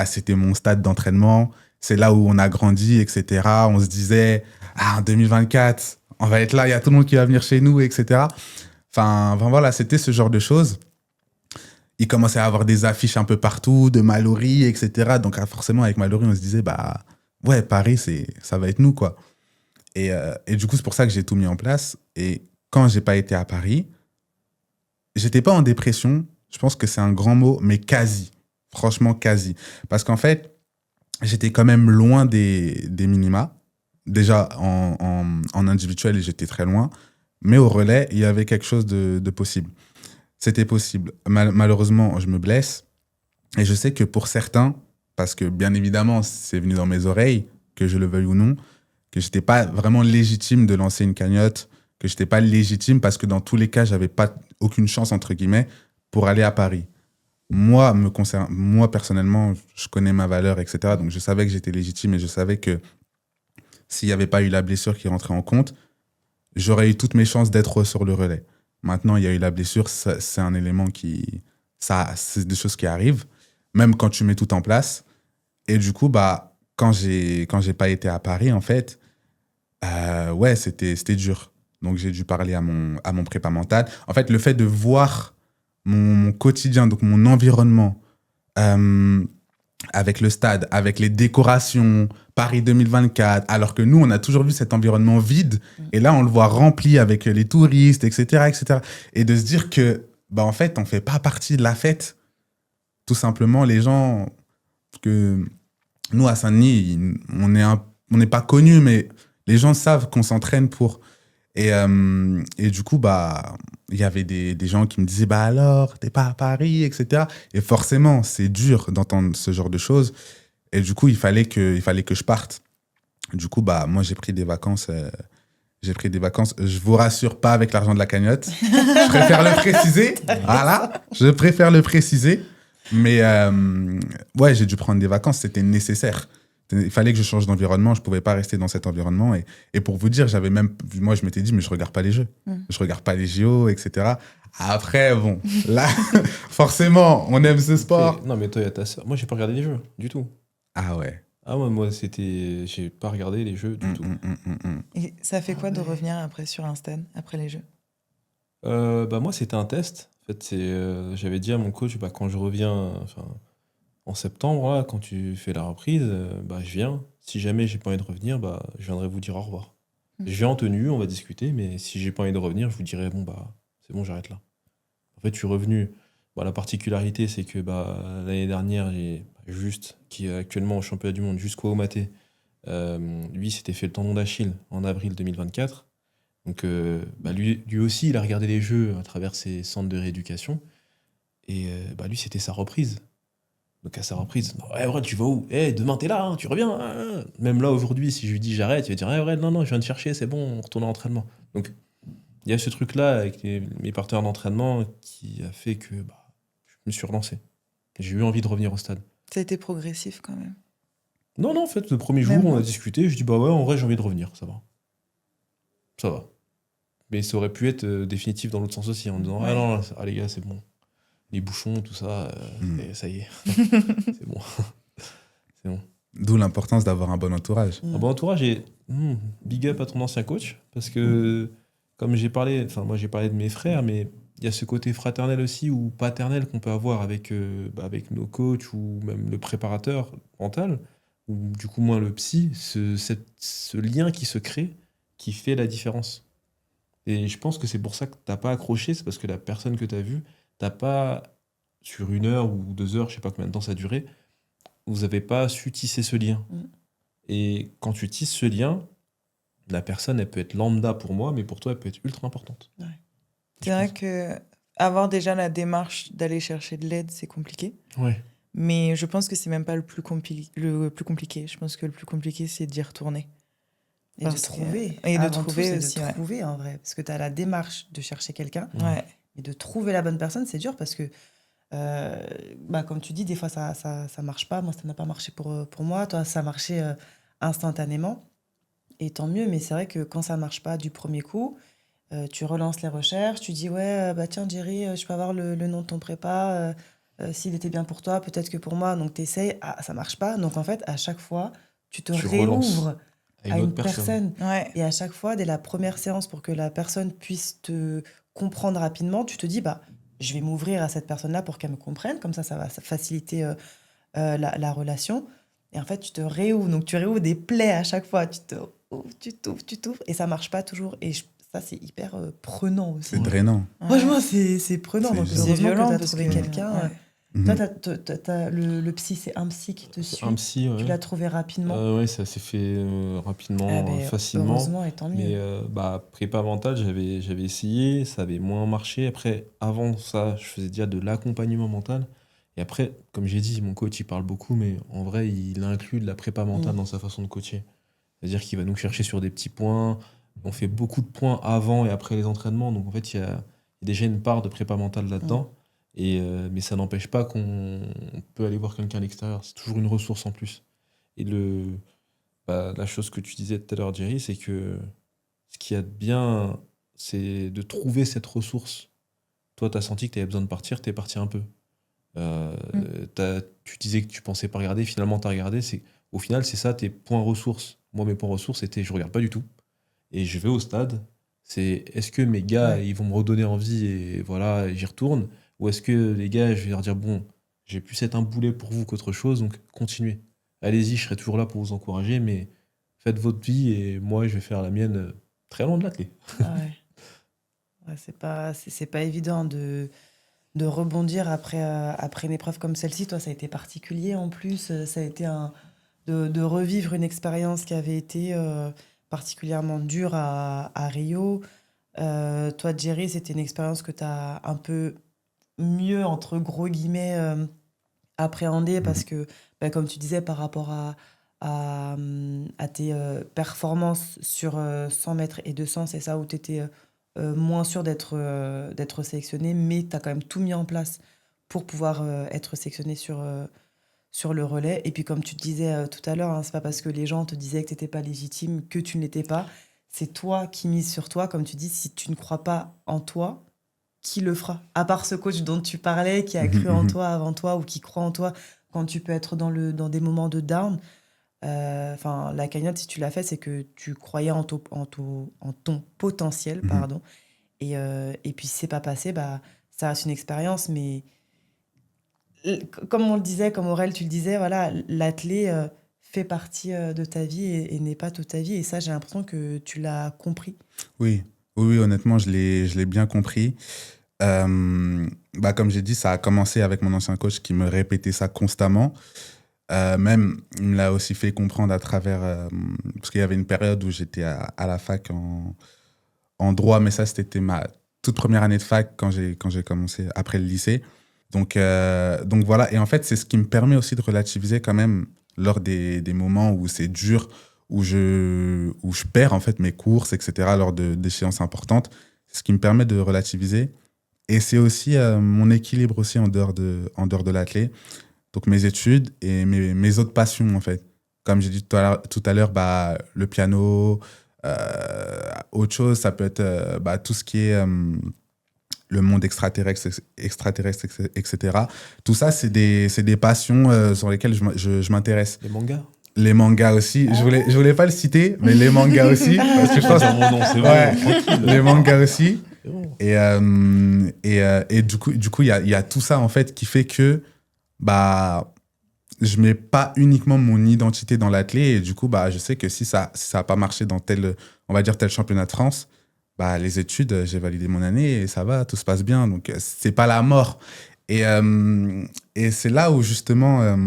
Speaker 4: c'était mon stade d'entraînement, c'est là où on a grandi, etc. On se disait, en 2024, on va être là, il y a tout le monde qui va venir chez nous, etc. Enfin voilà, c'était ce genre de choses. Il commençait à avoir des affiches un peu partout, de Mallory, etc. Donc forcément, avec Mallory, on se disait, ouais, Paris, ça va être nous, quoi. Et du coup, c'est pour ça que j'ai tout mis en place. Et quand j'ai pas été à Paris, j'étais pas en dépression. Je pense que c'est un grand mot, mais quasi. Franchement, quasi. Parce qu'en fait, j'étais quand même loin des minima. Déjà, en individuel, j'étais très loin. Mais au relais, il y avait quelque chose de possible. C'était possible. Malheureusement, je me blesse. Et je sais que pour certains, parce que bien évidemment, c'est venu dans mes oreilles, que je le veuille ou non, que j'étais pas vraiment légitime de lancer une cagnotte, que j'étais pas légitime parce que dans tous les cas, j'avais pas aucune chance, entre guillemets, pour aller à Paris. Moi, personnellement, je connais ma valeur, etc. Donc, je savais que j'étais légitime et je savais que s'il n'y avait pas eu la blessure qui rentrait en compte, j'aurais eu toutes mes chances d'être sur le relais. Maintenant, il y a eu la blessure, c'est un élément c'est des choses qui arrivent, même quand tu mets tout en place. Et du coup, quand j'ai pas été à Paris, en fait, ouais, c'était dur. Donc, j'ai dû parler à mon prépa mental. En fait, le fait de voir mon quotidien, donc mon environnement, avec le stade, avec les décorations, Paris 2024, alors que nous, on a toujours vu cet environnement vide, et là, on le voit rempli avec les touristes, etc., etc. Et de se dire que, en fait, on fait pas partie de la fête. Tout simplement, les gens... que nous, à Saint-Denis, on n'est pas connus, mais les gens savent qu'on s'entraîne pour... Et du coup, il y avait des gens qui me disaient, alors, t'es pas à Paris, etc. Et forcément, c'est dur d'entendre ce genre de choses. Et du coup, il fallait que je parte. Du coup, moi, j'ai pris des vacances J'ai pris des vacances, je vous rassure, pas avec l'argent de la cagnotte. Je préfère le préciser. Voilà, je préfère le préciser. Mais ouais, j'ai dû prendre des vacances, c'était nécessaire. Il fallait que je change d'environnement, je pouvais pas rester dans cet environnement. Et pour vous dire, moi, je m'étais dit, mais je regarde pas les Jeux. Je regarde pas les JO, etc. Après, bon, là, forcément, on aime ce sport.
Speaker 2: Non, mais toi, il y a ta sœur. Moi, j'ai pas regardé les Jeux, du tout.
Speaker 4: Ah ouais.
Speaker 2: Ah ouais, moi, j'ai pas regardé les Jeux du tout.
Speaker 3: Et ça fait quoi de revenir après sur un stade, après les Jeux?
Speaker 2: Moi, c'était un test. En fait, j'avais dit à mon coach, quand je reviens en septembre, là, quand tu fais la reprise, je viens. Si jamais j'ai pas envie de revenir, je viendrai vous dire au revoir. Je viens en tenue, on va discuter, mais si j'ai pas envie de revenir, je vous dirai, c'est bon, j'arrête là. En fait, je suis revenu. La particularité, c'est que l'année dernière, qui est actuellement au championnat du monde, jusqu'au Maté, lui s'était fait le tendon d'Achille en avril 2024. Donc lui aussi, il a regardé les Jeux à travers ses centres de rééducation. Et lui, c'était sa reprise. Donc à sa reprise, ouais, tu vas où? Demain, t'es là, hein, tu reviens. Hein. Même là, aujourd'hui, si je lui dis j'arrête, il va dire non, je viens te chercher, c'est bon, on retourne à l'entraînement. Donc il y a ce truc-là avec mes partenaires d'entraînement qui a fait que je me suis relancé. J'ai eu envie de revenir au stade.
Speaker 3: Ça a été progressif quand même.
Speaker 2: Non, en fait, le premier jour, on a discuté. Je dis, ouais, en vrai, j'ai envie de revenir, ça va. Ça va. Mais ça aurait pu être définitif dans l'autre sens aussi, en disant, les gars, c'est bon. Les bouchons, tout ça, ça y est. C'est bon. C'est bon.
Speaker 4: D'où l'importance d'avoir un bon entourage.
Speaker 2: Un bon entourage et big up à ton ancien coach, parce que, comme j'ai parlé de mes frères, mais il y a ce côté fraternel aussi ou paternel qu'on peut avoir avec nos coachs ou même le préparateur mental, ou du coup moins le psy, ce lien qui se crée, qui fait la différence. Et je pense que c'est pour ça que t'as pas accroché, c'est parce que la personne que t'as vue, t'as pas, sur 1 heure ou 2 heures, je sais pas combien de temps ça a duré, vous avez pas su tisser ce lien. Et quand tu tisses ce lien, la personne, elle peut être lambda pour moi, mais pour toi, elle peut être ultra importante.
Speaker 3: Ouais. C'est vrai que avoir déjà la démarche d'aller chercher de l'aide, c'est compliqué.
Speaker 2: Ouais.
Speaker 3: Mais je pense que c'est même pas le plus compliqué. Je pense que le plus compliqué, c'est d'y retourner.
Speaker 1: Et de trouver.
Speaker 3: Et de trouver aussi.
Speaker 1: De trouver, en vrai. Parce que tu as la démarche de chercher quelqu'un.
Speaker 3: Ouais.
Speaker 1: Et de trouver la bonne personne, c'est dur parce que, comme tu dis, des fois, ça marche pas. Moi, ça n'a pas marché pour moi. Toi, ça a marché instantanément. Et tant mieux. Mais c'est vrai que quand ça marche pas du premier coup, tu relances les recherches. Tu dis, tiens, Jerry, je peux avoir le nom de ton prépa. S'il était bien pour toi, peut-être que pour moi. Donc, tu essayes. Ah, ça marche pas. Donc, en fait, à chaque fois, tu réouvres à une personne.
Speaker 3: Ouais.
Speaker 1: Et à chaque fois, dès la première séance, pour que la personne puisse te comprendre rapidement, tu te dis, je vais m'ouvrir à cette personne-là pour qu'elle me comprenne. Comme ça va faciliter la relation. Et en fait, tu te réouvres. Donc, tu réouvres des plaies à chaque fois. Tu t'ouvres. Et ça marche pas toujours. Et ça, c'est hyper prenant aussi.
Speaker 4: C'est drainant.
Speaker 1: Franchement, c'est prenant. Donc,
Speaker 3: c'est
Speaker 1: heureusement
Speaker 3: violent
Speaker 1: que tu as trouvé quelqu'un.
Speaker 3: Ouais.
Speaker 1: Toi, le psy, c'est un psy qui te suit.
Speaker 2: Un psy, ouais.
Speaker 1: Tu l'as trouvé rapidement.
Speaker 2: Oui, ça s'est fait rapidement, facilement.
Speaker 1: Heureusement, et tant mieux.
Speaker 2: Mais prépa mentale, j'avais essayé, ça avait moins marché. Après, avant ça, je faisais déjà de l'accompagnement mental. Et après, comme j'ai dit, mon coach, il parle beaucoup, mais en vrai, il inclut de la prépa mentale dans sa façon de coacher. C'est-à-dire qu'il va nous chercher sur des petits points. On fait beaucoup de points avant et après les entraînements. Donc, en fait, il y a déjà une part de prépa mentale là-dedans. Mais ça n'empêche pas qu'on peut aller voir quelqu'un à l'extérieur. C'est toujours une ressource en plus. Et la chose que tu disais tout à l'heure, Jerry, c'est que ce qu'il y a de bien, c'est de trouver cette ressource. Toi, tu as senti que tu avais besoin de partir, tu es parti un peu. Tu disais que tu pensais pas regarder, finalement, tu as regardé. Au final, c'est ça, tes points ressources. Moi, mes points ressources, c'était je regarde pas du tout. Et je vais au stade. Est-ce que mes gars, ils vont me redonner envie et voilà, j'y retourne? Ou est-ce que les gars, je vais leur dire, bon, j'ai plus être un boulet pour vous qu'autre chose, donc continuez. Allez-y, je serai toujours là pour vous encourager, mais faites votre vie et moi, je vais faire la mienne très loin de la clé.
Speaker 1: C'est pas évident de rebondir après une épreuve comme celle-ci. Toi, ça a été particulier en plus. Ça a été de revivre une expérience qui avait été particulièrement dure à Rio. Toi, Jerry, c'était une expérience que tu as un peu mieux, entre gros guillemets, appréhendée parce que, comme tu disais, par rapport à tes performances sur 100 mètres et 200, c'est ça, où tu étais moins sûr d'être sélectionné, mais tu as quand même tout mis en place pour pouvoir être sélectionné sur le relais. Et puis, comme tu te disais tout à l'heure, hein, c'est pas parce que les gens te disaient que tu n'étais pas légitime que tu ne l'étais pas. C'est toi qui mises sur toi. Comme tu dis, si tu ne crois pas en toi, qui le fera? À part ce coach dont tu parlais, qui a cru en toi avant toi ou qui croit en toi quand tu peux être dans des moments de down. Enfin, la cagnotte, si tu l'as fait, c'est que tu croyais en ton potentiel, pardon. Et puis, si c'est pas passé, bah, ça reste une expérience, mais comme on le disait, comme Aurel, tu le disais, voilà, l'athlé fait partie de ta vie et n'est pas toute ta vie. Et ça, j'ai l'impression que tu l'as compris.
Speaker 4: Oui, honnêtement, je l'ai bien compris. Comme j'ai dit, ça a commencé avec mon ancien coach qui me répétait ça constamment. Même, il me l'a aussi fait comprendre à travers... parce qu'il y avait une période où j'étais à la fac en droit, mais ça, c'était ma toute première année de fac quand j'ai commencé après le lycée. Donc voilà. Et en fait, c'est ce qui me permet aussi de relativiser quand même lors des moments où c'est dur, où je perds en fait mes courses, etc., lors d'échéances importantes. C'est ce qui me permet de relativiser. Et c'est aussi mon équilibre aussi en dehors de l'athlé. Donc mes études et mes autres passions, en fait. Comme j'ai dit tout à l'heure, le piano, autre chose, ça peut être tout ce qui est le monde extraterrestre, etc. Tout ça, c'est des passions sur lesquelles je m'intéresse.
Speaker 2: Les mangas.
Speaker 4: Les mangas aussi. Je voulais pas le citer, mais les mangas aussi. Parce que je pense...
Speaker 2: mon nom, c'est
Speaker 4: Ouais,
Speaker 2: bon.
Speaker 4: les mangas aussi.
Speaker 2: C'est bon.
Speaker 4: Et du coup, il y a tout ça, en fait, qui fait que je mets pas uniquement mon identité dans l'athlé. Et du coup, je sais que si ça a pas marché dans tel championnat de France, les études, j'ai validé mon année et ça va, tout se passe bien. Donc, c'est pas la mort. Et c'est là où, justement,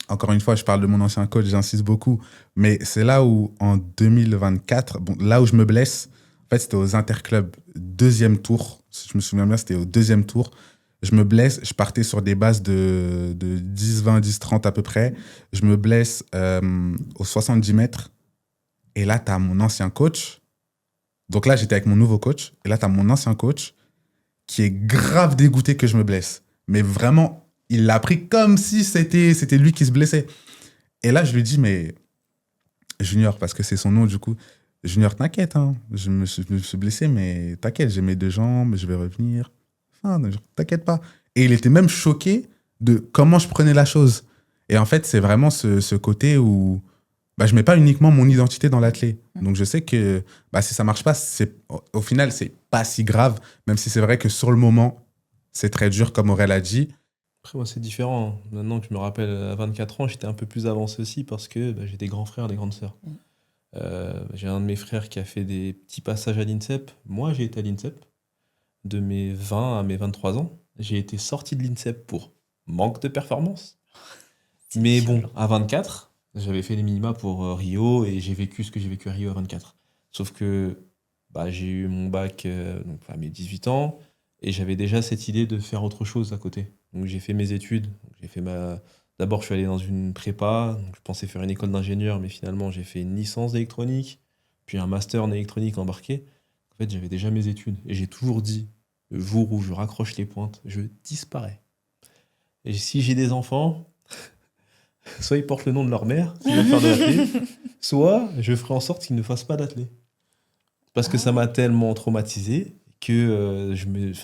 Speaker 4: encore une fois, je parle de mon ancien coach, j'insiste beaucoup, mais c'est là où, en 2024, là où je me blesse, en fait, c'était aux interclubs, deuxième tour. Si je me souviens bien, c'était au deuxième tour. Je me blesse, je partais sur des bases de 10-20, 10-30 à peu près. Je me blesse aux 70 mètres. Et là, tu as mon ancien coach. Donc là, j'étais avec mon nouveau coach. Et là, tu as mon ancien coach qui est grave dégoûté que je me blesse. Mais vraiment, il l'a pris comme si c'était lui qui se blessait. Et là, je lui dis, mais Junior, parce que c'est son nom du coup, Junior, t'inquiète, hein. Je me suis blessé, mais t'inquiète, j'ai mes deux jambes, je vais revenir. Enfin, t'inquiète pas. Et il était même choqué de comment je prenais la chose. Et en fait, c'est vraiment ce côté où je mets pas uniquement mon identité dans l'athlé. Donc je sais que si ça marche pas, au final, c'est pas si grave, même si c'est vrai que sur le moment, c'est très dur, comme Aurel a dit.
Speaker 2: Après, moi, c'est différent. Maintenant que je me rappelle, à 24 ans, j'étais un peu plus avancé aussi parce que j'ai des grands frères, des grandes sœurs. J'ai un de mes frères qui a fait des petits passages à l'INSEP. Moi, j'ai été à l'INSEP de mes 20 à mes 23 ans. J'ai été sorti de l'INSEP pour manque de performance. Mais bon, à 24, j'avais fait les minima pour Rio et j'ai vécu ce que j'ai vécu à Rio à 24. Sauf que j'ai eu mon bac donc, à mes 18 ans et j'avais déjà cette idée de faire autre chose à côté. Donc j'ai fait mes études. D'abord, je suis allé dans une prépa. Donc, je pensais faire une école d'ingénieur, mais finalement, j'ai fait une licence d'électronique, puis un master en électronique embarqué. En fait, j'avais déjà mes études. Et j'ai toujours dit, le jour où je raccroche les pointes, je disparais. Et si j'ai des enfants, soit ils portent le nom de leur mère, s'ils veulent faire de l'athlé, soit je ferai en sorte qu'ils ne fassent pas d'athlé. Parce que ça m'a tellement traumatisé que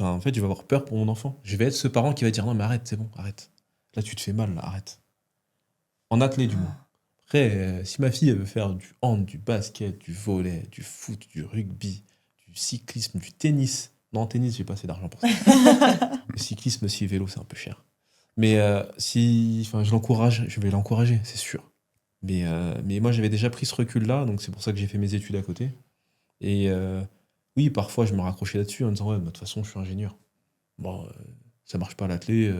Speaker 2: en fait, je vais avoir peur pour mon enfant. Je vais être ce parent qui va dire non, mais arrête, c'est bon, arrête. Là, tu te fais mal, là, arrête. En athlé, du moins. Après, si ma fille elle veut faire du hand, du basket, du volley, du foot, du rugby, du cyclisme, du tennis. Non, en tennis, j'ai pas assez d'argent pour ça. Le cyclisme, si vélo, c'est un peu cher. Mais je vais l'encourager, c'est sûr. Mais moi, j'avais déjà pris ce recul-là, donc c'est pour ça que j'ai fait mes études à côté. Et oui, parfois, je me raccrochais là-dessus en disant, ouais, de toute façon, je suis ingénieur. Bon, ça marche pas à l'athlé.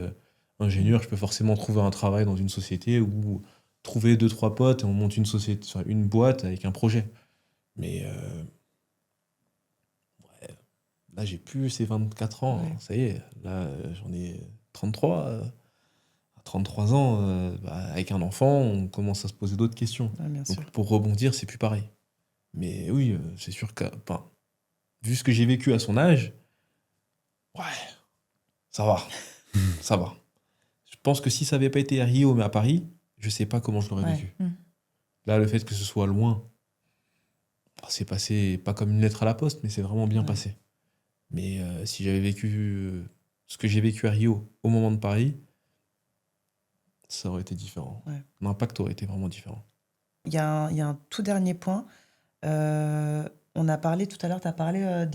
Speaker 2: Ingénieur, je peux forcément trouver un travail dans une société ou trouver 2-3 potes et on monte une société, une boîte avec un projet. Mais là, j'ai plus ces 24 ans.
Speaker 1: Ouais.
Speaker 2: Ça y est, là, j'en ai 33. À 33 ans, avec un enfant, on commence à se poser d'autres questions.
Speaker 3: Ouais, bien sûr.
Speaker 2: Donc, pour rebondir, c'est plus pareil. Mais oui, c'est sûr que, vu ce que j'ai vécu à son âge, ouais, ça va. Ça va. Je pense que si ça n'avait pas été à Rio, mais à Paris, je sais pas comment je l'aurais vécu. Là, le fait que ce soit loin, c'est passé pas comme une lettre à la poste, mais c'est vraiment bien passé. Mais si j'avais vécu ce que j'ai vécu à Rio au moment de Paris, ça aurait été différent.
Speaker 1: Ouais.
Speaker 2: L'impact aurait été vraiment différent.
Speaker 1: Il y a un tout dernier point. On a parlé tout à l'heure, tu as parlé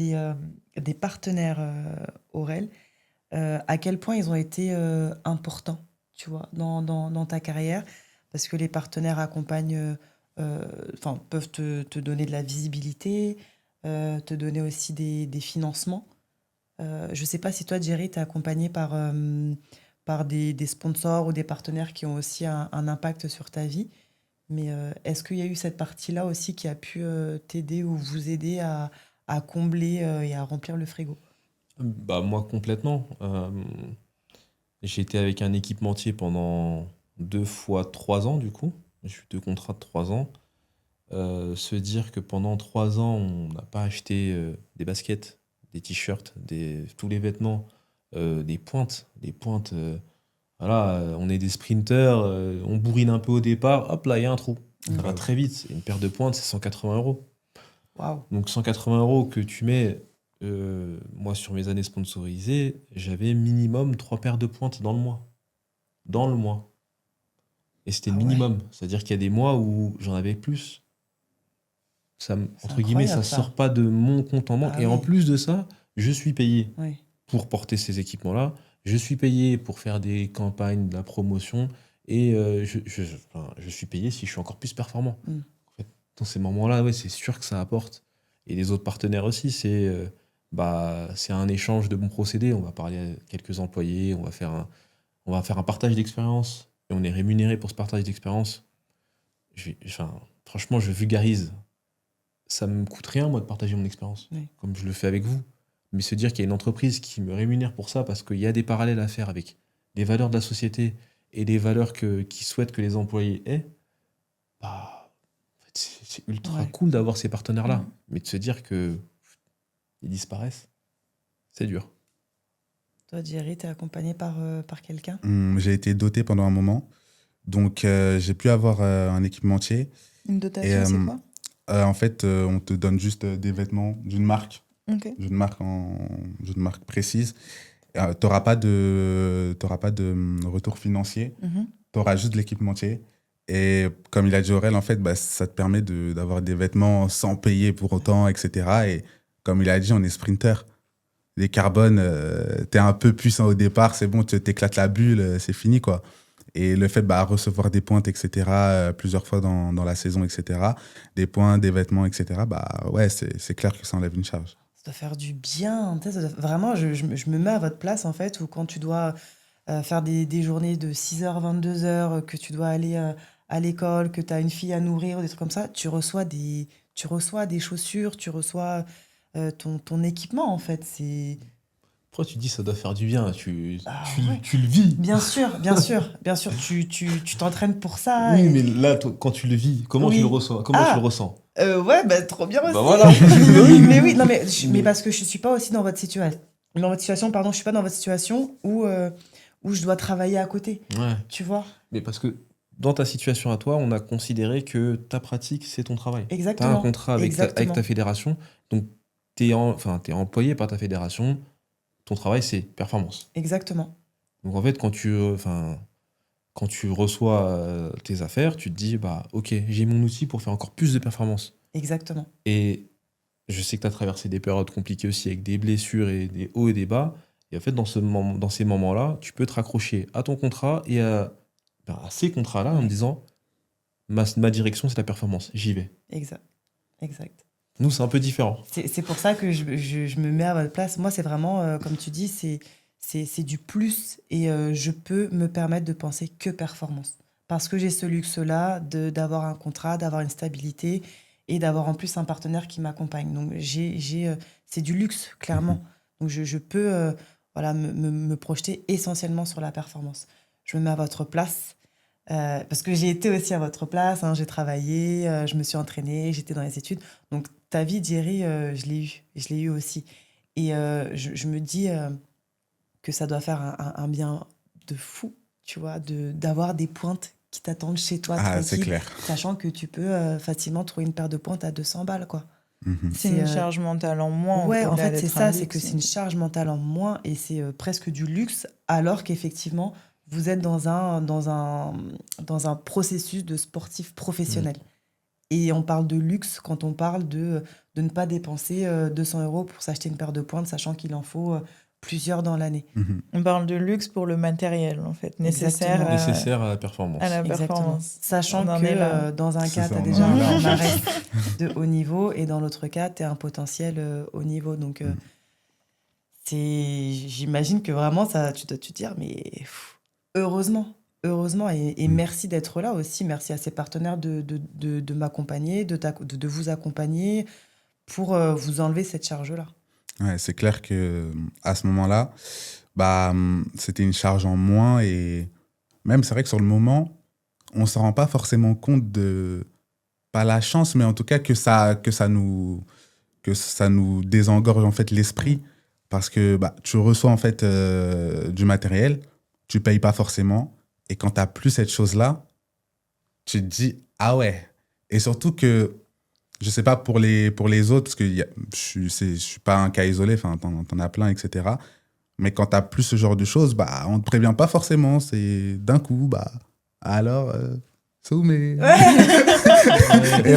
Speaker 1: des partenaires, Aurel. À quel point ils ont été importants, tu vois, dans ta carrière, parce que les partenaires accompagnent, peuvent te donner de la visibilité, te donner aussi des financements. Je ne sais pas si toi, Jerry, tu es accompagné par des sponsors ou des partenaires qui ont aussi un impact sur ta vie. Mais est-ce qu'il y a eu cette partie-là aussi qui a pu t'aider ou vous aider à combler et à remplir le frigo?
Speaker 2: Moi, complètement. J'ai été avec un équipementier pendant 2 fois 3 ans, du coup. J'ai eu 2 contrats de 3 ans. Se dire que pendant 3 ans, on n'a pas acheté des baskets, des t-shirts, tous les vêtements, des pointes. Voilà, on est des sprinters, on bourrine un peu au départ, hop là, il y a un trou. Ça va très vite. Une paire de pointes, c'est 180 €.
Speaker 1: Waouh!
Speaker 2: Donc 180 € que tu mets, moi sur mes années sponsorisées, j'avais minimum 3 paires de pointes dans le mois. Dans le mois. Et c'était le
Speaker 1: Ah ouais.
Speaker 2: minimum. C'est-à-dire qu'il y a des mois où j'en avais plus. Entre guillemets, ça
Speaker 1: incroyable, ça.
Speaker 2: sort pas de mon compte en banque.
Speaker 1: Ah
Speaker 2: Et en
Speaker 1: oui.
Speaker 2: plus de ça, je suis payé
Speaker 1: Oui.
Speaker 2: pour porter ces équipements-là. Je suis payé pour faire des campagnes, de la promotion. Et je suis payé si je suis encore plus performant. En fait, dans ces moments-là, ouais, c'est sûr que ça apporte. Et les autres partenaires aussi, c'est un échange de bons procédés. On va parler à quelques employés, on va faire un partage d'expérience. Et on est rémunéré pour ce partage d'expérience. Franchement, je vulgarise. Ça me coûte rien, moi, de partager mon expérience,
Speaker 1: Oui.
Speaker 2: comme je le fais avec vous. Mais se dire qu'il y a une entreprise qui me rémunère pour ça, parce qu'il y a des parallèles à faire avec les valeurs de la société et les valeurs qui souhaitent que les employés aient, en fait, c'est ultra cool d'avoir ces partenaires-là. Mais de se dire qu'ils disparaissent, c'est dur.
Speaker 1: Toi, Jerry, t'es accompagné par quelqu'un?
Speaker 4: J'ai été doté pendant un moment. Donc, j'ai pu avoir un équipementier.
Speaker 3: Une dotation, c'est quoi?
Speaker 4: En fait, on te donne juste des vêtements d'une marque.
Speaker 3: Ok.
Speaker 4: D'une marque précise. Tu n'auras pas de retour financier. Tu auras juste de l'équipementier. Et comme il a dit Aurel, en fait, ça te permet d'avoir des vêtements sans payer pour autant, etc. Et comme il a dit, on est sprinter. Les carbones, tu es un peu puissant au départ, c'est bon, tu t'éclates la bulle, c'est fini, quoi. Et le fait de recevoir des pointes, etc., plusieurs fois dans la saison, etc., des points, des vêtements, etc., ouais, c'est clair que ça enlève une charge.
Speaker 1: Ça doit faire du bien. Vraiment, je me mets à votre place, en fait, où quand tu dois faire des journées de 6h, 22h, que tu dois aller à l'école, que tu as une fille à nourrir, des trucs comme ça, tu reçois des chaussures, tu reçois ton équipement, en fait. C'est...
Speaker 2: Pourquoi tu dis ça doit faire du bien? Tu
Speaker 1: ouais.
Speaker 2: le vis.
Speaker 1: Bien sûr, tu t'entraînes pour ça.
Speaker 2: Oui,
Speaker 1: et-
Speaker 2: mais là, quand tu le vis, comment
Speaker 1: Oui.
Speaker 2: tu le reçois? Comment tu le ressens?
Speaker 1: Ouais, trop bien aussi.
Speaker 2: voilà.
Speaker 1: mais oui, non, mais parce que je suis pas aussi dans votre situation. Je suis pas dans votre situation où je dois travailler à côté.
Speaker 2: Ouais.
Speaker 1: Tu vois?
Speaker 2: Mais parce que dans ta situation à toi, on a considéré que ta pratique, c'est ton travail. Tu as
Speaker 1: Exactement.
Speaker 2: un contrat avec ta fédération, donc tu es employé par ta fédération, ton travail, c'est performance.
Speaker 1: Exactement.
Speaker 2: Donc en fait, quand tu reçois tes affaires, tu te dis, ok, j'ai mon outil pour faire encore plus de performance.
Speaker 1: Exactement.
Speaker 2: Et je sais que tu as traversé des périodes compliquées aussi avec des blessures et des hauts et des bas. Et en fait, dans ces moments-là, tu peux te raccrocher à ton contrat et à ces contrats-là en me disant, ma direction, c'est la performance. J'y vais.
Speaker 1: Exact.
Speaker 2: Nous, c'est un peu différent.
Speaker 1: C'est pour ça que je me mets à votre place. Moi, c'est vraiment, comme tu dis, c'est du plus et je peux me permettre de penser que performance. Parce que j'ai ce luxe-là d'avoir un contrat, d'avoir une stabilité et d'avoir en plus un partenaire qui m'accompagne. Donc, c'est du luxe, clairement. Donc, je peux me projeter essentiellement sur la performance. je me mets à votre place. Parce que j'ai été aussi à votre place, hein, j'ai travaillé, je me suis entraînée, j'étais dans les études. Donc, ta vie, Jerry, je l'ai eu aussi. Et je me dis que ça doit faire un bien de fou, tu vois, d'avoir des pointes qui t'attendent chez toi,
Speaker 4: Ah, c'est
Speaker 1: tranquille,
Speaker 4: clair.
Speaker 1: sachant que tu peux facilement trouver une paire de pointes à 200 balles, quoi.
Speaker 3: C'est une charge mentale en moins.
Speaker 1: Ouais, en
Speaker 3: au-delà
Speaker 1: fait, c'est
Speaker 3: d'être
Speaker 1: ça,
Speaker 3: un
Speaker 1: c'est
Speaker 3: luxe.
Speaker 1: que c'est une charge mentale en moins et c'est presque du luxe, alors qu'effectivement, vous êtes dans un processus de sportif professionnel. Et on parle de luxe quand on parle de ne pas dépenser 200 € pour s'acheter une paire de pointes, sachant qu'il en faut plusieurs dans l'année.
Speaker 3: On parle de luxe pour le matériel, en fait, nécessaire,
Speaker 2: Nécessaire à la performance.
Speaker 3: à la
Speaker 1: Exactement.
Speaker 3: performance.
Speaker 1: Sachant
Speaker 3: On en est là.
Speaker 1: que dans un
Speaker 4: C'est
Speaker 1: cas,
Speaker 4: ça,
Speaker 1: tu as
Speaker 4: on
Speaker 1: déjà
Speaker 4: en est là,
Speaker 1: un
Speaker 4: en fait.
Speaker 1: palmarès de haut niveau et dans l'autre cas, tu as un potentiel haut niveau. Donc, j'imagine que vraiment, tu dois te dire, mais heureusement. Et merci d'être là aussi. Merci à ces partenaires de m'accompagner, de vous accompagner pour vous enlever cette charge-là.
Speaker 4: Ouais, c'est clair que à ce moment-là, c'était une charge en moins et même c'est vrai que sur le moment, on s'en rend pas forcément compte de pas la chance, mais en tout cas que ça nous désengorge en fait l'esprit parce que tu reçois en fait du matériel, tu payes pas forcément et quand t'as plus cette chose-là, tu te dis ah ouais. Et surtout que je sais pas pour les autres, parce que je suis pas un cas isolé, enfin, t'en as plein, etc. Mais quand t'as plus ce genre de choses, on te prévient pas forcément. C'est d'un coup, alors, Soumé. et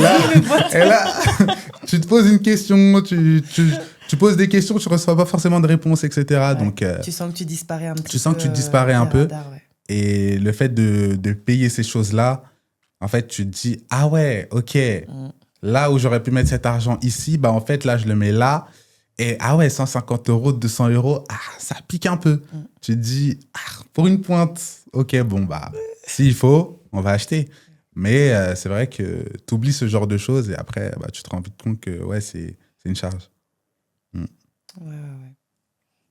Speaker 4: là, tu te poses une question, tu poses des questions, tu reçois pas forcément de réponse, etc.
Speaker 1: Ouais.
Speaker 4: Donc,
Speaker 1: tu sens que tu disparais un petit peu.
Speaker 4: Tu sens que tu disparais un peu.
Speaker 1: Radars, ouais.
Speaker 4: Et le fait de payer ces choses-là, en fait, tu te dis, ah ouais, ok. Là où j'aurais pu mettre cet argent ici, en fait, là, je le mets là. Et ah ouais, 150 €, 200 €, ça pique un peu. Tu te dis, pour une pointe, ok, bon, s'il faut, on va acheter. Mais c'est vrai que tu oublies ce genre de choses et après, tu te rends vite compte que ouais, c'est une charge.
Speaker 1: Ouais.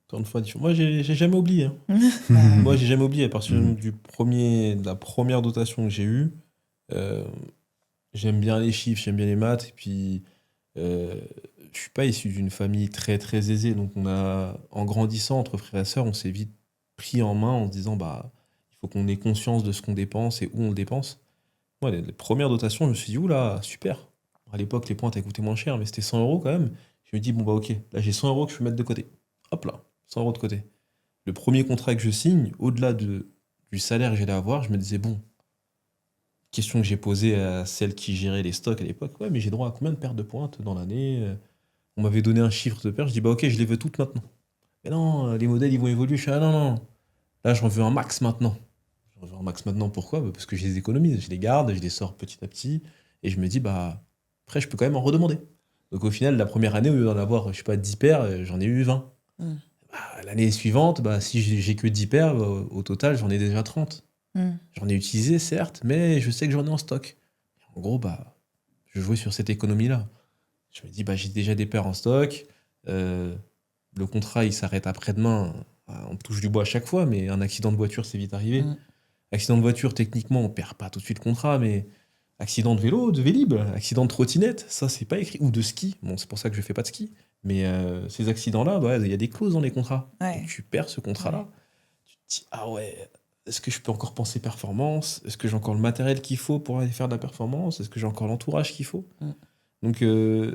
Speaker 2: Encore une fois, moi, j'ai jamais oublié. Moi, j'ai jamais oublié. À partir de la première dotation que j'ai eue, j'aime bien les chiffres, j'aime bien les maths. Et puis, je suis pas issu d'une famille très, très aisée. Donc, en grandissant entre frères et sœurs, on s'est vite pris en main en se disant, il faut qu'on ait conscience de ce qu'on dépense et où on le dépense. Moi, les premières dotations, je me suis dit, oula, super. À l'époque, les pointes, elles coûtaient moins cher, mais c'était 100 € quand même. Je me dis, bon, ok, là, j'ai 100 € que je peux mettre de côté. Hop là, 100 € de côté. Le premier contrat que je signe, au-delà du salaire que j'allais avoir, je me disais, bon, question que j'ai posée à celle qui gérait les stocks à l'époque, ouais, mais j'ai droit à combien de paires de pointes dans l'année? On m'avait donné un chiffre de paires, je dis, ok, je les veux toutes maintenant. Mais non, les modèles, ils vont évoluer. Je suis, non. Là, j'en veux un max maintenant. J'en veux un max maintenant, pourquoi? Parce que je les économise, je les garde, je les sors petit à petit, et je me dis, après, je peux quand même en redemander. Donc au final, la première année, au lieu d'en avoir, je sais pas, 10 paires, j'en ai eu 20. L'année suivante, si j'ai que 10 paires, au total, j'en ai déjà 30. J'en ai utilisé, certes, mais je sais que j'en ai en stock. En gros, je jouais sur cette économie-là. Je me dis, j'ai déjà des paires en stock. Le contrat, il s'arrête après-demain. On touche du bois à chaque fois, mais un accident de voiture, c'est vite arrivé. Accident de voiture, techniquement, on perd pas tout de suite le contrat, mais accident de vélo, de Vélib, accident de trottinette, ça, c'est pas écrit. Ou de ski. Bon, c'est pour ça que je fais pas de ski. Mais ces accidents-là, il y a des clauses dans les contrats.
Speaker 3: Ouais.
Speaker 2: Donc, tu perds ce contrat-là. Tu te dis, ah ouais, est-ce que je peux encore penser performance? Est-ce que j'ai encore le matériel qu'il faut pour aller faire de la performance? Est-ce que j'ai encore l'entourage qu'il faut? Donc,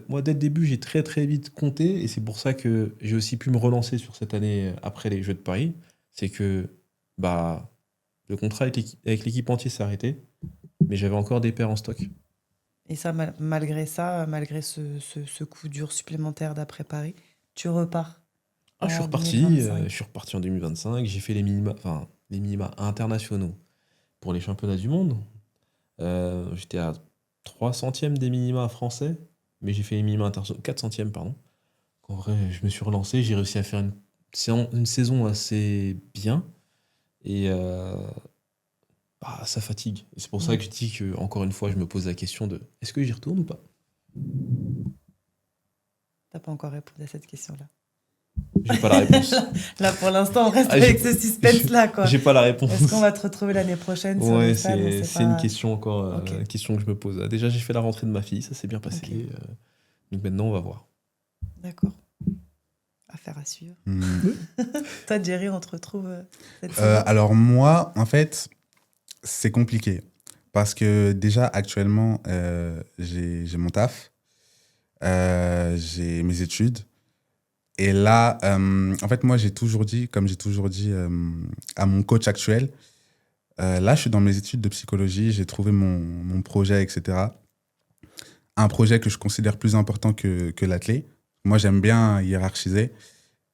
Speaker 2: moi, dès le début, j'ai très, très vite compté. Et c'est pour ça que j'ai aussi pu me relancer sur cette année après les Jeux de Paris. C'est que le contrat avec l'équipementier s'est arrêté. Mais j'avais encore des paires en stock.
Speaker 1: Et ça, malgré ce coup dur supplémentaire d'après Paris, tu repars.
Speaker 2: Je suis reparti en 2025. J'ai fait les minima internationaux pour les championnats du monde. J'étais à 3 centièmes des minima français, mais j'ai fait les minima internationaux, 4 centièmes, pardon. En vrai, je me suis relancé, j'ai réussi à faire une saison assez bien. Et ça fatigue. Et c'est pour ça que je dis que, encore une fois, je me pose la question de est-ce que j'y retourne ou pas?
Speaker 1: T'as pas encore répondu à cette question-là.
Speaker 2: J'ai pas la réponse.
Speaker 1: Là, pour l'instant, on reste avec ce suspense-là, quoi.
Speaker 2: J'ai pas la réponse.
Speaker 1: Est-ce qu'on va te retrouver l'année prochaine sur
Speaker 2: Ouais,
Speaker 1: le stade?
Speaker 2: c'est une question encore,
Speaker 1: Ok.
Speaker 2: question que je me pose. Déjà, j'ai fait la rentrée de ma fille, ça s'est bien passé.
Speaker 1: Ok.
Speaker 2: Donc maintenant, on va voir.
Speaker 1: D'accord. Affaire à suivre.
Speaker 4: Hmm.
Speaker 1: Toi, Jerry, on te retrouve cette saison?
Speaker 4: Alors moi, en fait, c'est compliqué. Parce que déjà, actuellement, j'ai mon taf, j'ai mes études. Et là, en fait, moi, j'ai toujours dit, comme j'ai toujours dit à mon coach actuel, là, je suis dans mes études de psychologie, j'ai trouvé mon projet, etc. Un projet que je considère plus important que l'athlé. Moi, j'aime bien hiérarchiser.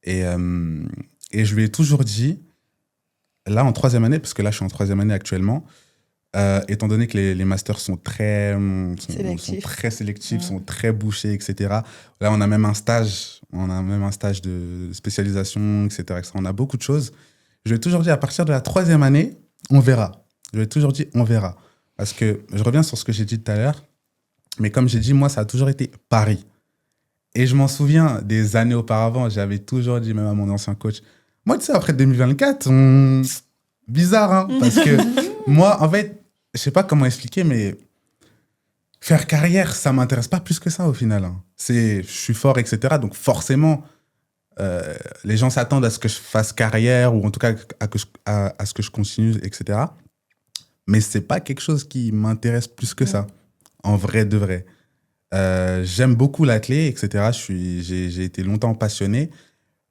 Speaker 4: Et je lui ai toujours dit, là, en 3e année, parce que là, je suis en 3e année actuellement, étant donné que les masters sont très sélectifs, sont très bouchés, etc. Là, on a même un stage de spécialisation, etc. On a beaucoup de choses. Je lui ai toujours dit, à partir de la 3e année, on verra. Je lui ai toujours dit, on verra. Parce que, je reviens sur ce que j'ai dit tout à l'heure, mais comme j'ai dit, moi, ça a toujours été Paris. Et je m'en souviens, des années auparavant, j'avais toujours dit, même à mon ancien coach, moi, tu sais, après 2024, bizarre, hein, parce que moi, en fait, je sais pas comment expliquer, mais faire carrière, ça m'intéresse pas plus que ça au final. Hein. Je suis fort, etc. Donc forcément, les gens s'attendent à ce que je fasse carrière ou en tout cas à ce que je continue, etc. Mais c'est pas quelque chose qui m'intéresse plus que ça, en vrai de vrai. J'aime beaucoup l'athlé, etc. J'ai été longtemps passionné.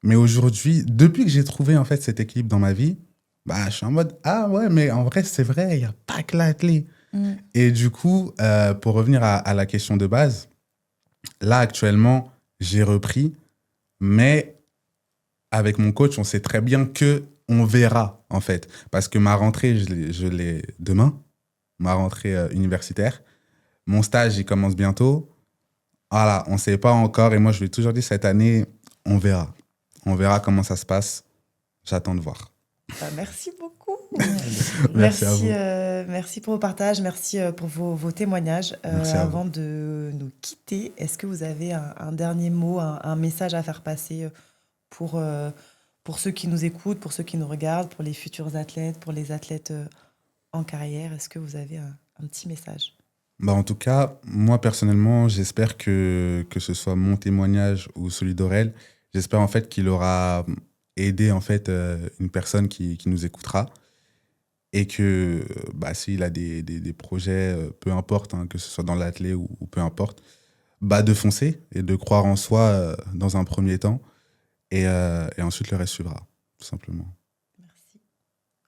Speaker 4: Mais aujourd'hui, depuis que j'ai trouvé en fait cet équilibre dans ma vie, bah, je suis en mode, ah ouais, mais en vrai, c'est vrai, il n'y a pas que l'athlé. Et du coup, pour revenir à la question de base, là, actuellement, j'ai repris, mais avec mon coach, on sait très bien qu'on verra, en fait. Parce que ma rentrée, je l'ai demain, ma rentrée universitaire. Mon stage, il commence bientôt. Voilà, on ne sait pas encore. Et moi, je lui ai toujours dit, cette année, on verra. On verra comment ça se passe. J'attends de voir.
Speaker 1: Bah, merci beaucoup.
Speaker 4: Merci à vous.
Speaker 1: Merci pour vos partages, merci pour vos témoignages.
Speaker 4: Merci à vous.
Speaker 1: Avant de nous quitter, est-ce que vous avez un dernier mot, un message à faire passer pour ceux qui nous écoutent, pour ceux qui nous regardent, pour les futurs athlètes, pour les athlètes en carrière? Est-ce que vous avez un petit message?
Speaker 4: Bah, en tout cas, moi personnellement, j'espère que ce soit mon témoignage ou celui d'Aurel, j'espère en fait qu'il aura aidé en fait une personne qui nous écoutera et que bah, s'il a des projets, peu importe, hein, que ce soit dans l'athlé ou peu importe, bah, de foncer et de croire en soi dans un premier temps et ensuite le reste suivra, tout simplement.
Speaker 1: Merci.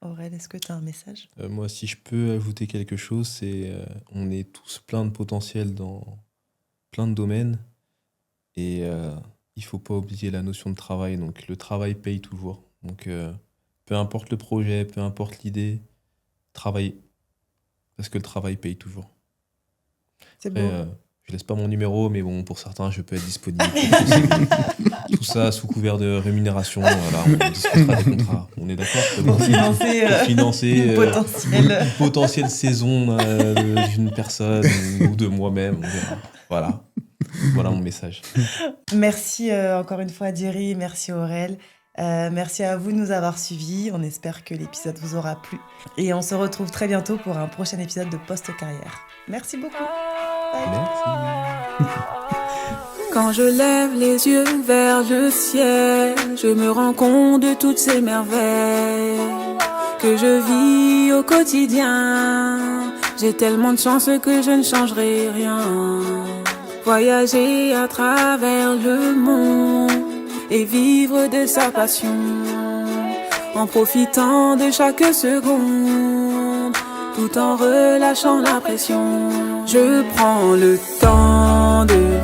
Speaker 1: Aurel, est-ce que tu as un message?
Speaker 2: Moi, si je peux ajouter quelque chose, c'est on est tous plein de potentiel dans plein de domaines et il faut pas oublier la notion de travail. Donc, le travail paye toujours. Donc, peu importe le projet, peu importe l'idée, travaillez. Parce que le travail paye toujours.
Speaker 1: C'est beau.
Speaker 2: Après, je laisse pas mon numéro, mais bon, pour certains, je peux être disponible. Tout ça sous couvert de rémunération. Voilà, on discutera des contrats. On est d'accord?
Speaker 1: Pour financer,
Speaker 2: Pour financer
Speaker 1: une
Speaker 2: potentielle saison d'une personne ou de moi-même. On verra. Voilà. Voilà mon message.
Speaker 1: Merci encore une fois, Jerry. Merci, Aurel. Merci à vous de nous avoir suivis. On espère que l'épisode vous aura plu. Et on se retrouve très bientôt pour un prochain épisode de Post-Carrière. Merci beaucoup. Bye.
Speaker 2: Merci.
Speaker 5: Quand je lève les yeux vers le ciel, je me rends compte de toutes ces merveilles que je vis au quotidien. J'ai tellement de chance que je ne changerai rien. Voyager à travers le monde et vivre de sa passion, en profitant de chaque seconde, tout en relâchant la pression. Je prends le temps de